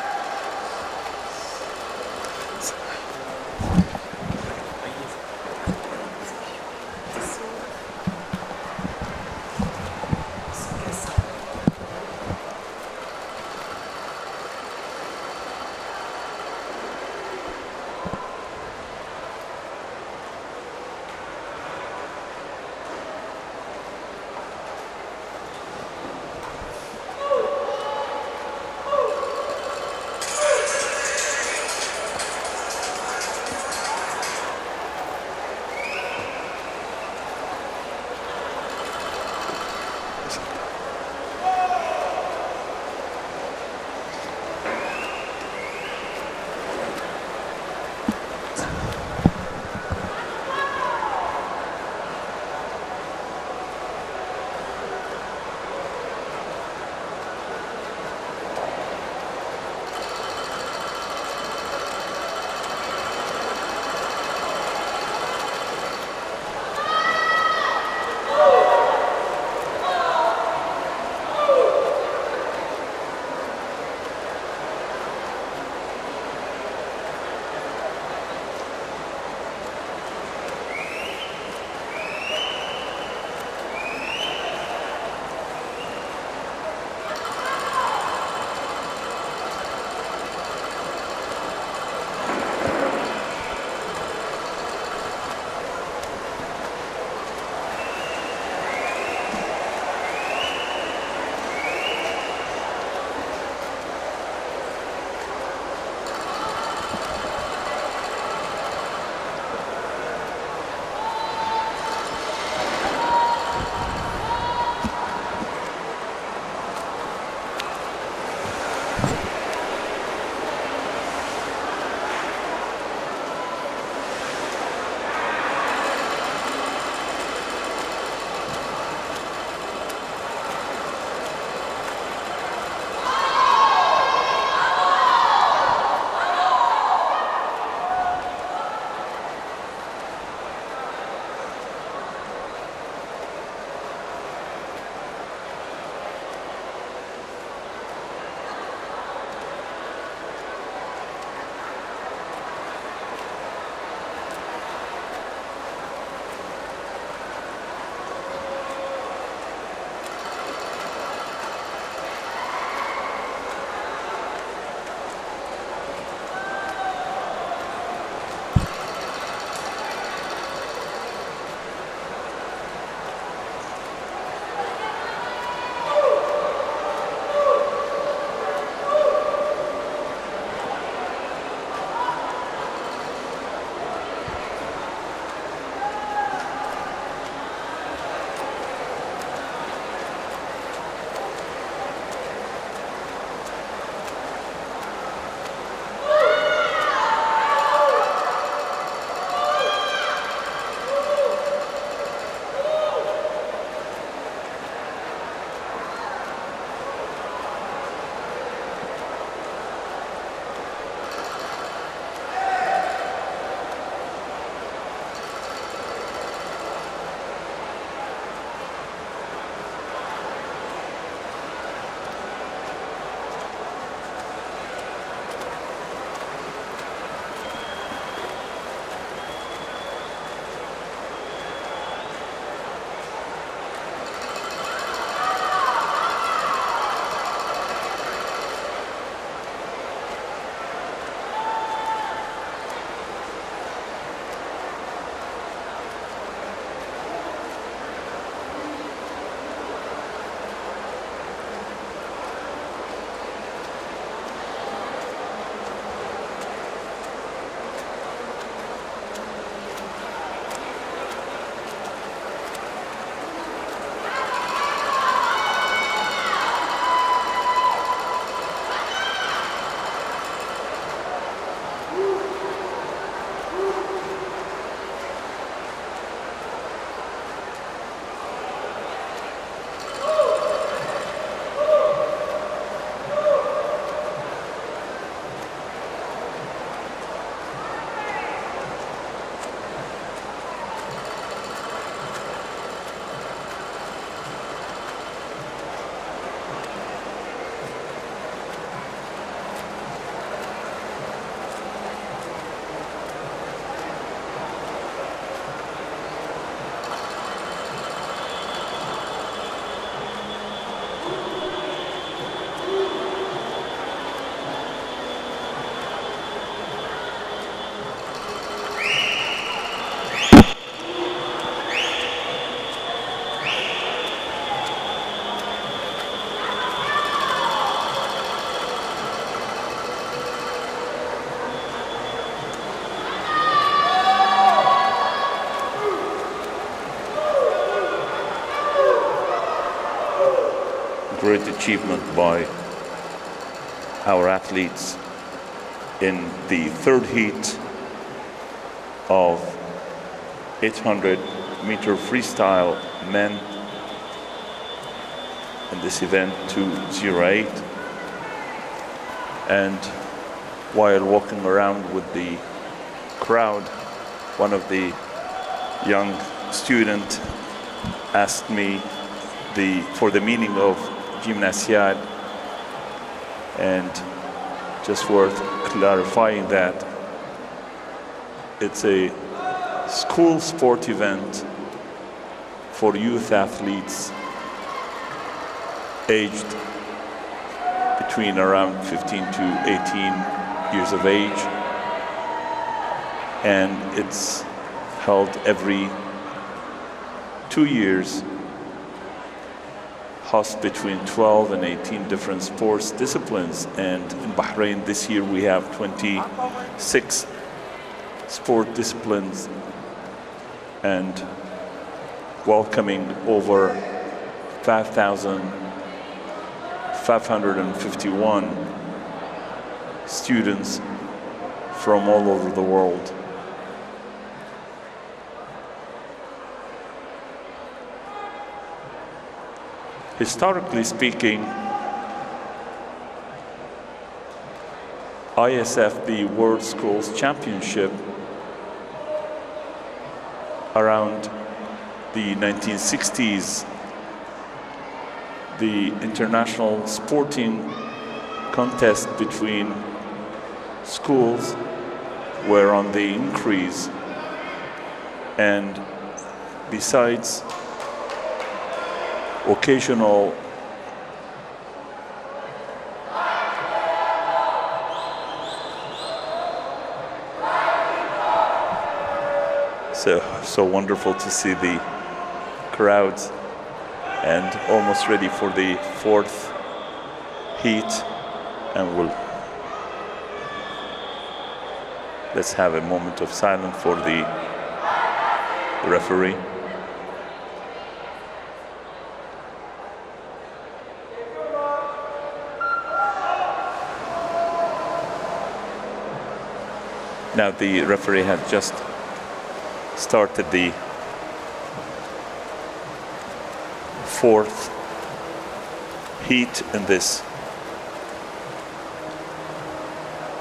great achievement by our athletes in the third heat of 800-meter freestyle men in this event 2:08. And while walking around with the crowd, one of the young students asked me for the meaning of gymnasiad, and just worth clarifying that it's a school sport event for youth athletes aged between around 15 to 18 years of age, and it's held every 2 years, hosts between 12 and 18 different sports disciplines. And in Bahrain this year we have 26 sport disciplines and welcoming over 5,551 students from all over the world. Historically speaking, ISF, the World Schools Championship, around the 1960s, the international sporting contest between schools were on the increase, and besides occasional so wonderful to see the crowds, and almost ready for the fourth heat, and let's have a moment of silence for the referee. Now the referee had just started the fourth heat in this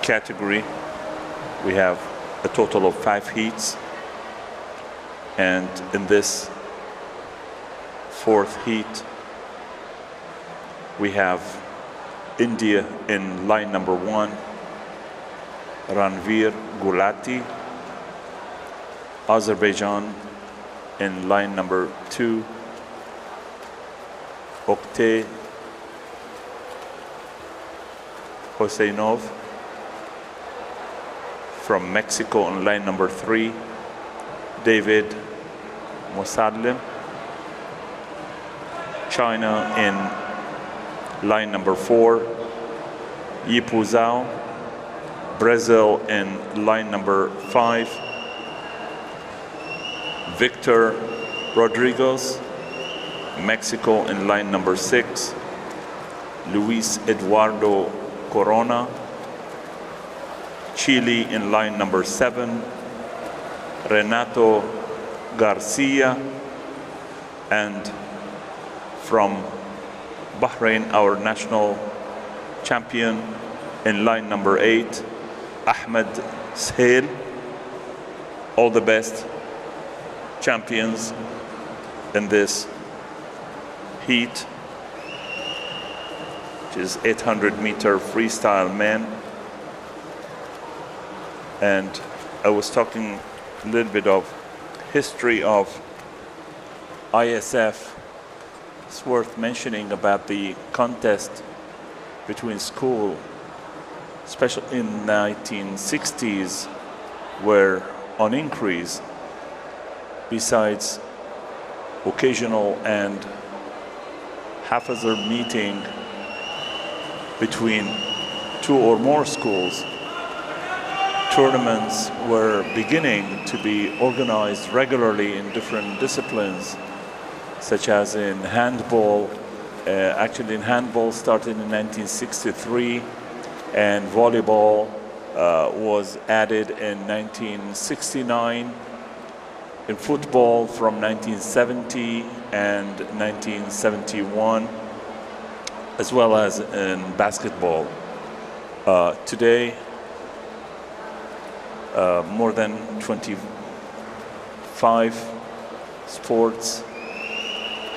category. We have a total of 5 heats, and in this fourth heat we have India in line number 1, Ranveer Gulati. Azerbaijan in line number 2, Oktay Hoseinov. From Mexico in line number 3, David Mosalem. China in line number 4, Yipu Zhao. Brazil in line number 5, Victor Rodriguez. Mexico in line number 6, Luis Eduardo Corona. Chile in line number 7, Renato Garcia. And from Bahrain, our national champion in line number 8, Ahmed Sahel. All the best, champions in this heat, which is 800-meter freestyle men. And I was talking a little bit of history of ISF. It's worth mentioning about the contest between school, especially in the 1960s, were on increase. Besides occasional and haphazard meeting between 2 or more schools, tournaments were beginning to be organized regularly in different disciplines, such as in handball Actually, in handball started in 1963, and volleyball was added in 1969. In football from 1970 and 1971, as well as in basketball. Today, more than 25 sports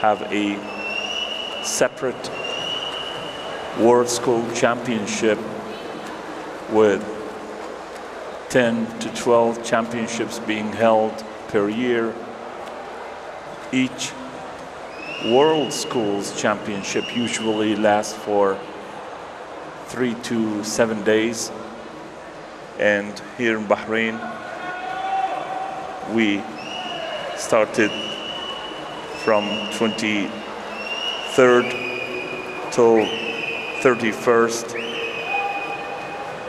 have a separate World School Championship with 10 to 12 championships being held per year. Each World Schools Championship usually lasts for 3 to 7 days. And here in Bahrain, we started from 23rd till 31st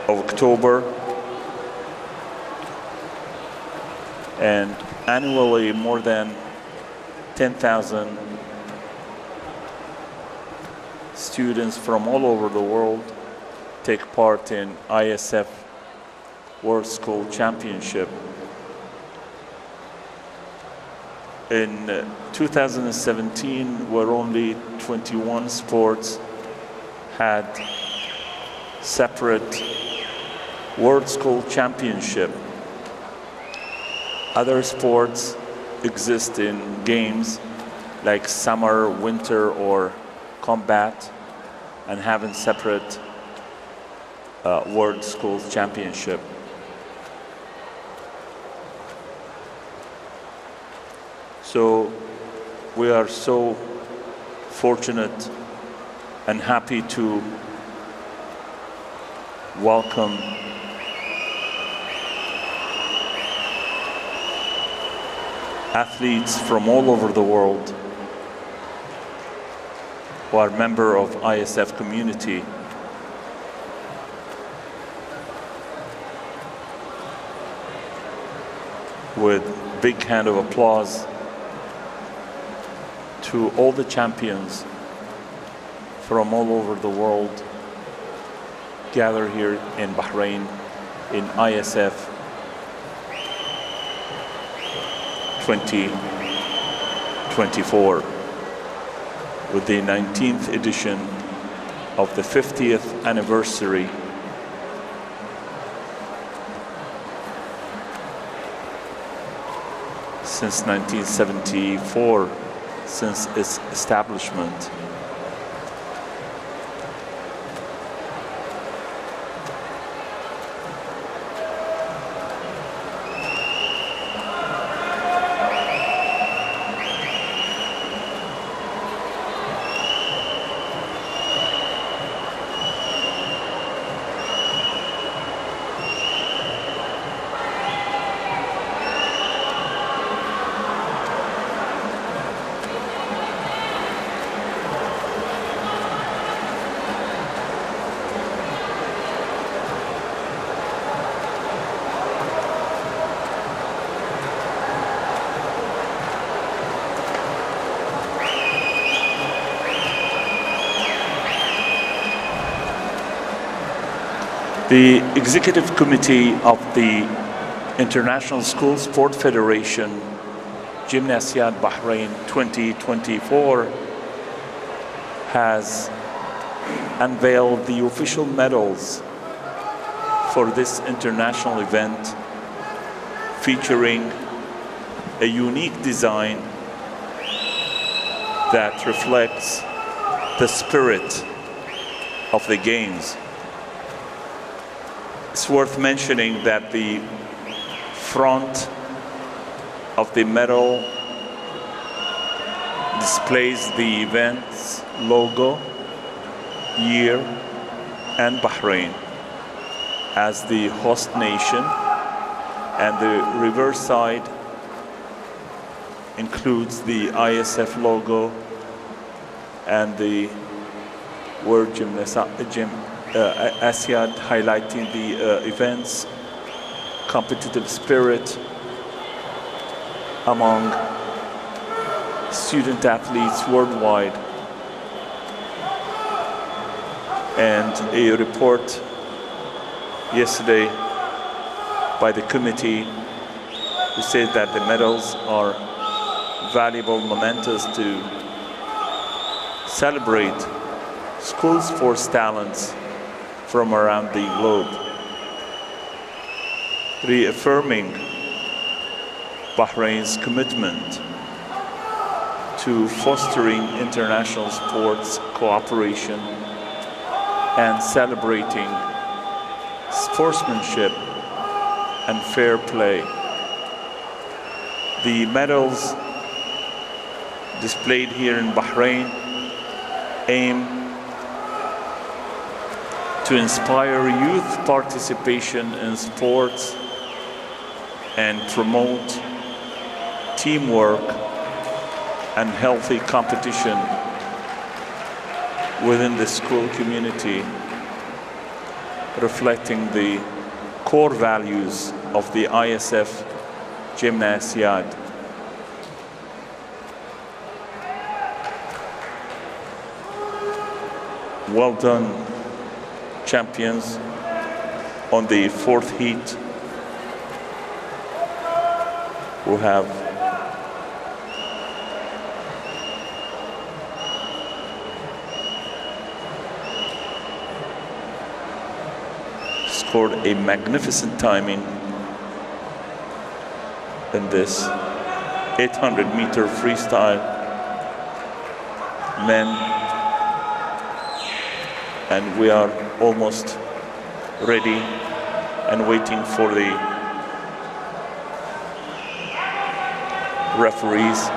of October. And annually, more than 10,000 students from all over the world take part in ISF World School Championship. In 2017, where only 21 sports had separate World School Championship. Other sports exist in games like summer, winter, or combat, and having separate World Schools Championship. So we are so fortunate and happy to welcome athletes from all over the world who are member of ISF community. With big hand of applause to all the champions from all over the world gather here in Bahrain in ISF 2024 with the 19th edition of the 50th anniversary since 1974, since its establishment. The Executive Committee of the International School Sport Federation Gymnasiad Bahrain 2024 has unveiled the official medals for this international event, featuring a unique design that reflects the spirit of the Games. It's worth mentioning that the front of the medal displays the event's logo, year, and Bahrain as the host nation, and the reverse side includes the ISF logo and the word Asiad, highlighting the event's competitive spirit among student athletes worldwide. And a report yesterday by the committee who said that the medals are valuable mementos to celebrate school sports talents from around the globe, reaffirming Bahrain's commitment to fostering international sports cooperation and celebrating sportsmanship and fair play. The medals displayed here in Bahrain aim to inspire youth participation in sports and promote teamwork and healthy competition within the school community, reflecting the core values of the ISF Gymnasiad. Well done, champions, on the fourth heat, who have scored a magnificent timing in this 800-meter freestyle men, and we are almost ready and waiting for the referees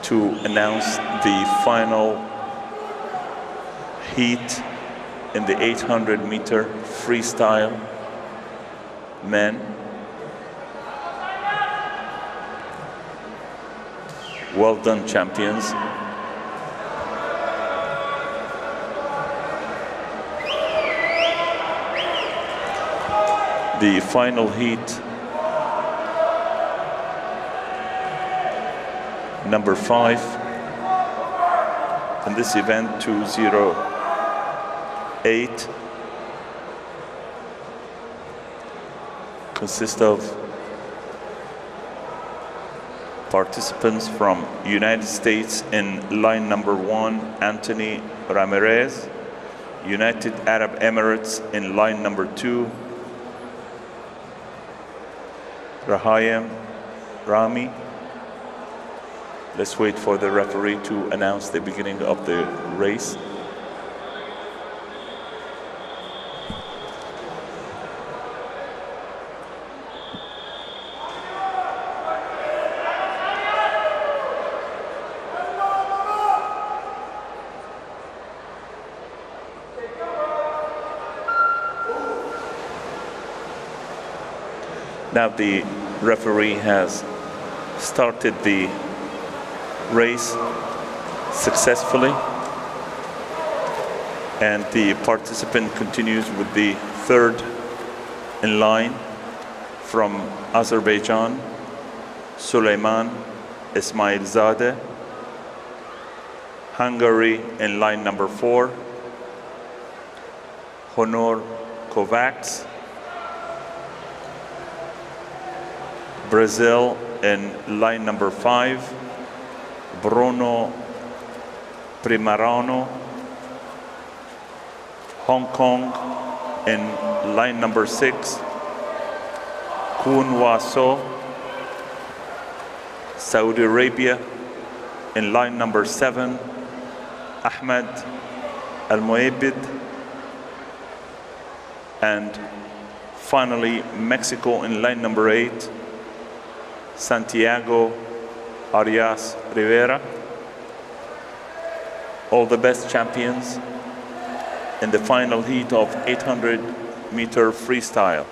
to announce the final heat in the 800-meter freestyle men. Well done, champions. The final heat, number 5 in this event, 208, consists of participants from United States in line number 1, Anthony Ramirez, United Arab Emirates in line number 2, Rahayem Rami. Let's wait for the referee to announce the beginning of the race. Now the referee has started the race successfully, and the participant continues with the third in line from Azerbaijan, Suleiman Ismailzadeh. Hungary in line number 4, Honor Kovacs. Brazil in line number 5, Bruno Primarano. Hong Kong in line number 6, Kun Waso. Saudi Arabia in line number 7, Ahmed Al-Muaibid. And finally, Mexico in line number 8, Santiago Arias Rivera. All the best, champions, in the final heat of 800-meter freestyle.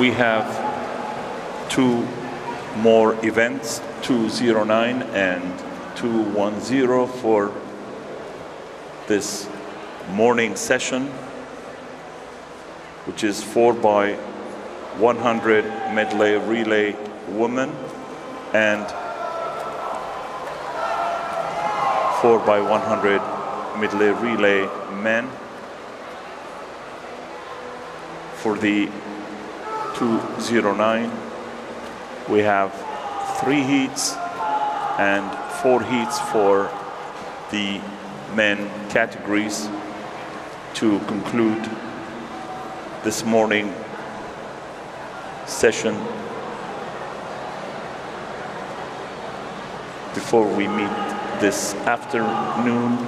we have two more events, 209 and 210 for this morning session, which is 4 by 100 medley relay women and 4 by 100 medley relay men. For the 209, we have 3 heats and 4 heats for the men categories to conclude this morning session before we meet this afternoon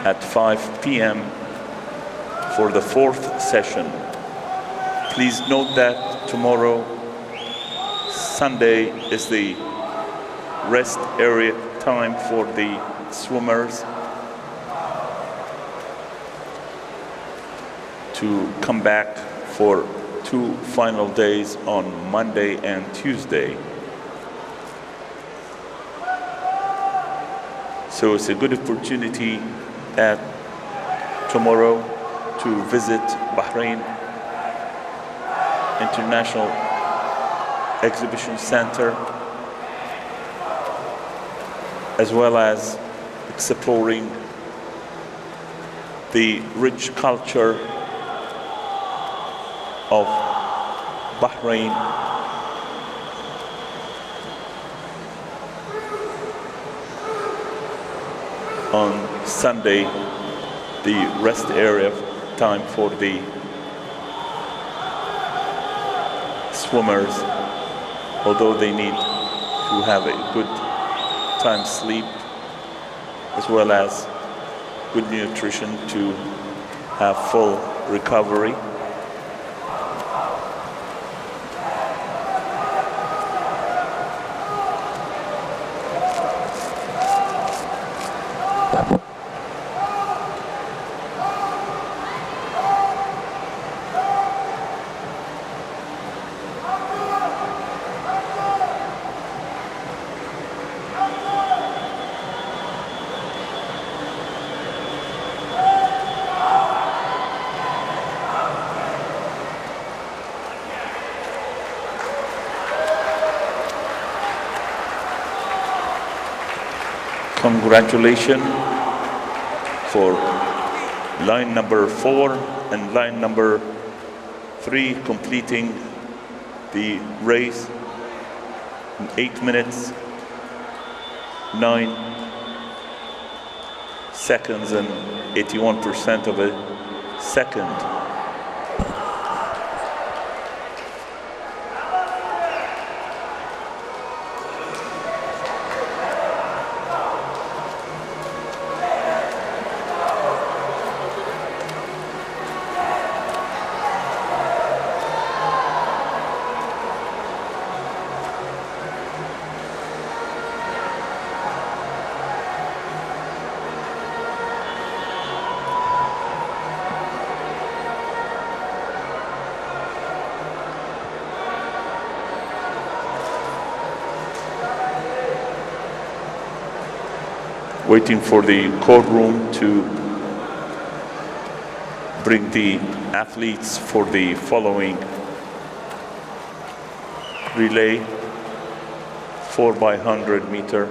at 5 p.m. for the 4th session. Please note that tomorrow, Sunday, is the rest area time for the swimmers to come back for 2 final days on Monday and Tuesday. So it's a good opportunity at tomorrow to visit Bahrain International Exhibition Center, as well as exploring the rich culture of Bahrain. On Sunday, the rest area time for the swimmers, although they need to have a good time sleep as well as good nutrition to have full recovery. Congratulations for line number 4 and line number 3 completing the race in 8 minutes, 9 seconds and 81% of a second. Waiting for the courtroom to bring the athletes for the following relay, 4 by 100 meter.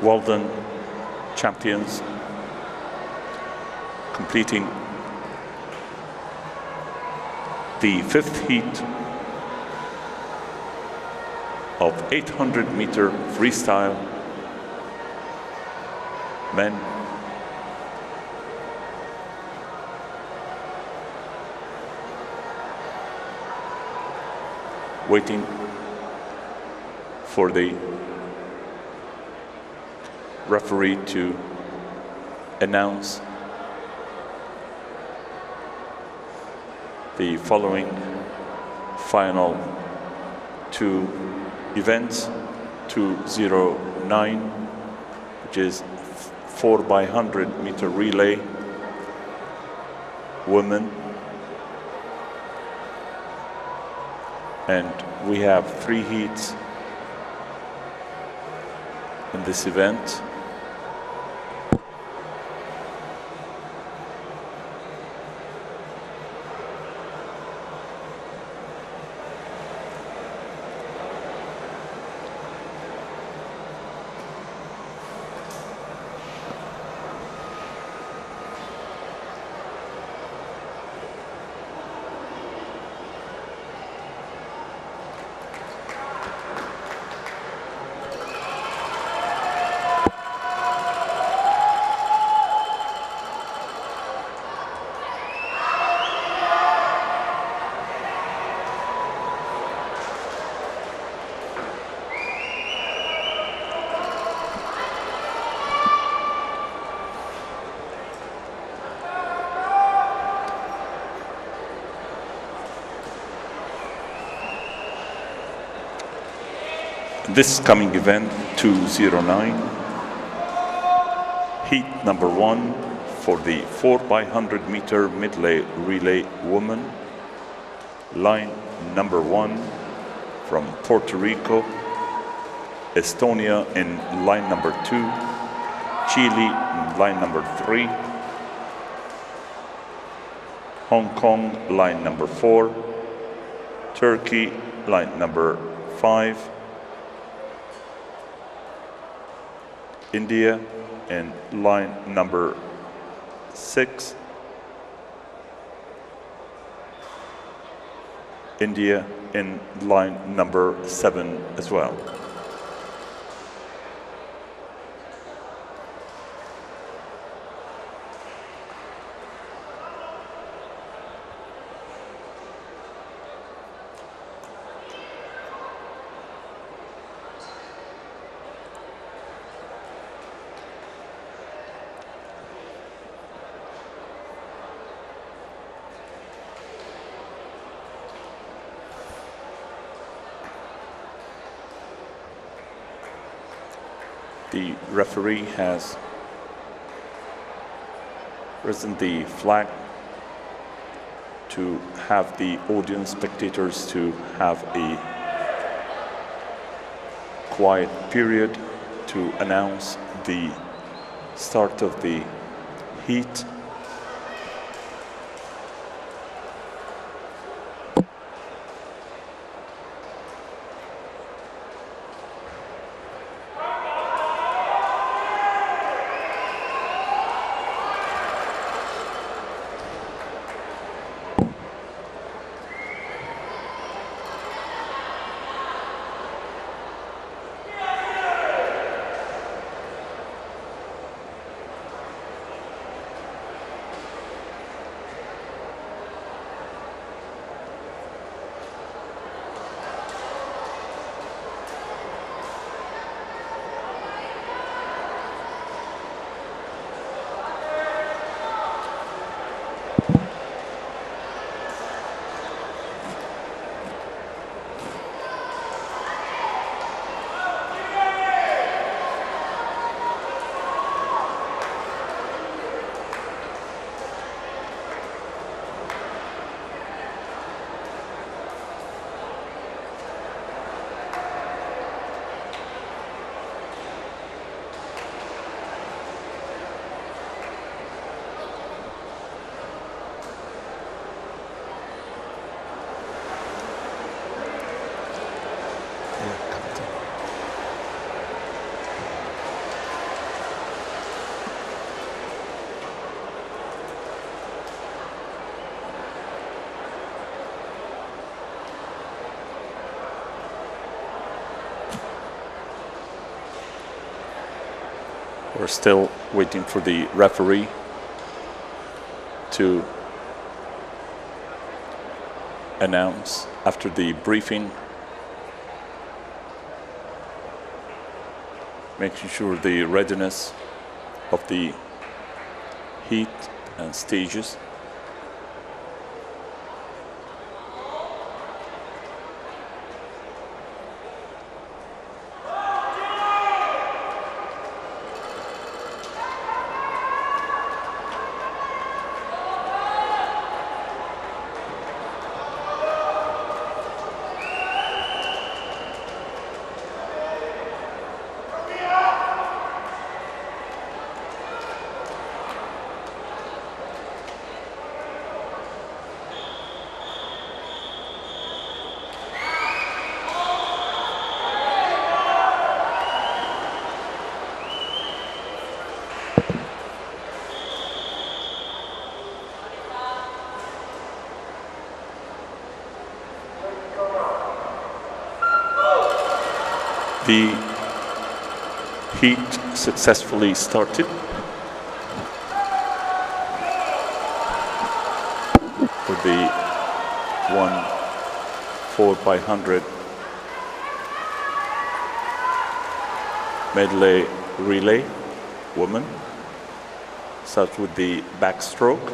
Well done, champions, completing the 5th heat of 800-meter freestyle men. waiting for the referee to announce the following final two events. 209, which is 4x100 meter relay women, and we have 3 heats in this event. This coming event, 209, heat number 1 for the 4x100 meter medley relay woman, line number 1 from Puerto Rico, Estonia in line number 2, Chile in line number 3, Hong Kong line number 4, Turkey line number 5, India in line number 6, India in line number 7 as well. The referee has risen the flag to have the audience spectators to have a quiet period to announce the start of the heat. We're still waiting for the referee to announce after the briefing making sure the readiness of the heat and stages. The heat successfully started with the 4x100 medley relay woman. Starts with the backstroke.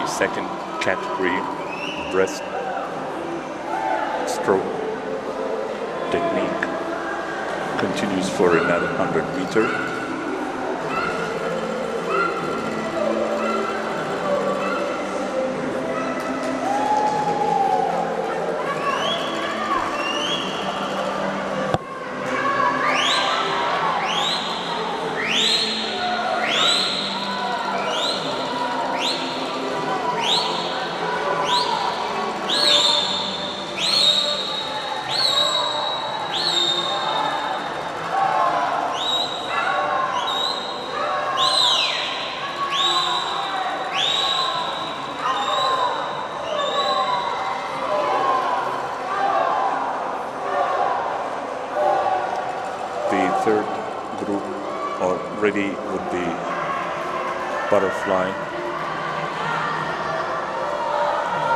Second category, breaststroke technique, continues for another 100 meter. Third group are ready with the butterfly.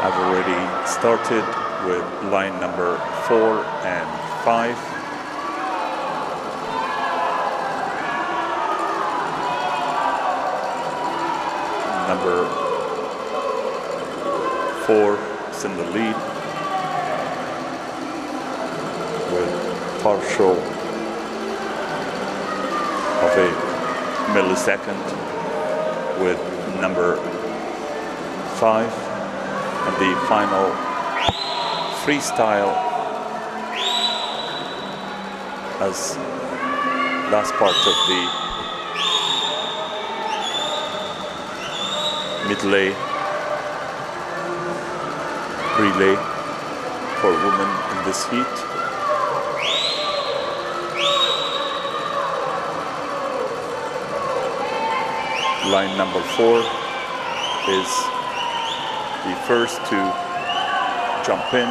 I've already started with line number 4 and 5. Number 4 is in the lead with partial of a millisecond with number 5, and the final freestyle as last part of the medley relay for women in this heat. Line number 4 is the first to jump in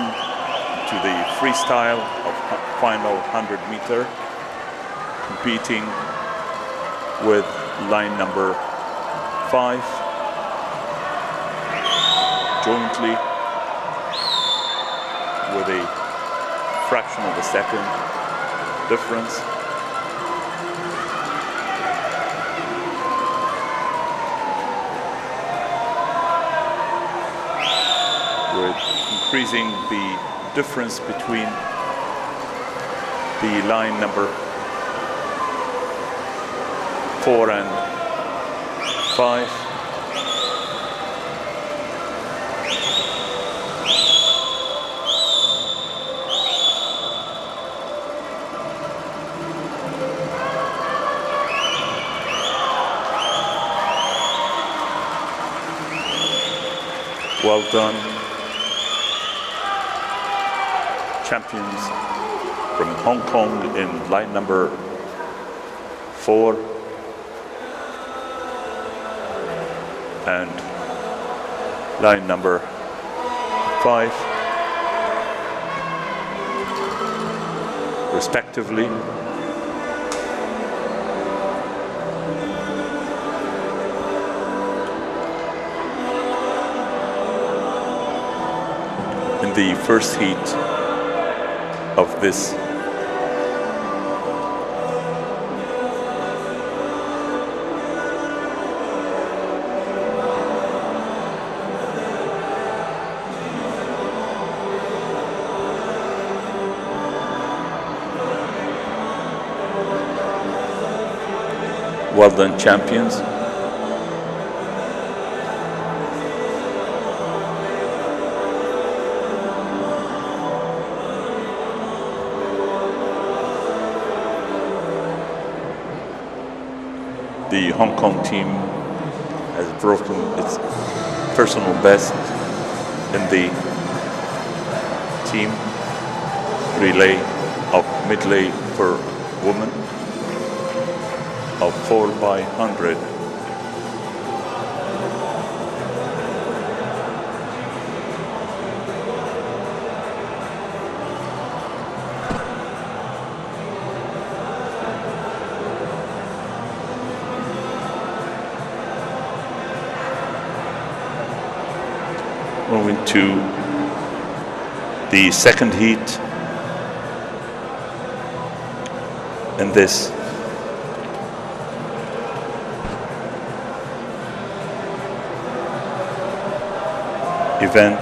to the freestyle of final 100 meter, competing with line number 5 jointly with a fraction of a second difference. Increasing the difference between the line number 4 and 5. Well done. Champions from Hong Kong in line number 4 and line number 5, respectively. In the first heat of this well done, champions. The Hong Kong team has broken its personal best in the team relay of medley for women of 4 by 100. Moving to the second heat in this event.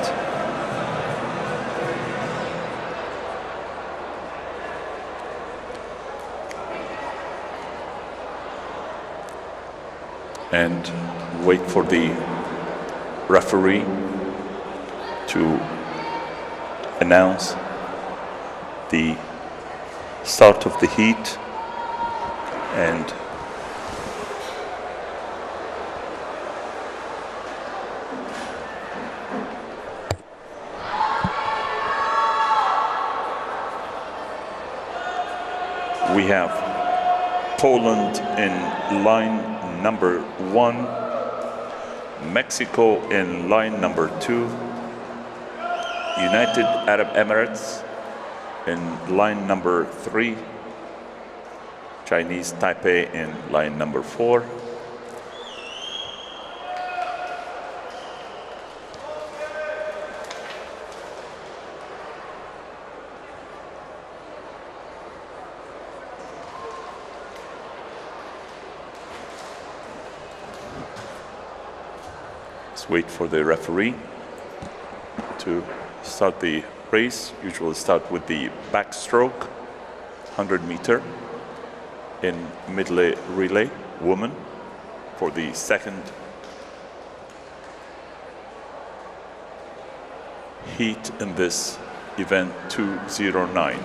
And wait for the referee to announce the start of the heat, and we have Poland in line number 1, Mexico in line number 2, United Arab Emirates in line number 3, Chinese Taipei in line number 4, let's wait for the referee to start the race. Usually start with the backstroke, 100 meter in medley relay, woman, for the second heat in this event 209.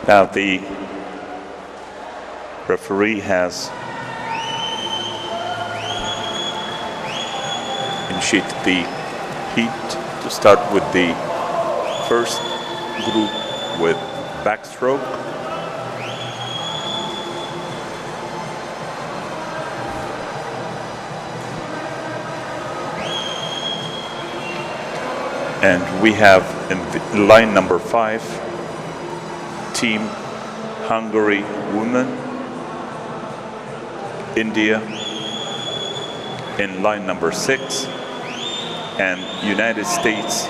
Now the referee has initiated the heat to start with the first group with backstroke. And we have in line number 5, Team Hungary Women, India in line number 6, and United States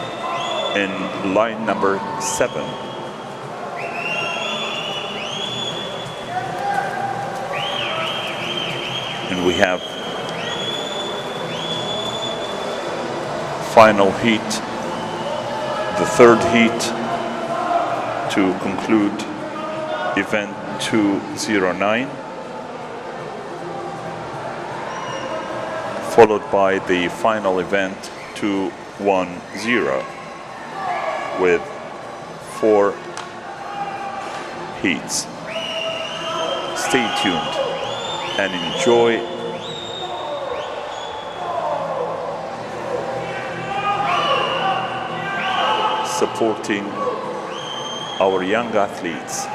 in line number 7. And we have final heat, the third heat to conclude event 209, followed by the final event 210 with 4 heats. Stay tuned and enjoy supporting our young athletes.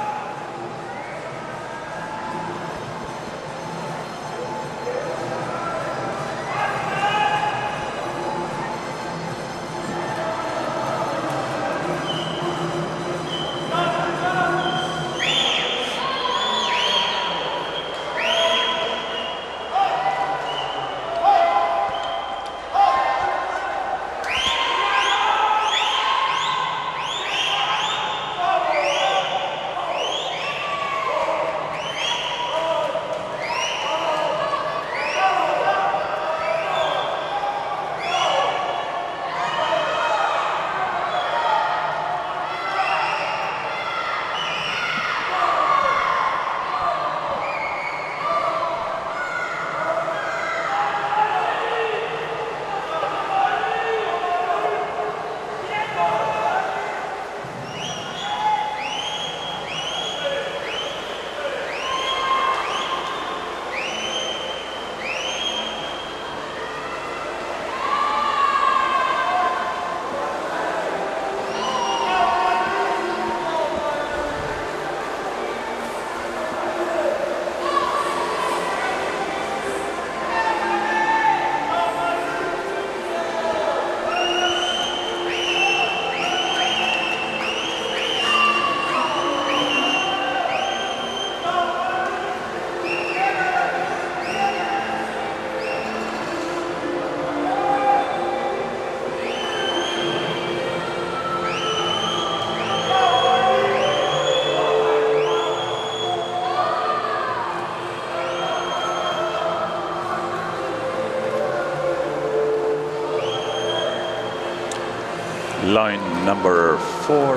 Line number 4,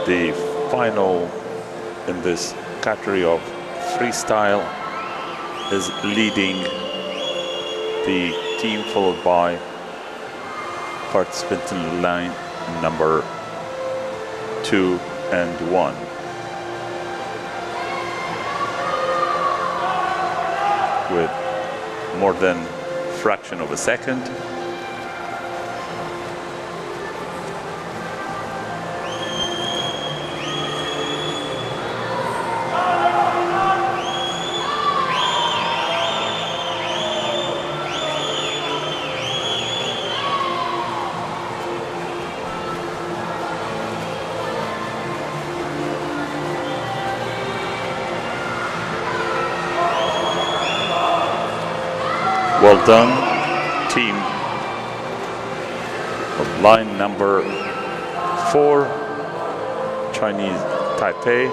the final in this category of freestyle, is leading the team, followed by participant in line number 2 and 1. With more than fraction of a second. Well done, team of line number 4, Chinese Taipei,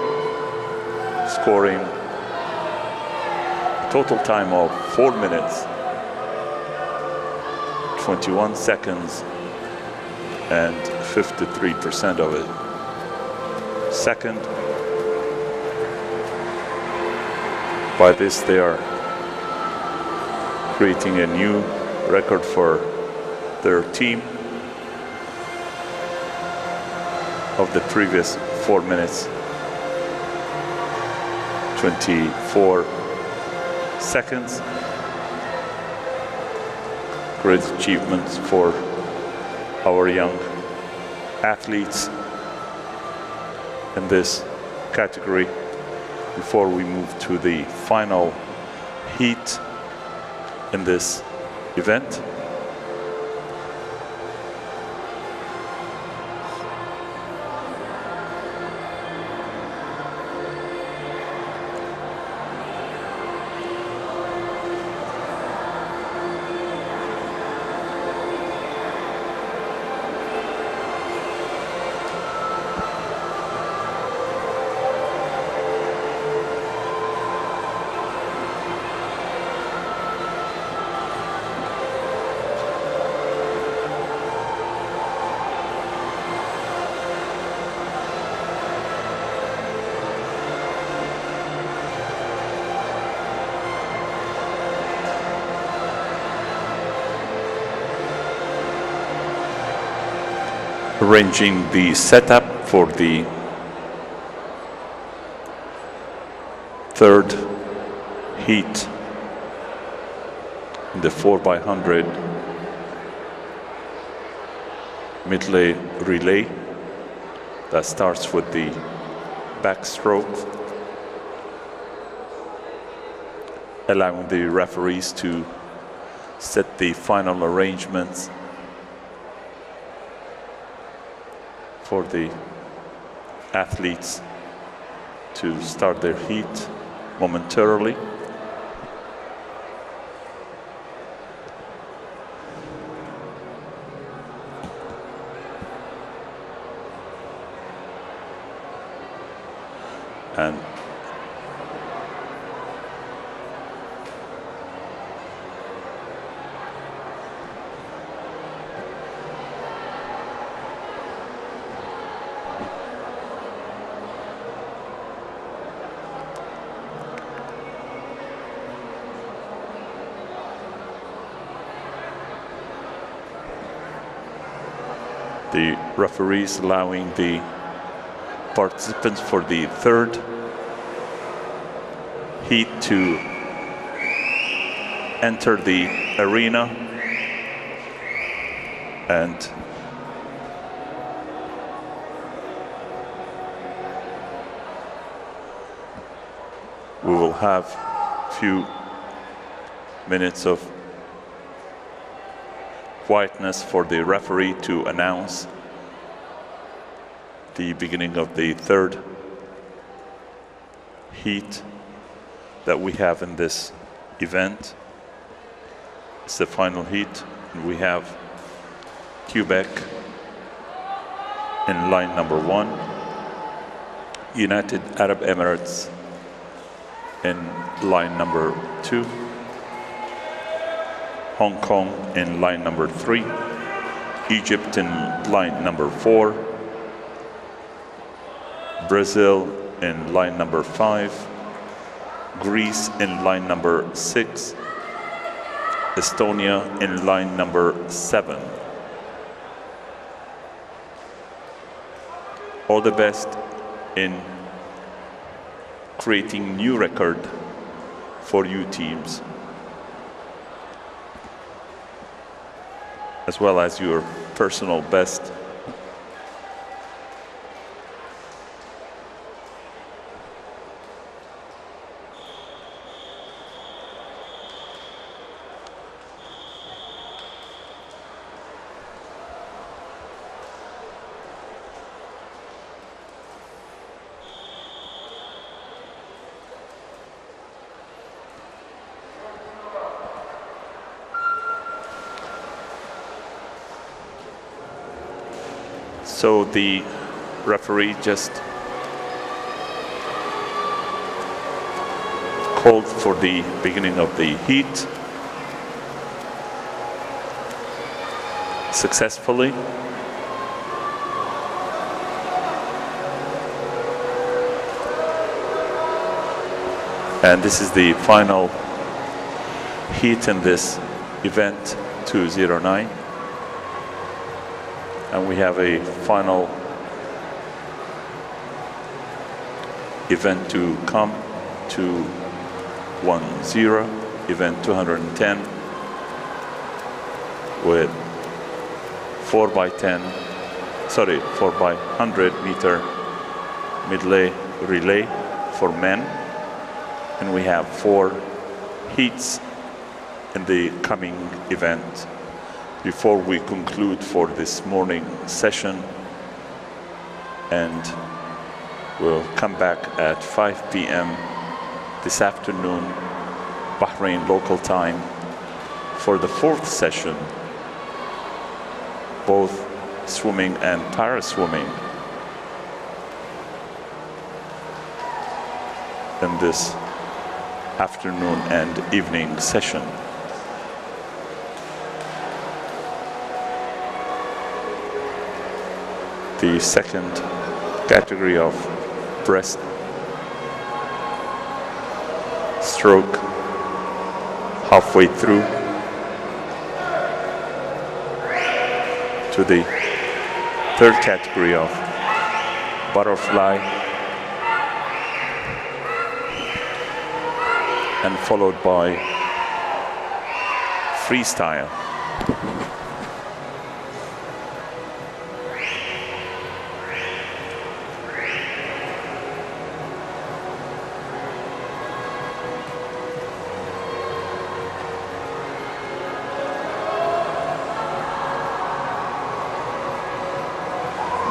scoring a total time of 4 minutes, 21 seconds, and 53% of it. Second, by this they are creating a new record for their team of the previous 4 minutes, 24 seconds. Great achievements for our young athletes in this category before we move to the final heat in this event. Arranging the setup for the third heat in the 4x100 medley relay that starts with the backstroke, allowing the referees to set the final arrangements for the athletes to start their heat momentarily. And the referees allowing the participants for the third heat to enter the arena and we will have a few minutes of quietness for the referee to announce the beginning of the third heat that we have in this event. It's the final heat, and we have Quebec in line number 1, United Arab Emirates in line number 2, Hong Kong in line number 3, Egypt in line number 4, Brazil in line number 5, Greece in line number 6, Estonia in line number 7. All the best in creating new record for you teams, as well as your personal best. So the referee just called for the beginning of the heat successfully. And this is the final heat in this event 209. And we have a final event to come, 210, event 210, with 4x10 4 by 100 meter medley relay for men. And we have 4 heats in the coming event. Before we conclude for this morning session, and we'll come back at 5 p.m. this afternoon, Bahrain local time, for the 4th session, both swimming and para-swimming in this afternoon and evening session. The second category of breaststroke halfway through to the third category of butterfly, and followed by freestyle.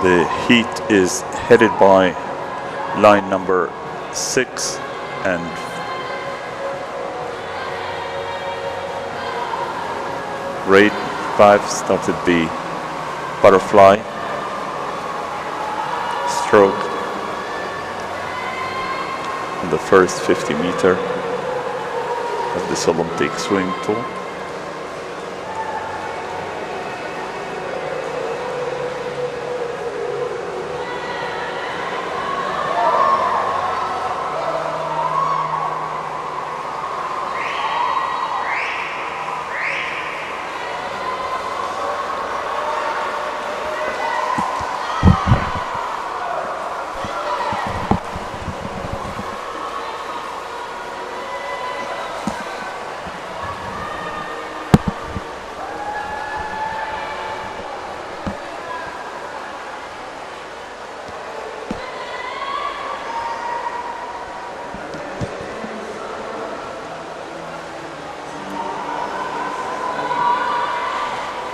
The heat is headed by line number 6 and grade 5 started the butterfly stroke in the first 50 meter of this Olympic swimming pool.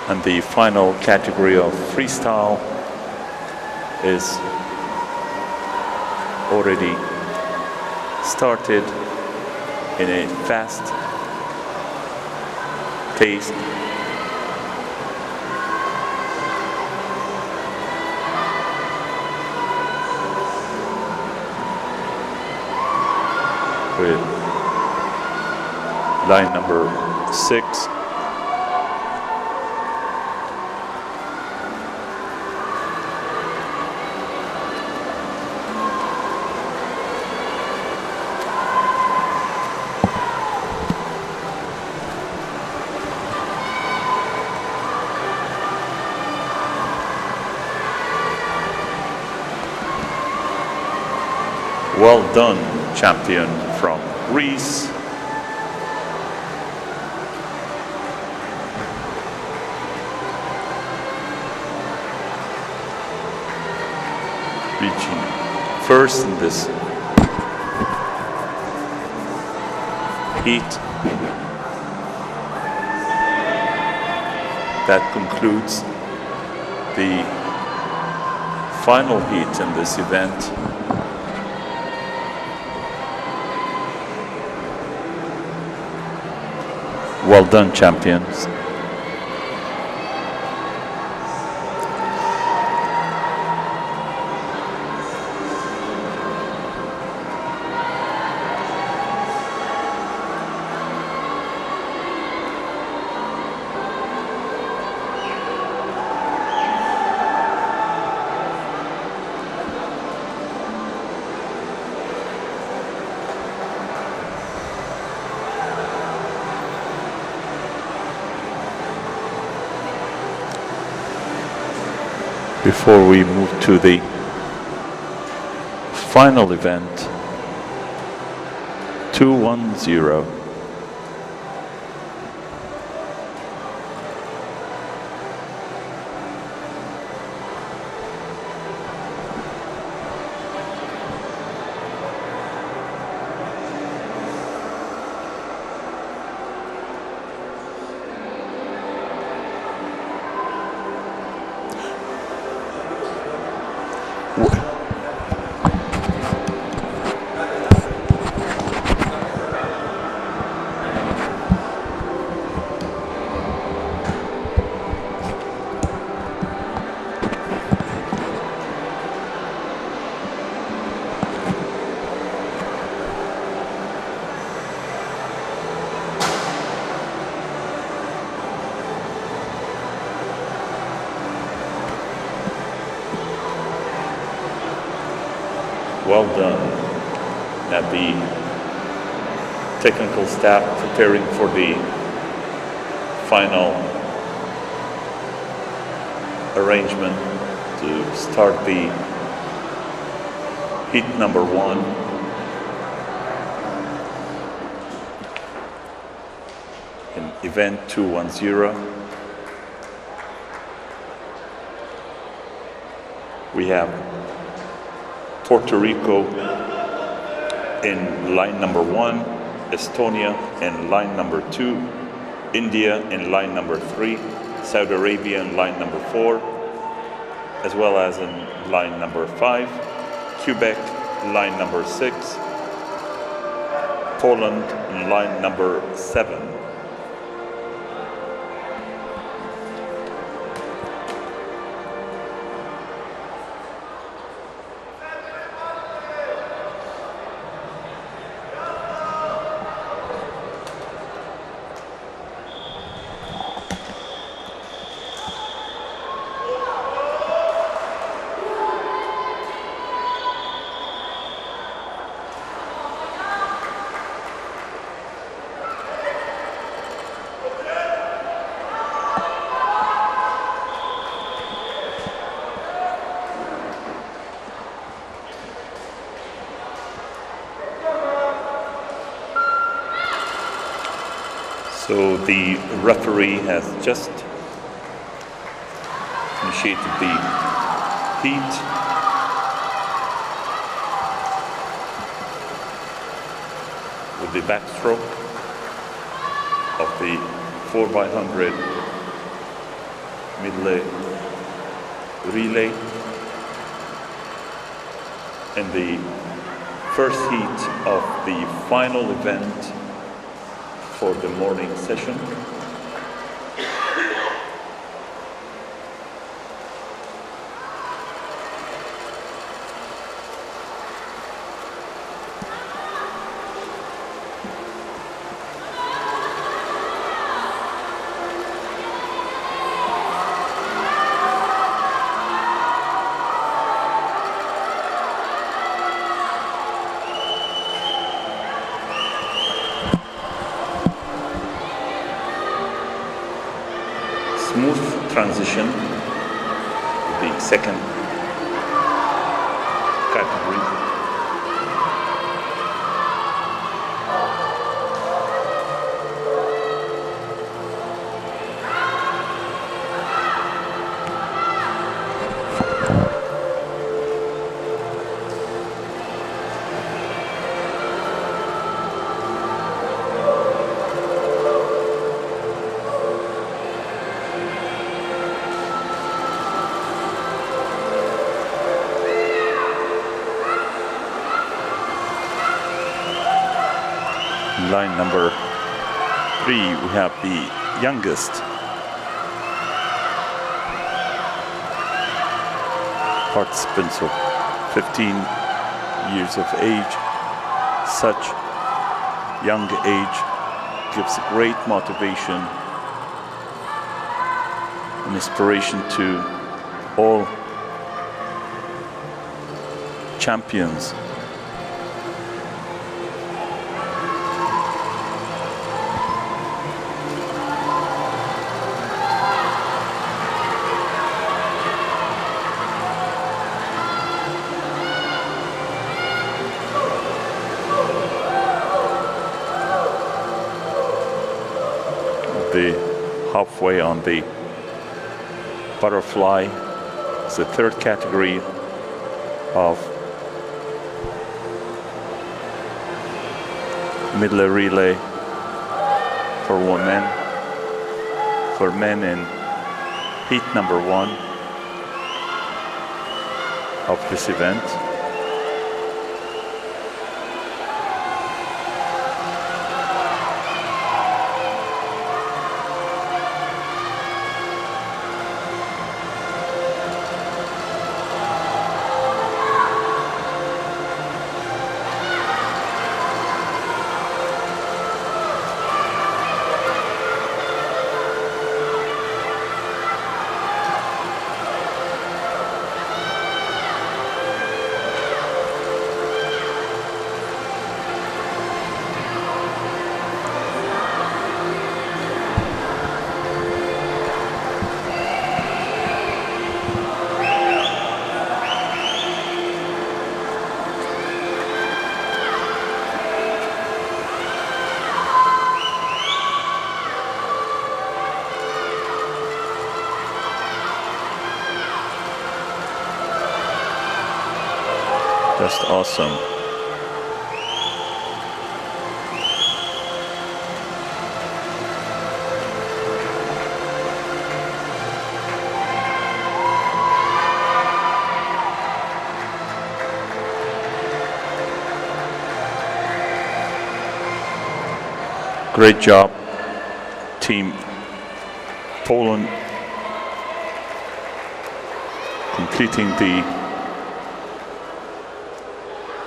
And the final category of freestyle is already started in a fast pace. With line number 6. Well done, champion from Greece. Reaching first in this heat. That concludes the final heat in this event. Well done, champions. Before we move to the final event, 210. Well done. At the technical staff preparing for the final arrangement to start the heat number 1. In event 210. We have Puerto Rico in line number 1, Estonia in line number 2, India in line number 3, Saudi Arabia in line number 4, as well as in line number 5, Quebec line number 6, Poland in line number 7. So the referee has just initiated the heat. With the backstroke of the 4x100 medley relay. In the first heat of the final event for the morning session. Smooth transition to the second category. Line number 3, we have the youngest participants of 15 years of age. Such young age gives great motivation and inspiration to all champions. Halfway on the butterfly. It's the third category of medley relay for women. For men in heat number 1 of this event. Just awesome. Great job, Team Poland, completing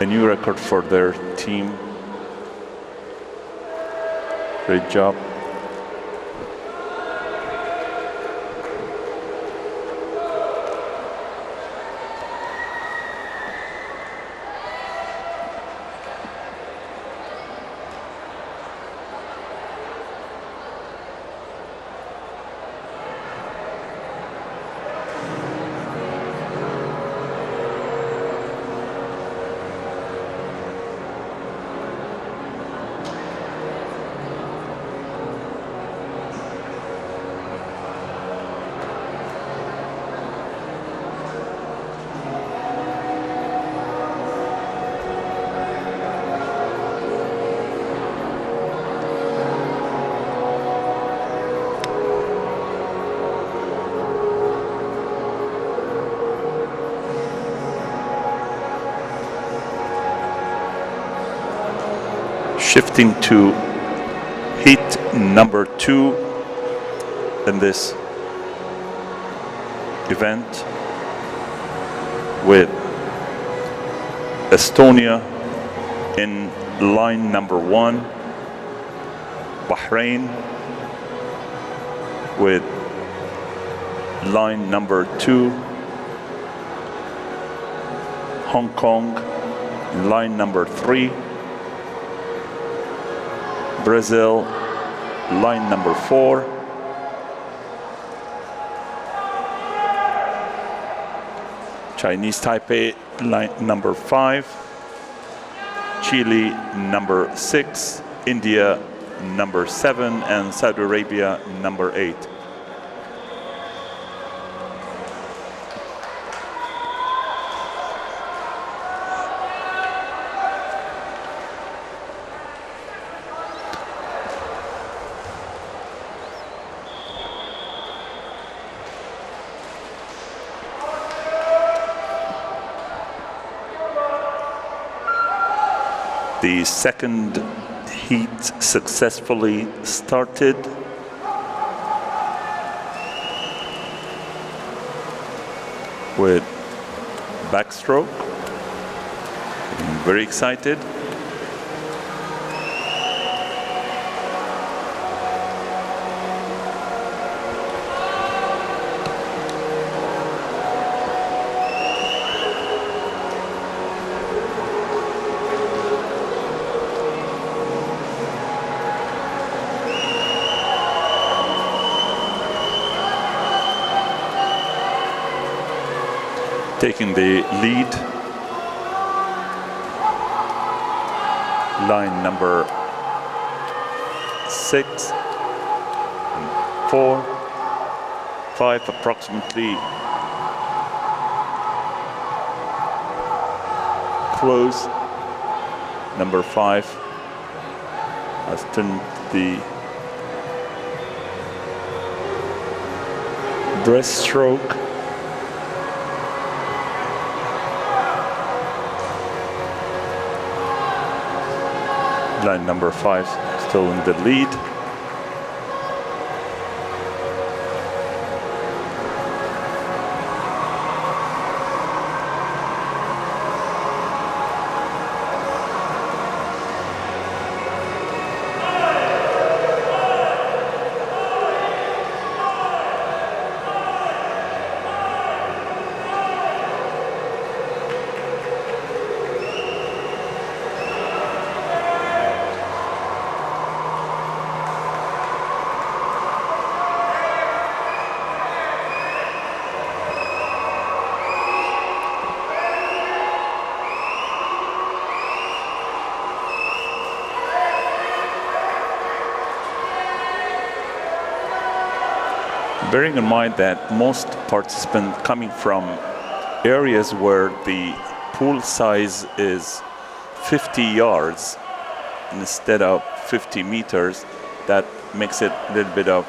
a new record for their team. Great job. Shifting to heat number 2 in this event with Estonia in line number 1, Bahrain with line number 2, Hong Kong line number 3, Brazil, line number 4. Chinese Taipei, line number 5. Chile, number 6. India, number 7. And Saudi Arabia, number 8. The second heat successfully started. With backstroke. I'm very excited. Taking the lead, line number 6, 4, 5 approximately close. Number 5 has turned the breaststroke. Line number 5 still in the lead. Bearing in mind that most participants coming from areas where the pool size is 50 yards instead of 50 meters, that makes it a little bit of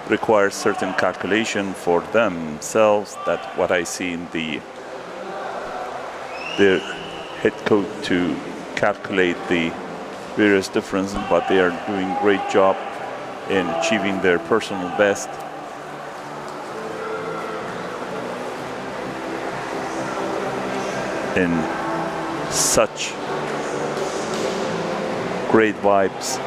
requires certain calculation for themselves. That's what I see in the head coach to calculate the various differences, but they are doing a great job in achieving their personal best. In such great vibes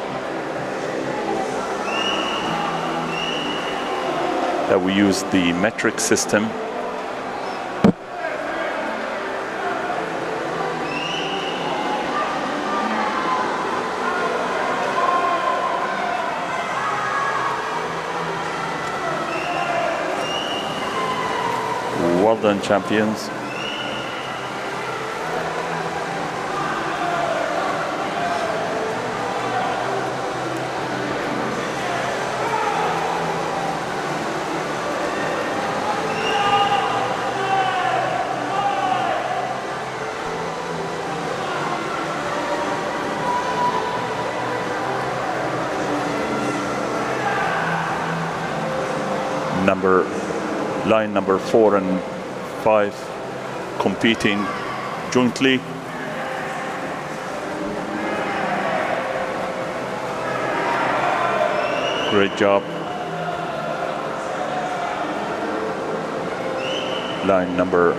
that we use the metric system. Well done, champions. Line number 4 and 5 competing jointly. Great job. Line number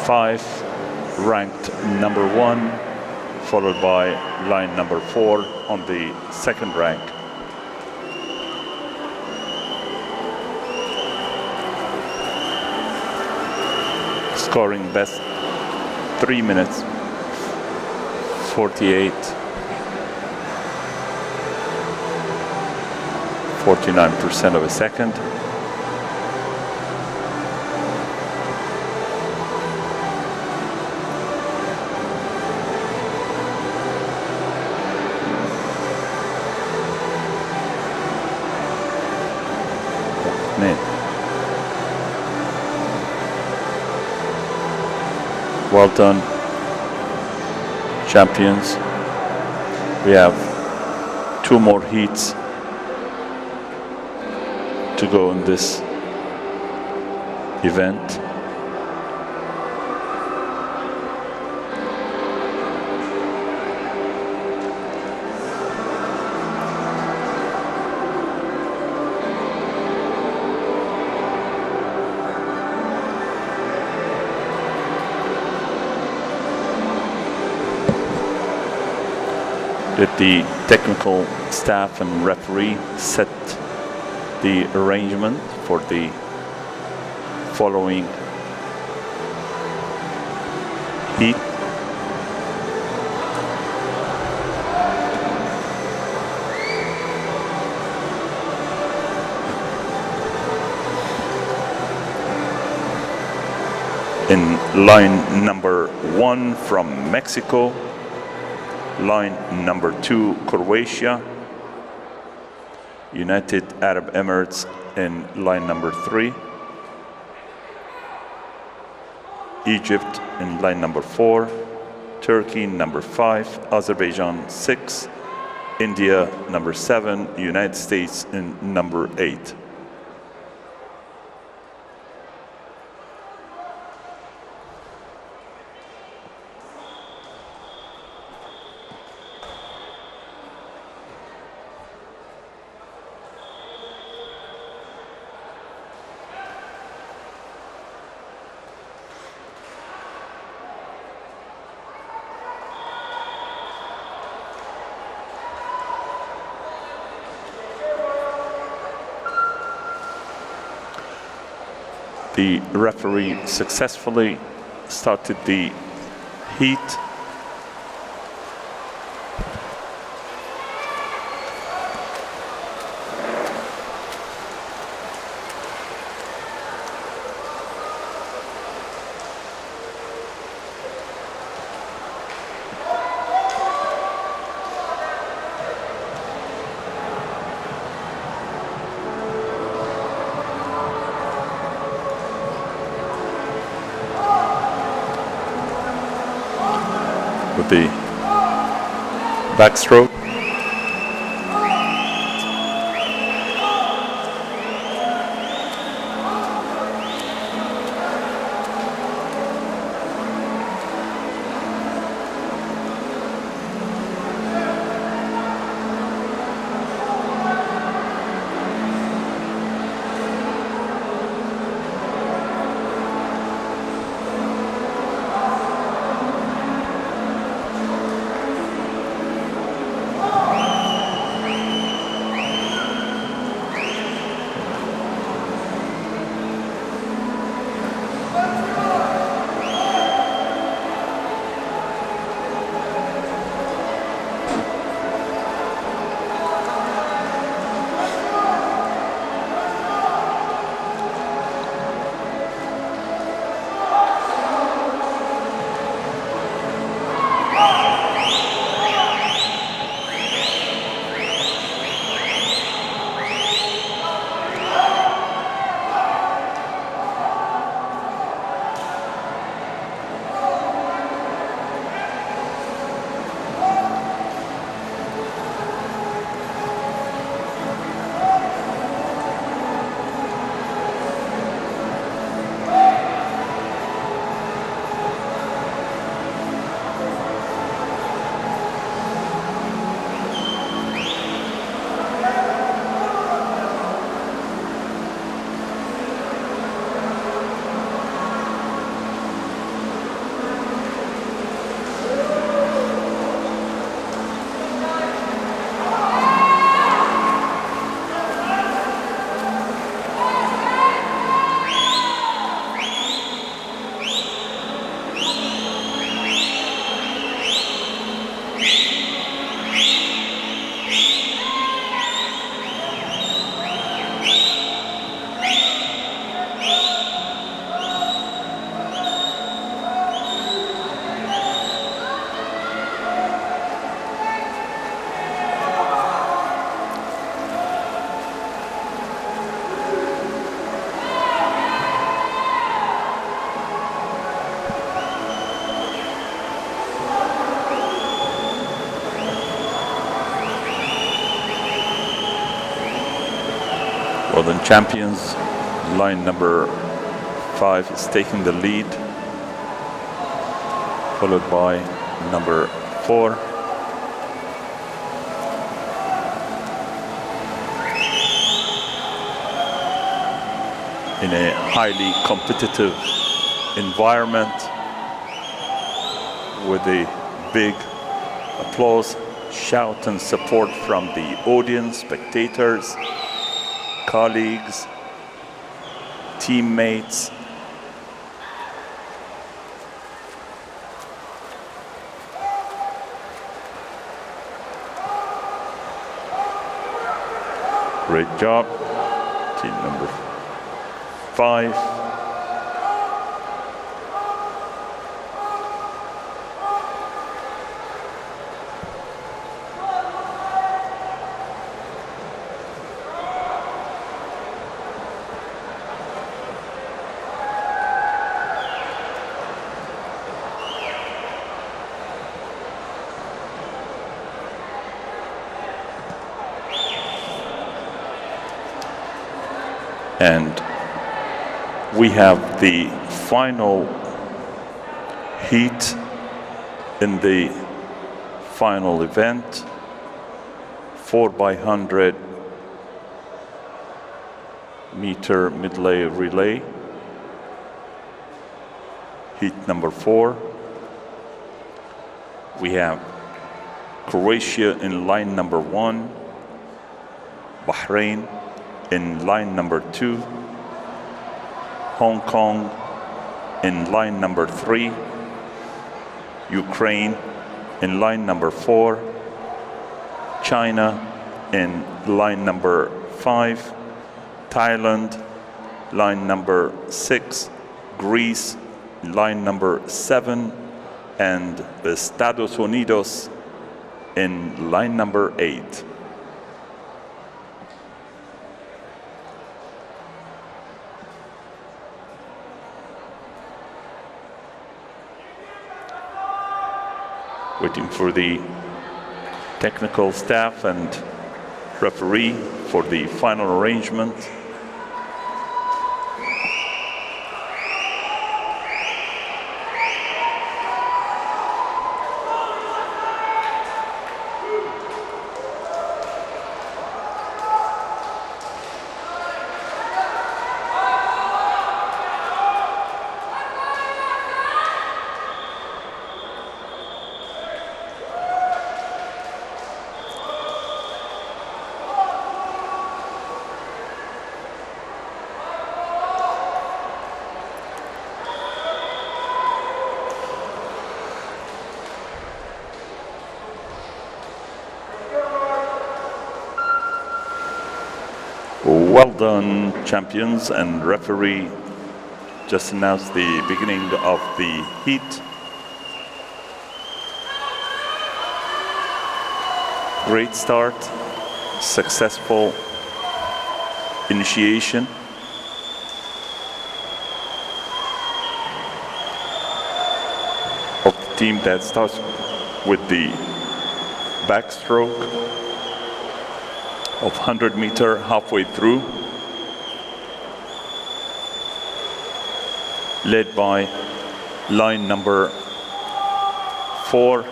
5 ranked number 1, followed by line number 4 on the second rank. Scoring best 3 minutes 48 49% of a second. Well done, champions. We have 2 more heats to go in this event. Let the technical staff and referee set the arrangement for the following heat. In line number 1 from Mexico, line number 2 Croatia, United Arab Emirates in line number 3, Egypt in line number 4, Turkey number 5, Azerbaijan 6, India number 7, United States in number 8. The referee successfully started the heat. with the backstroke. Well, then champions, line number 5 is taking the lead, followed by number 4. In a highly competitive environment with a big applause, shout and support from the audience, spectators, colleagues, teammates. Great job, team number 5. And we have the final heat in the final event, 4x100 meter medley relay, heat number 4. We have Croatia in line number 1, Bahrain in line number 2, Hong Kong in line number 3, Ukraine in line number 4, China in line number 5, Thailand line number 6, Greece line number 7, and the Estados Unidos in line number 8. Waiting for the technical staff and referee for the final arrangement. Well done, champions, and referee just announced the beginning of the heat. Great start, successful initiation. Of the team that starts with the backstroke of 100 meter halfway through, led by line number 4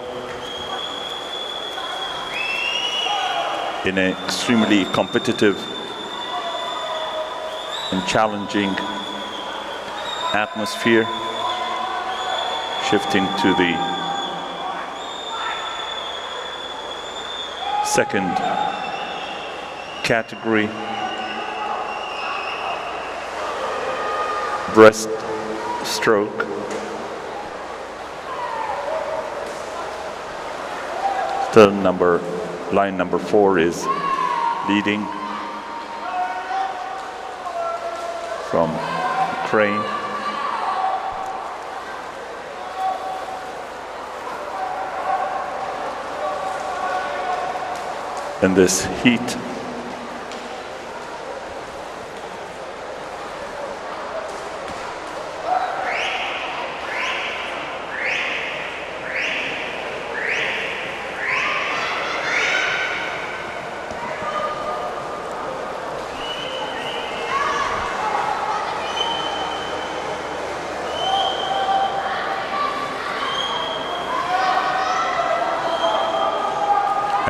in an extremely competitive and challenging atmosphere. Shifting to the second category, breaststroke. Still line number 4 is leading from Ukraine. In this heat,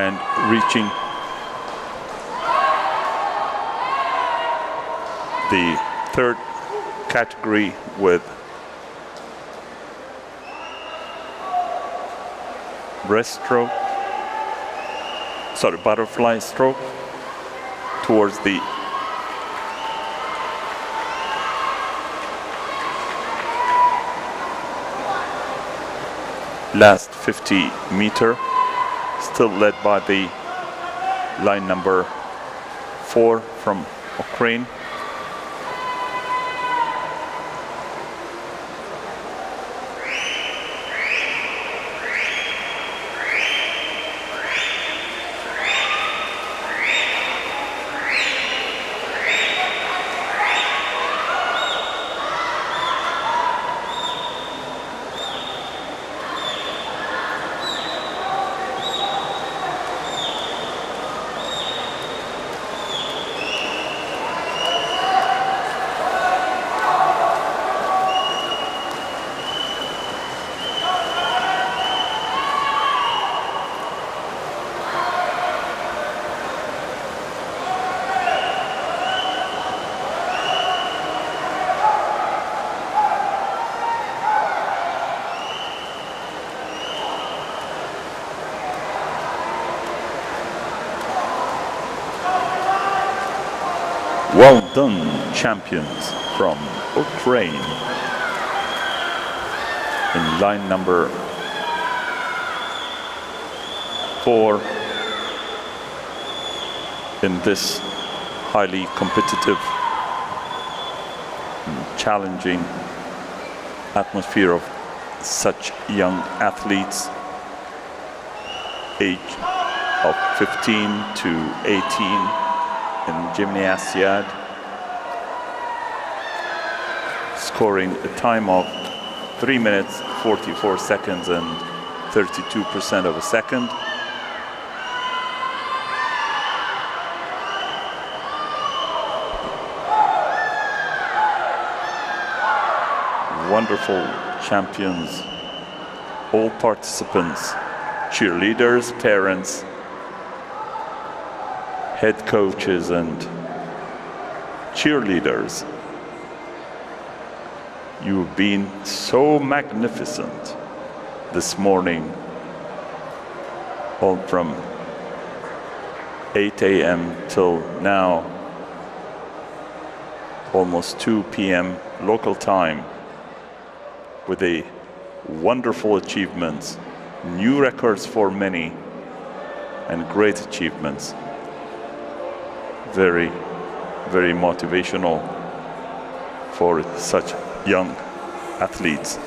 and reaching the third category with butterfly stroke towards the last 50 meter, still led by the line number 4 from Ukraine. Well done, champions from Ukraine. In line number 4 in this highly competitive and challenging atmosphere of such young athletes, age of 15 to 18 in Gymnasiad, scoring a time of 3 minutes 44 seconds and 32% of a second. Wonderful champions, all participants, cheerleaders, parents, head coaches and cheerleaders. You've been so magnificent this morning, all from 8 a.m. till now, almost 2 p.m. local time, with a wonderful achievements, new records for many, and great achievements. Very, very motivational for such young athletes.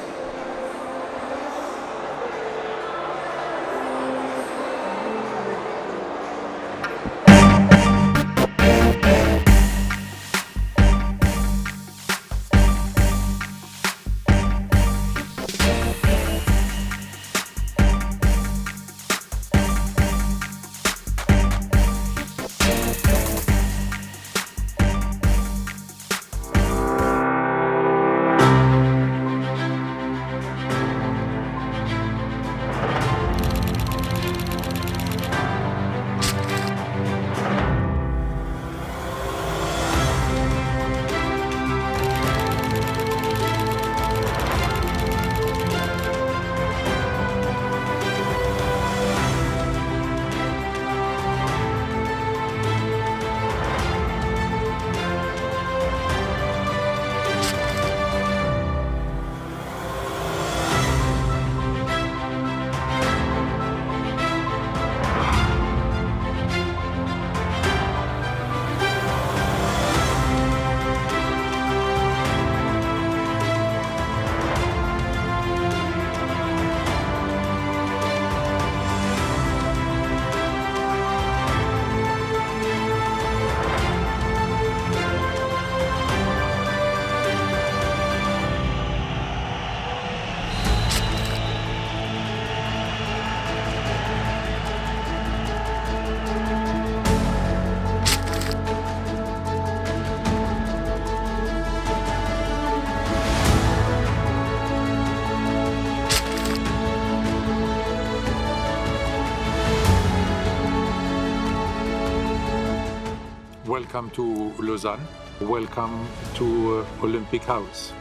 Welcome to Lausanne. Welcome to Olympic House.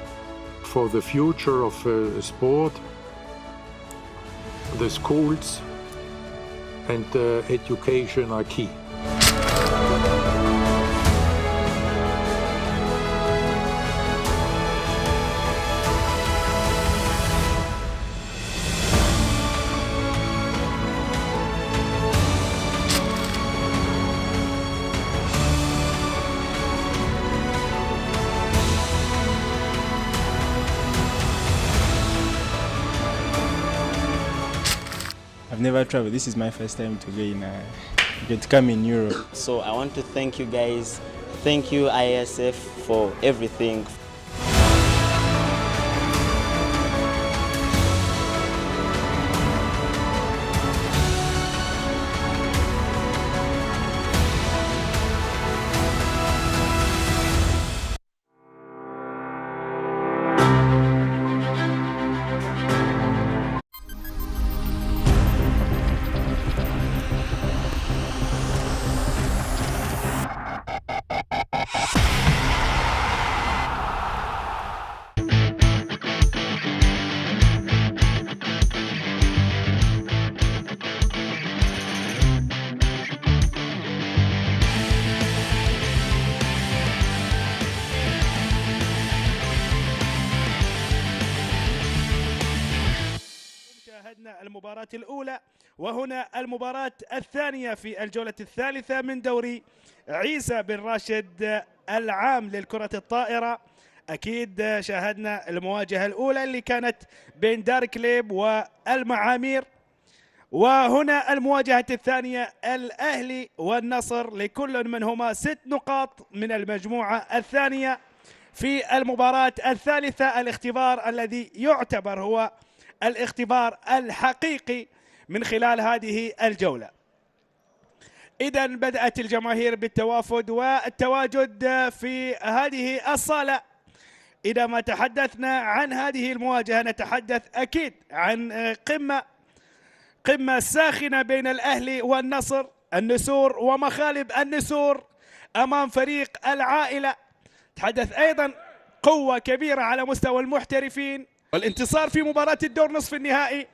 For the future of sport, the schools and education are key. I've never traveled. This is my first time to come in Europe. So I want to thank you guys. Thank you ISF for everything. المباراة الأولى وهنا المباراة الثانية في الجولة الثالثة من دوري عيسى بن راشد العام للكرة الطائرة. أكيد شاهدنا المواجهة الأولى اللي كانت بين دار كليب والمعامير، وهنا المواجهة الثانية الأهلي والنصر، لكل منهما 6 نقاط من المجموعة الثانية. في المباراة الثالثة الاختبار الذي يعتبر هو الاختبار الحقيقي من خلال هذه الجولة. إذا بدأت الجماهير بالتوافد والتواجد في هذه الصالة. إذا ما تحدثنا عن هذه المواجهة نتحدث أكيد عن قمة ساخنة بين الأهلي والنصر، النسور ومخالب النسور أمام فريق العائلة. تحدث أيضا قوة كبيرة على مستوى المحترفين، والانتصار في مباراة الدور نصف النهائي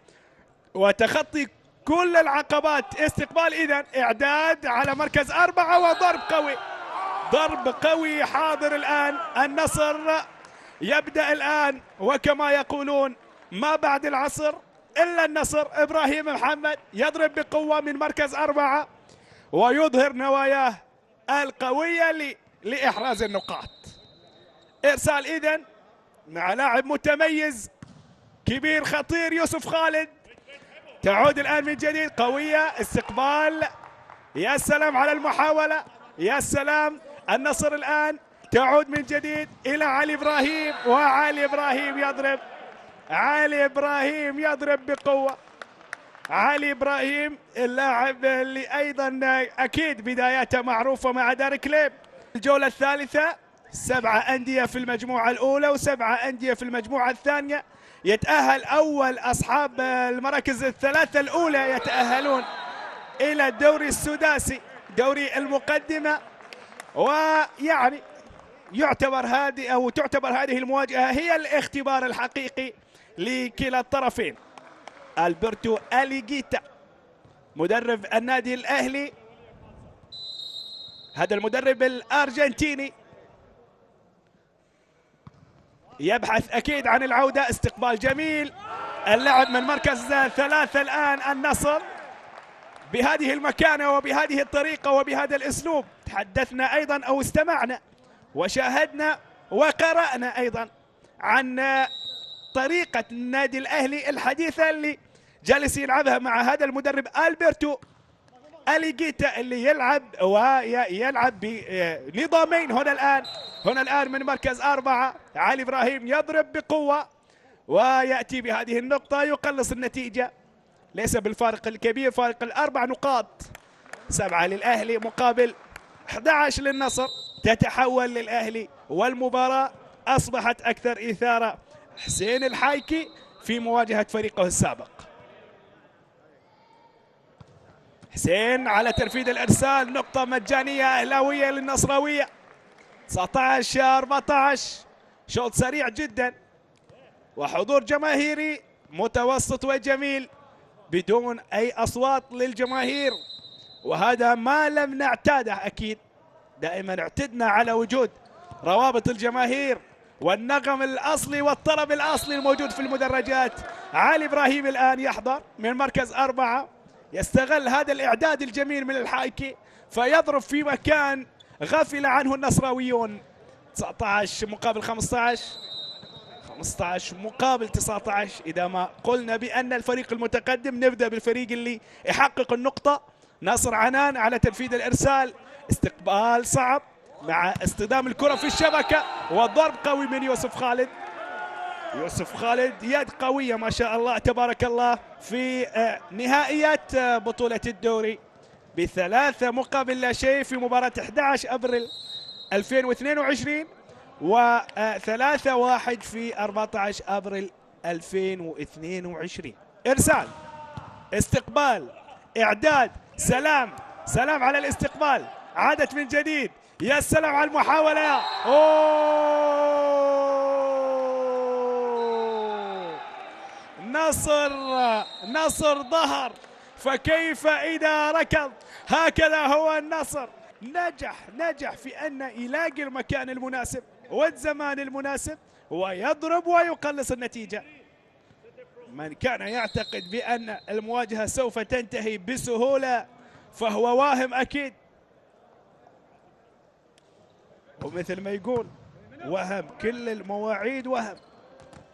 وتخطي كل العقبات. استقبال إذن إعداد على مركز 4 وضرب قوي، ضرب قوي حاضر الآن. النصر يبدأ الآن، وكما يقولون ما بعد العصر إلا النصر. إبراهيم محمد يضرب بقوة من مركز 4 ويظهر نواياه القوية لإحراز النقاط. إرسال إذن مع لاعب متميز كبير خطير يوسف خالد. تعود الآن من جديد قوية، استقبال، يا سلام على المحاولة، يا سلام. النصر الآن تعود من جديد إلى علي إبراهيم، وعلي إبراهيم يضرب، علي إبراهيم يضرب بقوة. علي إبراهيم اللاعب اللي أيضا أكيد بداياته معروفة مع دار كليب. الجولة الثالثة 7 أندية في المجموعة الأولى و7 أندية في المجموعة الثانية. يتأهل أول أصحاب المراكز الثلاثة الأولى يتأهلون إلى الدوري السداسي، دوري المقدمة. ويعني تعتبر هذه المواجهة هي الاختبار الحقيقي لكلا الطرفين. ألبرتو أليجيتا مدرب النادي الأهلي، هذا المدرب الأرجنتيني يبحث أكيد عن العودة. استقبال جميل، اللعب من مركز 3 الآن النصر بهذه المكانة وبهذه الطريقة وبهذا الأسلوب. تحدثنا أيضا أو استمعنا وشاهدنا وقرأنا أيضا عن طريقة النادي الأهلي الحديثة اللي جالس يلعبها مع هذا المدرب ألبرتو أليجيتا، اللي يلعب بنظامين. هنا الآن من مركز 4 علي إبراهيم يضرب بقوة ويأتي بهذه النقطة، يقلص النتيجة ليس بالفارق الكبير، فارق ال4 نقاط. 7 للأهلي مقابل 11 للنصر. تتحول للأهلي والمباراة أصبحت أكثر إثارة. حسين الحايكي في مواجهة فريقه السابق. حسين على تنفيذ الإرسال، نقطة مجانية أهلاوية للنصراوية. 19-14، شوط سريع جدا وحضور جماهيري متوسط وجميل بدون أي أصوات للجماهير، وهذا ما لم نعتاده. أكيد دائما اعتدنا على وجود روابط الجماهير والنغم الأصلي والطرب الأصلي الموجود في المدرجات. علي إبراهيم الآن يحضر من مركز 4، يستغل هذا الإعداد الجميل من الحايكي فيضرب في مكان غفل عنه النصراويون. 19 مقابل 15، 15 مقابل 19. إذا ما قلنا بأن الفريق المتقدم نبدأ بالفريق اللي يحقق النقطة. ناصر عنان على تنفيذ الإرسال، استقبال صعب مع اصطدام الكرة في الشبكة وضرب قوي من يوسف خالد. يوسف خالد يد قوية ما شاء الله تبارك الله في نهائيات بطولة الدوري ب3 مقابل لا شيء في مباراة 11 أبريل 2022 و3-1 في 14 أبريل 2022. إرسال، استقبال، إعداد، سلام على الاستقبال، عادت من جديد، يا سلام على المحاولة. نصر ظهر، فكيف إذا ركض؟ هكذا هو النصر. نجح في أن يلاقي المكان المناسب والزمان المناسب ويضرب ويقلص النتيجة. من كان يعتقد بأن المواجهة سوف تنتهي بسهولة فهو واهم أكيد، ومثل ما يقول وهم كل المواعيد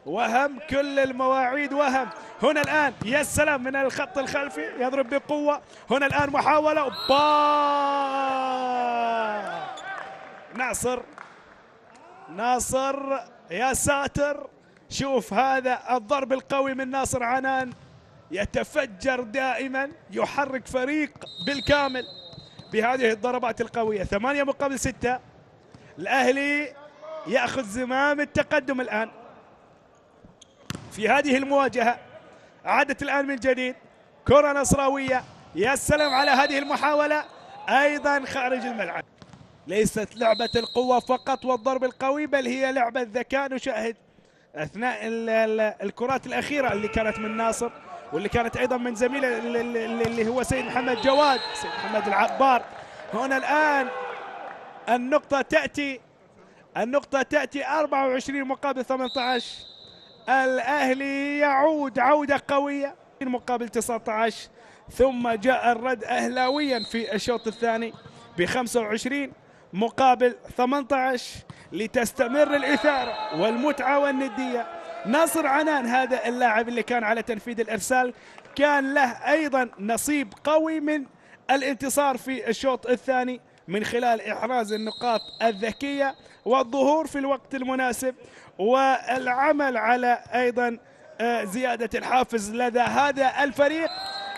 وهم كل المواعيد وهم. هنا الآن يا سلام من الخط الخلفي يضرب بقوة. هنا الآن محاولة ناصر يا ساتر شوف هذا الضرب القوي من ناصر عنان، يتفجر دائما، يحرك فريق بالكامل بهذه الضربات القوية. 8-6. الأهلي يأخذ زمام التقدم الآن في هذه المواجهة. عادت الآن من جديد كرة نصراوية. يا سلام على هذه المحاولة، أيضا خارج الملعب. ليست لعبة القوة فقط والضرب القوي، بل هي لعبة ذكاء. نشاهد أثناء الكرات الأخيرة اللي كانت من ناصر، واللي كانت أيضا من زميله اللي هو سيد محمد جواد، سيد محمد العبار. هنا الآن النقطة تأتي 24-18. الأهلي يعود عودة قوية مقابل 19، ثم جاء الرد أهلاويا في الشوط الثاني ب25-18 لتستمر الإثارة والمتعة والندية. ناصر عنان هذا اللاعب اللي كان على تنفيذ الإرسال كان له أيضا نصيب قوي من الانتصار في الشوط الثاني من خلال إحراز النقاط الذكية والظهور في الوقت المناسب، والعمل على أيضا زيادة الحافز لدى هذا الفريق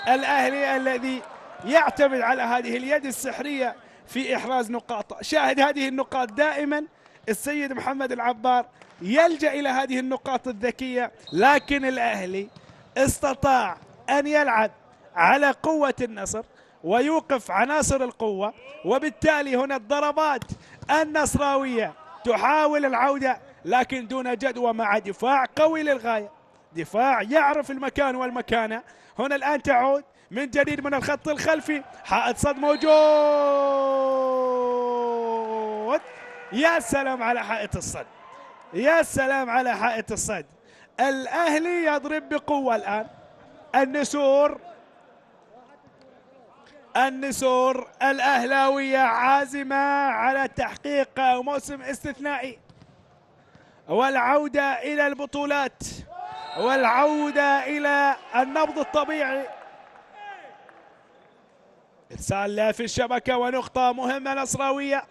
الأهلي الذي يعتمد على هذه اليد السحرية في إحراز نقاط. شاهد هذه النقاط دائما السيد محمد العبار يلجأ إلى هذه النقاط الذكية، لكن الأهلي استطاع أن يلعب على قوة النصر ويوقف عناصر القوة، وبالتالي هنا الضربات النصراوية تحاول العودة لكن دون جدوى مع دفاع قوي للغاية، دفاع يعرف المكان والمكانة. هنا الآن تعود من جديد من الخط الخلفي، حائط صد موجود. يا سلام على حائط الصد، يا سلام على حائط الصد. الأهلي يضرب بقوة الآن. النسور الأهلاوية عازمة على تحقيق موسم استثنائي والعودة إلى البطولات والعودة إلى النبض الطبيعي. إرسال في الشبكة ونقطة مهمة نصراوية.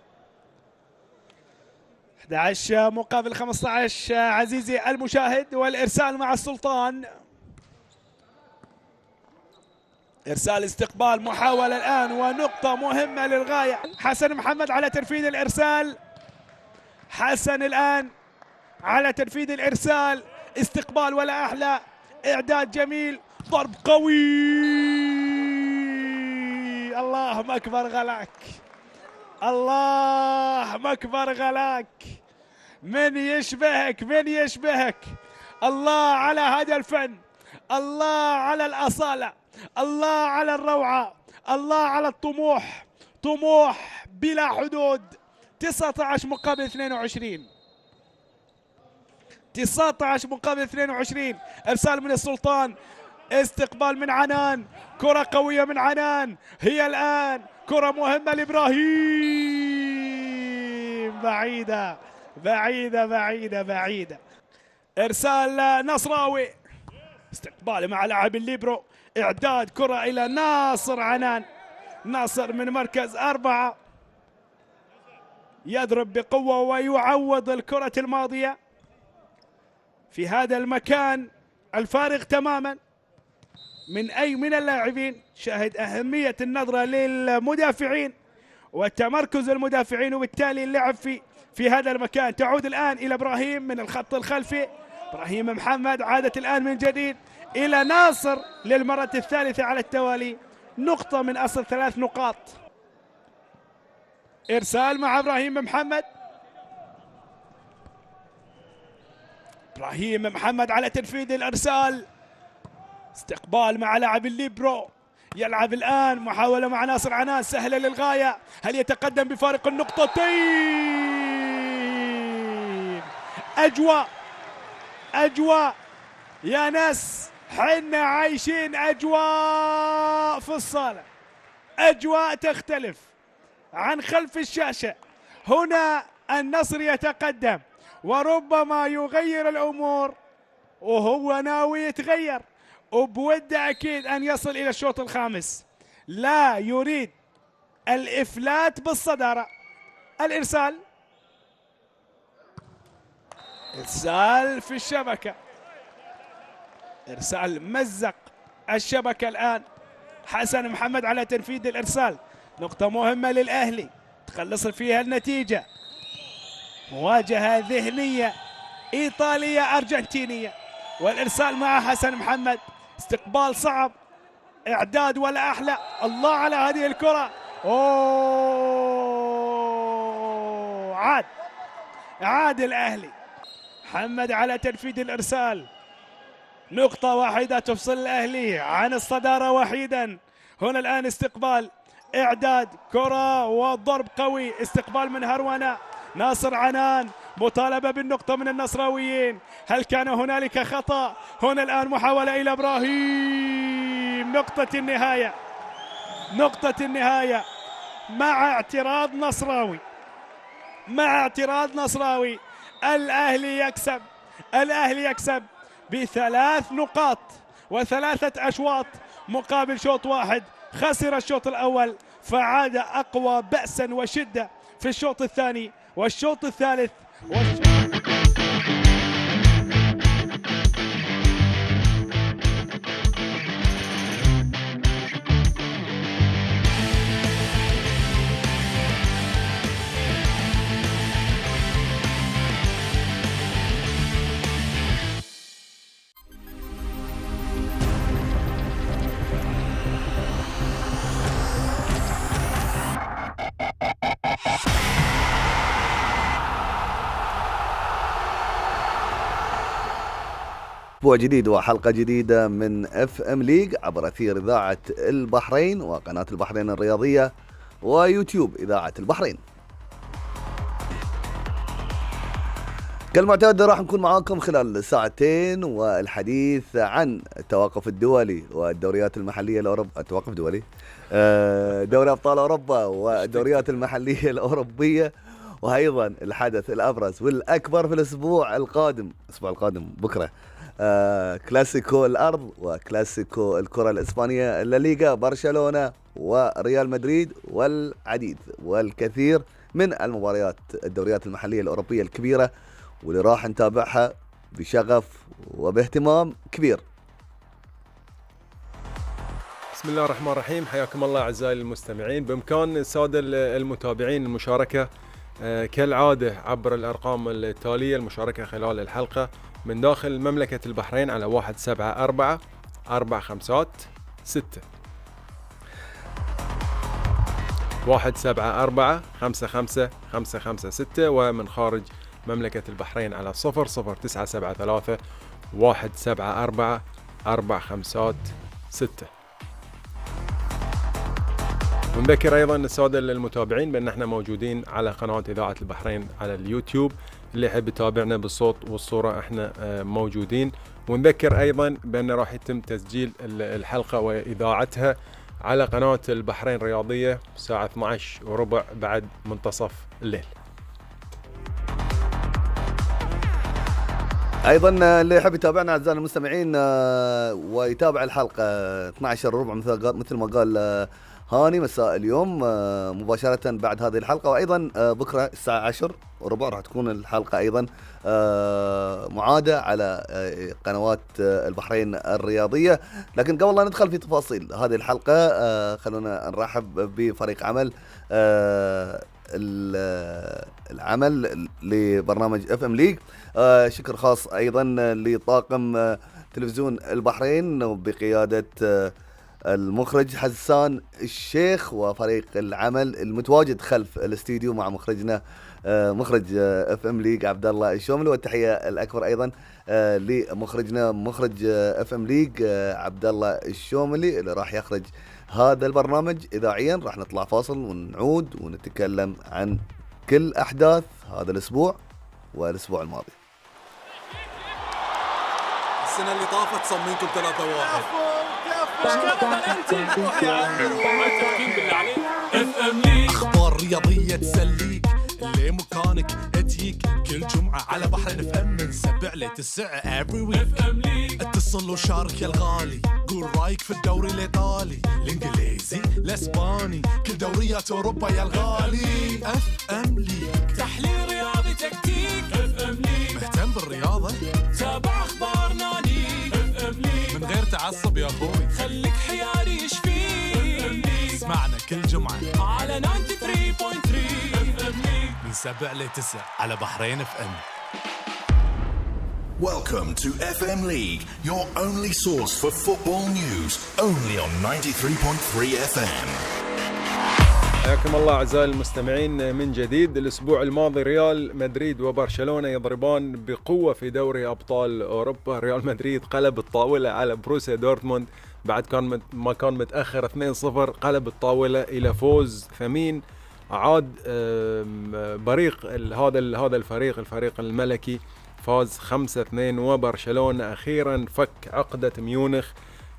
11-15 عزيزي المشاهد، والإرسال مع السلطان. إرسال استقبال محاولة الآن ونقطة مهمة للغاية. حسن محمد على تنفيذ الإرسال. حسن الآن على تنفيذ الإرسال، استقبال ولا أحلى، إعداد جميل، ضرب قوي. اللهم أكبر غلاك، اللهم أكبر غلاك. من يشبهك، من يشبهك؟ الله على هذا الفن، الله على الأصالة، الله على الروعة، الله على الطموح، طموح بلا حدود. 19-22، 19-22. إرسال من السلطان، استقبال من عنان، كرة قوية من عنان. هي الآن كرة مهمة لإبراهيم، بعيدة بعيدة بعيدة بعيدة. إرسال نصراوي، استقبال مع لاعب الليبرو، إعداد كرة إلى ناصر عنان. ناصر من مركز 4 يضرب بقوة ويعوض الكرة الماضية في هذا المكان الفارغ تماما من أي من اللاعبين. شاهد أهمية النظرة للمدافعين وتمركز المدافعين، وبالتالي اللعب في هذا المكان. تعود الآن إلى إبراهيم من الخط الخلفي. إبراهيم محمد عادت الآن من جديد إلى ناصر للمرة الثالثة على التوالي، نقطة من أصل 3 نقاط. إرسال مع إبراهيم محمد. إبراهيم محمد على تنفيذ الإرسال، استقبال مع لاعب الليبرو. يلعب الآن محاولة مع ناصر عنان سهلة للغاية. هل يتقدم بفارق النقطتين؟ أجواء، أجواء يا ناس، حنا عايشين أجواء في الصالة، أجواء تختلف عن خلف الشاشة. هنا النصر يتقدم وربما يغير الأمور، وهو ناوي يتغير وبوده أكيد أن يصل إلى الشوط الخامس. لا يريد الإفلات بالصدارة. الإرسال، إرسال في الشبكة، إرسال مزق الشبكة الآن. حسن محمد على تنفيذ الإرسال، نقطة مهمة للأهلي تخلص فيها النتيجة. مواجهة ذهنية إيطالية أرجنتينية، والإرسال مع حسن محمد. استقبال صعب، إعداد ولا أحلى. الله على هذه الكرة. أوه، عاد الأهلي. محمد على تنفيذ الإرسال، نقطة واحدة تفصل الأهلي عن الصدارة وحيدا. هنا الآن استقبال، إعداد، كرة وضرب قوي. استقبال من هرونا ناصر عنان، مطالبة بالنقطة من النصراويين. هل كان هنالك خطأ؟ هنا الآن محاولة إلى إبراهيم. نقطة النهاية، نقطة النهاية مع اعتراض نصراوي، مع اعتراض نصراوي. الأهلي يكسب، الأهلي يكسب ب3 نقاط و3 أشواط مقابل شوط واحد. خسر الشوط الأول فعاد أقوى بأسا وشدة في الشوط الثاني والشوط الثالث أسبوع جديد وحلقة جديدة من اف ام ليج عبر أثير إذاعة البحرين وقناة البحرين الرياضية ويوتيوب إذاعة البحرين. كالمعتاد راح نكون معاكم خلال ساعتين والحديث عن التوقف الدولي والدوريات المحلية الأوروبية. التوقف الدولي، دوري أبطال أوروبا والدوريات المحلية الأوروبية، وأيضا الحدث الأبرز والأكبر في الأسبوع القادم، الأسبوع القادم بكرة، كلاسيكو الأرض وكلاسيكو الكرة الإسبانية، الليغا، برشلونة وريال مدريد، والعديد والكثير من المباريات الدوريات المحلية الأوروبية الكبيرة واللي راح نتابعها بشغف وباهتمام كبير. بسم الله الرحمن الرحيم، حياكم الله أعزائي المستمعين. بإمكان السادة المتابعين المشاركة كالعادة عبر الأرقام التالية، المشاركة خلال الحلقة من داخل مملكة البحرين على 174 456 174 55 556 ومن خارج مملكة البحرين على 00973 174 456. ونذكر أيضا السادة المتابعين بأن احنا موجودين على قناة إذاعة البحرين على اليوتيوب، اللي يحب يتابعنا بالصوت والصورة احنا موجودين. ونذكر أيضا بأن راح يتم تسجيل الحلقة وإذاعتها على قناة البحرين الرياضية الساعة 12:15 بعد منتصف الليل. ايضا اللي يحب يتابعنا اعزائنا المستمعين ويتابع الحلقه 12:15 مثل ما قال هاني مساء اليوم مباشره بعد هذه الحلقه، وايضا بكره الساعه 10:15 راح تكون الحلقه ايضا معاده على قنوات البحرين الرياضيه. لكن قبل لا ندخل في تفاصيل هذه الحلقه خلونا نرحب بفريق عمل العمل لبرنامج اف ام ليج. شكر خاص ايضا لطاقم تلفزيون البحرين بقياده المخرج حسان الشيخ وفريق العمل المتواجد خلف الاستديو مع مخرجنا مخرج اف ام ليج عبد الله الشوملي، والتحيه الاكبر ايضا لمخرجنا مخرج اف ام ليج عبد الله الشوملي اللي راح يخرج هذا البرنامج اذاعيا. راح نطلع فاصل ونعود ونتكلم عن كل احداث هذا الاسبوع والاسبوع الماضي. السنه اللي طافت صممتم 3-1. اخبار رياضيه تسليك اللي مكانك تجيك كل جمعه على بحرين اف ام من 7 ل 9 every week. اتصل وشارك يا الغالي، قول رايك في الدوري الايطالي، الانجليزي، الاسباني، كل دوريات اوروبا يا الغالي. اف ام ليج، تحليل رياضي تكتيك. اف ام ليج، مهتم بالرياضه 7 ل9 على بحرين اف ام. Welcome to FM League, your only source for football news, only on 93.3 FM. حياكم الله أعزائي المستمعين من جديد. الأسبوع الماضي ريال مدريد وبرشلونة يضربان بقوة في دوري أبطال أوروبا. ريال مدريد قلب الطاولة على بروسيا دورتموند بعد ما كان متأخر 2-0، قلب الطاولة إلى فوز ثمين. عاد بريق هذا الفريق الملكي، فاز 5-2، وبرشلونة أخيرا فك عقدة ميونخ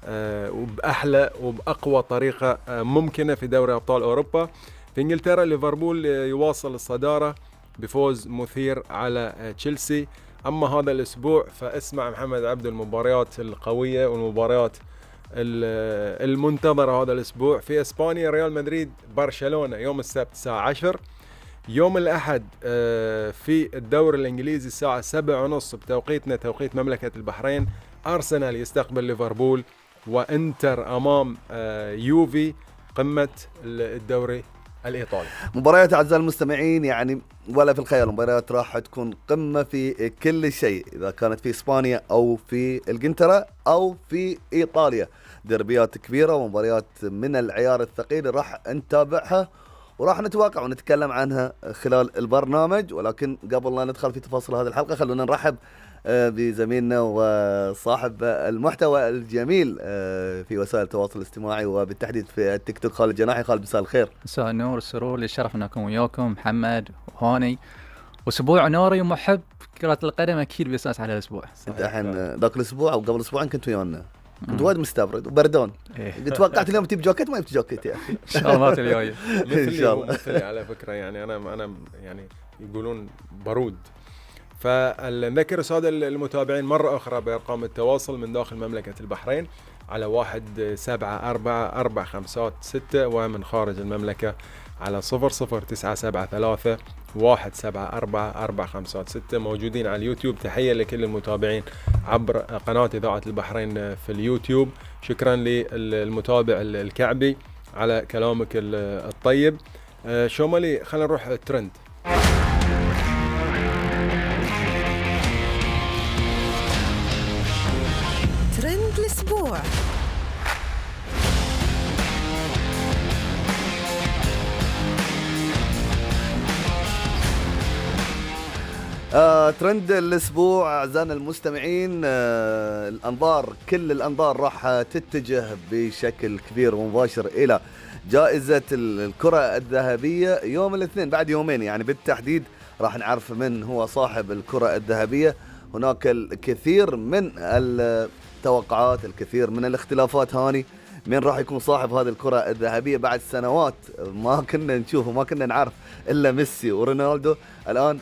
وبأحلى وبأقوى طريقة ممكنة في دوري أبطال أوروبا. في إنجلترا ليفربول يواصل الصدارة بفوز مثير على تشيلسي. أما هذا الأسبوع فاسمع محمد عبد المباريات القوية والمباريات المنتظرة هذا الأسبوع. في إسبانيا ريال مدريد برشلونة يوم السبت الساعة 10. يوم الأحد في الدوري الإنجليزي الساعة 7:30 بتوقيتنا توقيت مملكة البحرين أرسنال يستقبل ليفربول، وإنتر أمام يوفي، قمة الدوري الإيطالي. مباريات أعزائي المستمعين يعني ولا في الخيال، مباريات راح تكون قمة في كل شيء، إذا كانت في إسبانيا أو في إنجلترا أو في إيطاليا. دربيات كبيرة ومباريات من العيار الثقيل راح نتابعها وراح نتواقع ونتكلم عنها خلال البرنامج. ولكن قبل لا ندخل في تفاصيل هذه الحلقة خلونا نرحب بزميلنا وصاحب المحتوى الجميل في وسائل التواصل الاجتماعي وبالتحديد في التيك توك، خالد جناحي. خالد مساء الخير. مساء النور والسرور، لي شرف ان اكون وياكم محمد وهاني، واسبوع ناري ومحب كرة القدم اكيد بيساس على الاسبوع. انت الحين ذاك الاسبوع او قبل اسبوعين كنت ويانا، كنت وايد مستبرد وبردون. توقعت اليوم تجيب جاكيت، ما جبت جاكيت يا اخي. ان شاء الله الجايه ان شاء الله. مثلي على فكره، يعني انا يعني يقولون برود. فنذكر السادة المتابعين مرة أخرى بأرقام التواصل من داخل مملكة البحرين على 174-456، ومن خارج المملكة على 00973-174-456. موجودين على اليوتيوب. تحية لكل المتابعين عبر قناة إذاعة البحرين في اليوتيوب. شكرا للمتابع الكعبي على كلامك الطيب. شومالي، خلينا نروح الترند. ترند الأسبوع. ترند الأسبوع أعزائنا المستمعين، كل الأنظار راح تتجه بشكل كبير ومباشر إلى جائزة الكرة الذهبية يوم الاثنين، بعد يومين يعني بالتحديد راح نعرف من هو صاحب الكرة الذهبية. هناك الكثير من التوقعات، الكثير من الاختلافات. هاني، من راح يكون صاحب هذه الكرة الذهبية بعد سنوات ما كنا نشوف وما كنا نعرف إلا ميسي ورونالدو؟ الآن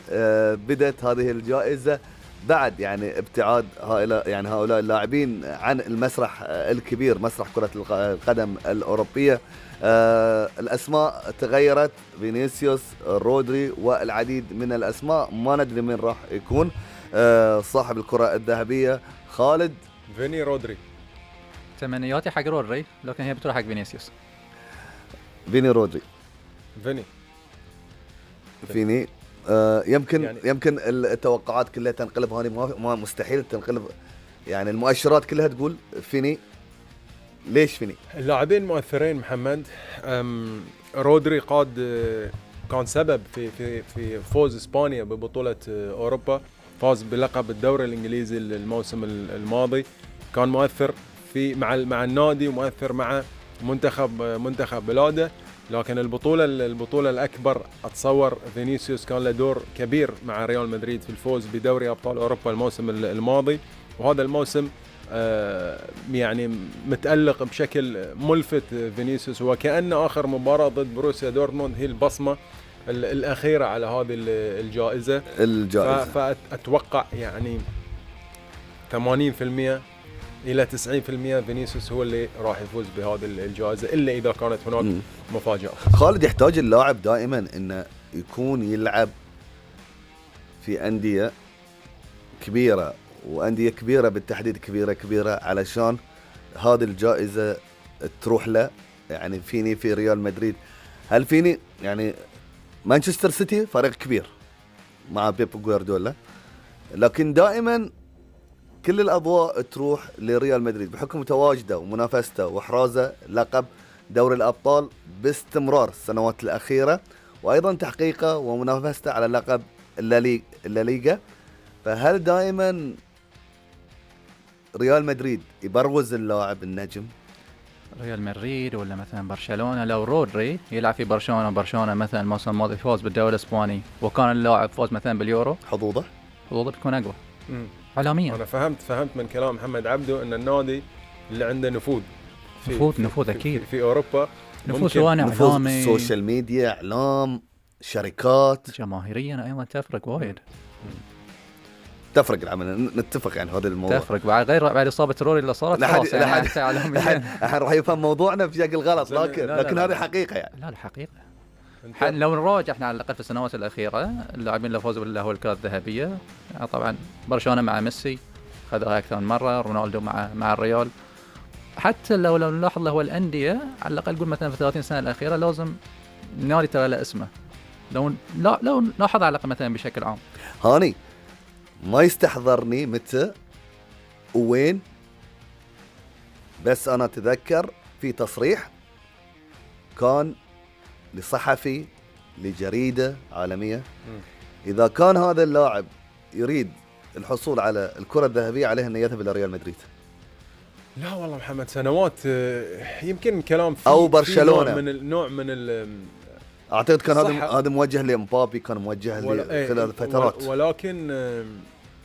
بدأت هذه الجائزة بعد يعني ابتعاد هؤلاء اللاعبين عن المسرح الكبير، مسرح كرة القدم الأوروبية. الأسماء تغيرت، فينيسيوس، رودري والعديد من الأسماء. ما ندري من راح يكون صاحب الكرة الذهبية. خالد؟ فيني رودري. تمنياتي حق رودري، لكن هي بتروح حق فينيسيوس. فيني رودري. فيني. يمكن التوقعات كلها تنقلب. هاني ما مستحيل تنقلب، يعني المؤشرات كلها تقول فيني. ليش فيني؟ اللاعبين مؤثرين محمد. رودري كان سبب في فوز اسبانيا ببطولة اوروبا، فاز بلقب الدوري الانجليزي الموسم الماضي، كان مؤثر مع النادي ومؤثر مع منتخب بلاده. لكن البطولة الأكبر أتصور فينيسيوس كان له دور كبير مع ريال مدريد في الفوز بدوري أبطال أوروبا الموسم الماضي، وهذا الموسم يعني متألق بشكل ملفت فينيسيوس، وكأن آخر مباراة ضد بروسيا دورتموند هي البصمة الأخيرة على هذه الجائزة. فأتوقع يعني 80% إلى 90% فينيسيوس هو اللي راح يفوز بهذه الجائزة، إلا إذا كانت هناك مفاجأة. خالد، يحتاج اللاعب دائما إنه يكون يلعب في أندية كبيرة، وأندية كبيرة بالتحديد كبيرة علشان هذه الجائزة تروح له. يعني فيني في ريال مدريد، هل فيني يعني مانشستر سيتي فريق كبير مع بيب جوارديولا، لكن دائما كل الأضواء تروح لريال مدريد بحكم تواجده ومنافسته وإحرازه لقب دوري الأبطال باستمرار السنوات الأخيرة، وأيضا تحقيقه ومنافسته على لقب الليغا. فهل دائما ريال مدريد يبروز اللاعب النجم؟ ريال مدريد ولا مثلا برشلونة؟ لو رودري يلعب في برشلونة مثلا الموسم الماضي فوز بالدوري الإسباني وكان اللاعب فوز مثلا باليورو، حظوظه بتكون أقوى عالميا. أنا فهمت من كلام محمد عبده أن النادي اللي عنده نفوذ أكيد في أوروبا، نفوذ إعلامي، سوشيال ميديا، إعلام، شركات، جماهيريا أيضا تفرق وايد. تفرق العمل، نتفق يعني هذا الموضوع تفرق بعد إصابة روري اللي صارت خلاص الحين راح يفهم موضوعنا بشكل غلط، لكن هذه حقيقة يعني. لا حقيقة. لو نراجع احنا على الأقل في السنوات الأخيرة اللاعبين اللي فازوا بالله الكرة الذهبية، طبعا برشلونة مع ميسي خذوها أكثر من مرة، رونالدو مع الريال. حتى لو نلاحظ له الأندية على الأقل نقول مثلا في 30 سنة الأخيرة لازم نادي ترى له اسمه. لو نلاحظ على الأقل مثلا بشكل عام. هاني ما يستحضرني متى وين، بس أنا أتذكر في تصريح كان لصحفي لجريدة عالمية، إذا كان هذا اللاعب يريد الحصول على الكرة الذهبية عليه أن يذهب إلى ريال مدريد. لا والله محمد، سنوات يمكن كلام في أو برشلونة في نوع من أعتقد كان هذا موجه لمبابي، كان موجه خلال فترات،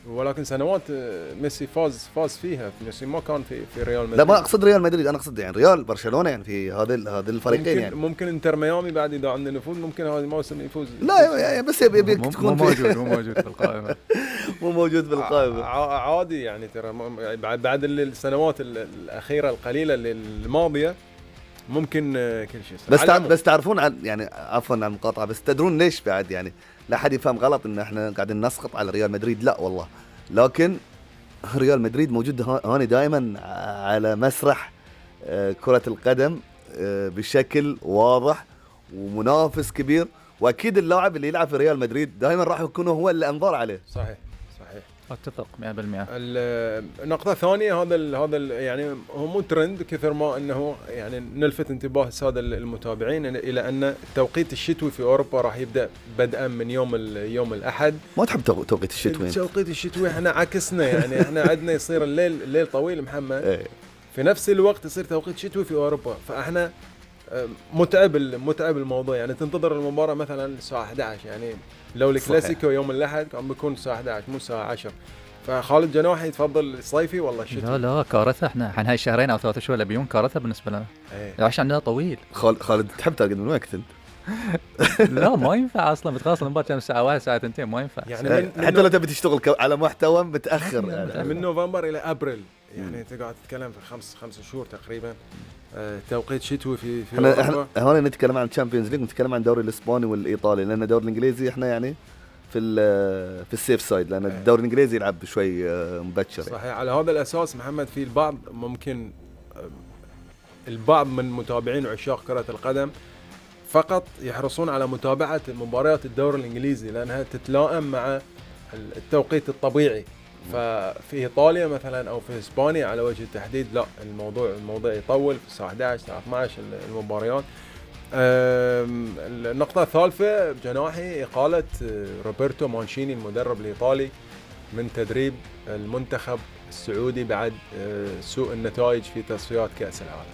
ولكن سنوات ميسي فاز فيها. ميسي ما كان في ريال مدريد. لا ما اقصد ريال مدريد، انا اقصد يعني ريال برشلونه، يعني في هذا الفريقين يعني. ممكن انتر ميامي بعد اذا عنده نفوذ ممكن هذا الموسم يفوز. لا بس يبيك تكون مو موجود في القائمه. مو موجود بالقائمه عادي يعني، ترى بعد السنوات الاخيره القليله الماضيه ممكن كل شيء. بس تعرفون يعني عفوا عن المقاطعه، بس تدرون ليش بعد يعني لا حد يفهم غلط ان احنا قاعدين نسقط على ريال مدريد، لا والله، لكن ريال مدريد موجود هاني دائما على مسرح كرة القدم بشكل واضح ومنافس كبير، واكيد اللاعب اللي يلعب في ريال مدريد دائما راح يكون هو اللي انظر عليه. صحيح اتفق 100%. النقطة الثانية هذا يعني هو مو ترند كثر ما انه يعني نلفت انتباه السادة المتابعين الى ان التوقيت الشتوي في اوروبا راح يبدا بدءا من يوم الاحد. ما تحب توقيت الشتوي؟ التوقيت الشتوي احنا عكسنا يعني احنا عندنا يصير الليل طويل محمد، في نفس الوقت يصير توقيت شتوي في اوروبا، فاحنا متعب الموضوع يعني. تنتظر المباراة مثلا الساعة 11 يعني، لو الكلاسيكو يوم الأحد كان بيكون الساعة 11 مو الساعة 10. فخالد جناحي يتفضل الصيفي والله الشتوي. لا كارثة، احنا هاي شهرين أو 3 شهور بيوم كارثة بالنسبة لنا. العيش عندنا طويل. خالد تحب ترقد من وقت انت؟ لا ما ينفع اصلا، بتخلص المباراة كم ساعة، 1 ساعة 2 ما ينفع يعني حتى لو تبي تشتغل على محتوى متأخر يعني من نوفمبر إلى أبريل يعني تقعد تتكلم في 5 شهور تقريبا توقيت شتوي في احنا هون نتكلم عن الشامبيونز ليج، نتكلم عن الدوري الاسباني والايطالي، لان الدوري الانجليزي احنا يعني في السيف سايد، لان الدوري الانجليزي يلعب شوي مبكر. صحيح يعني. على هذا الاساس محمد في البعض من متابعين وعشاق كرة القدم فقط يحرصون على متابعة مباريات الدوري الانجليزي لانها تتلائم مع التوقيت الطبيعي. ففي ايطاليا مثلا او في اسبانيا على وجه التحديد لا، الموضوع يطول في الساعه 11 الساعه 12 المباريات. النقطه الثالثه جناحي اقاله روبرتو مانشيني المدرب الايطالي من تدريب المنتخب السعودي بعد سوء النتائج في تصفيات كاس العالم.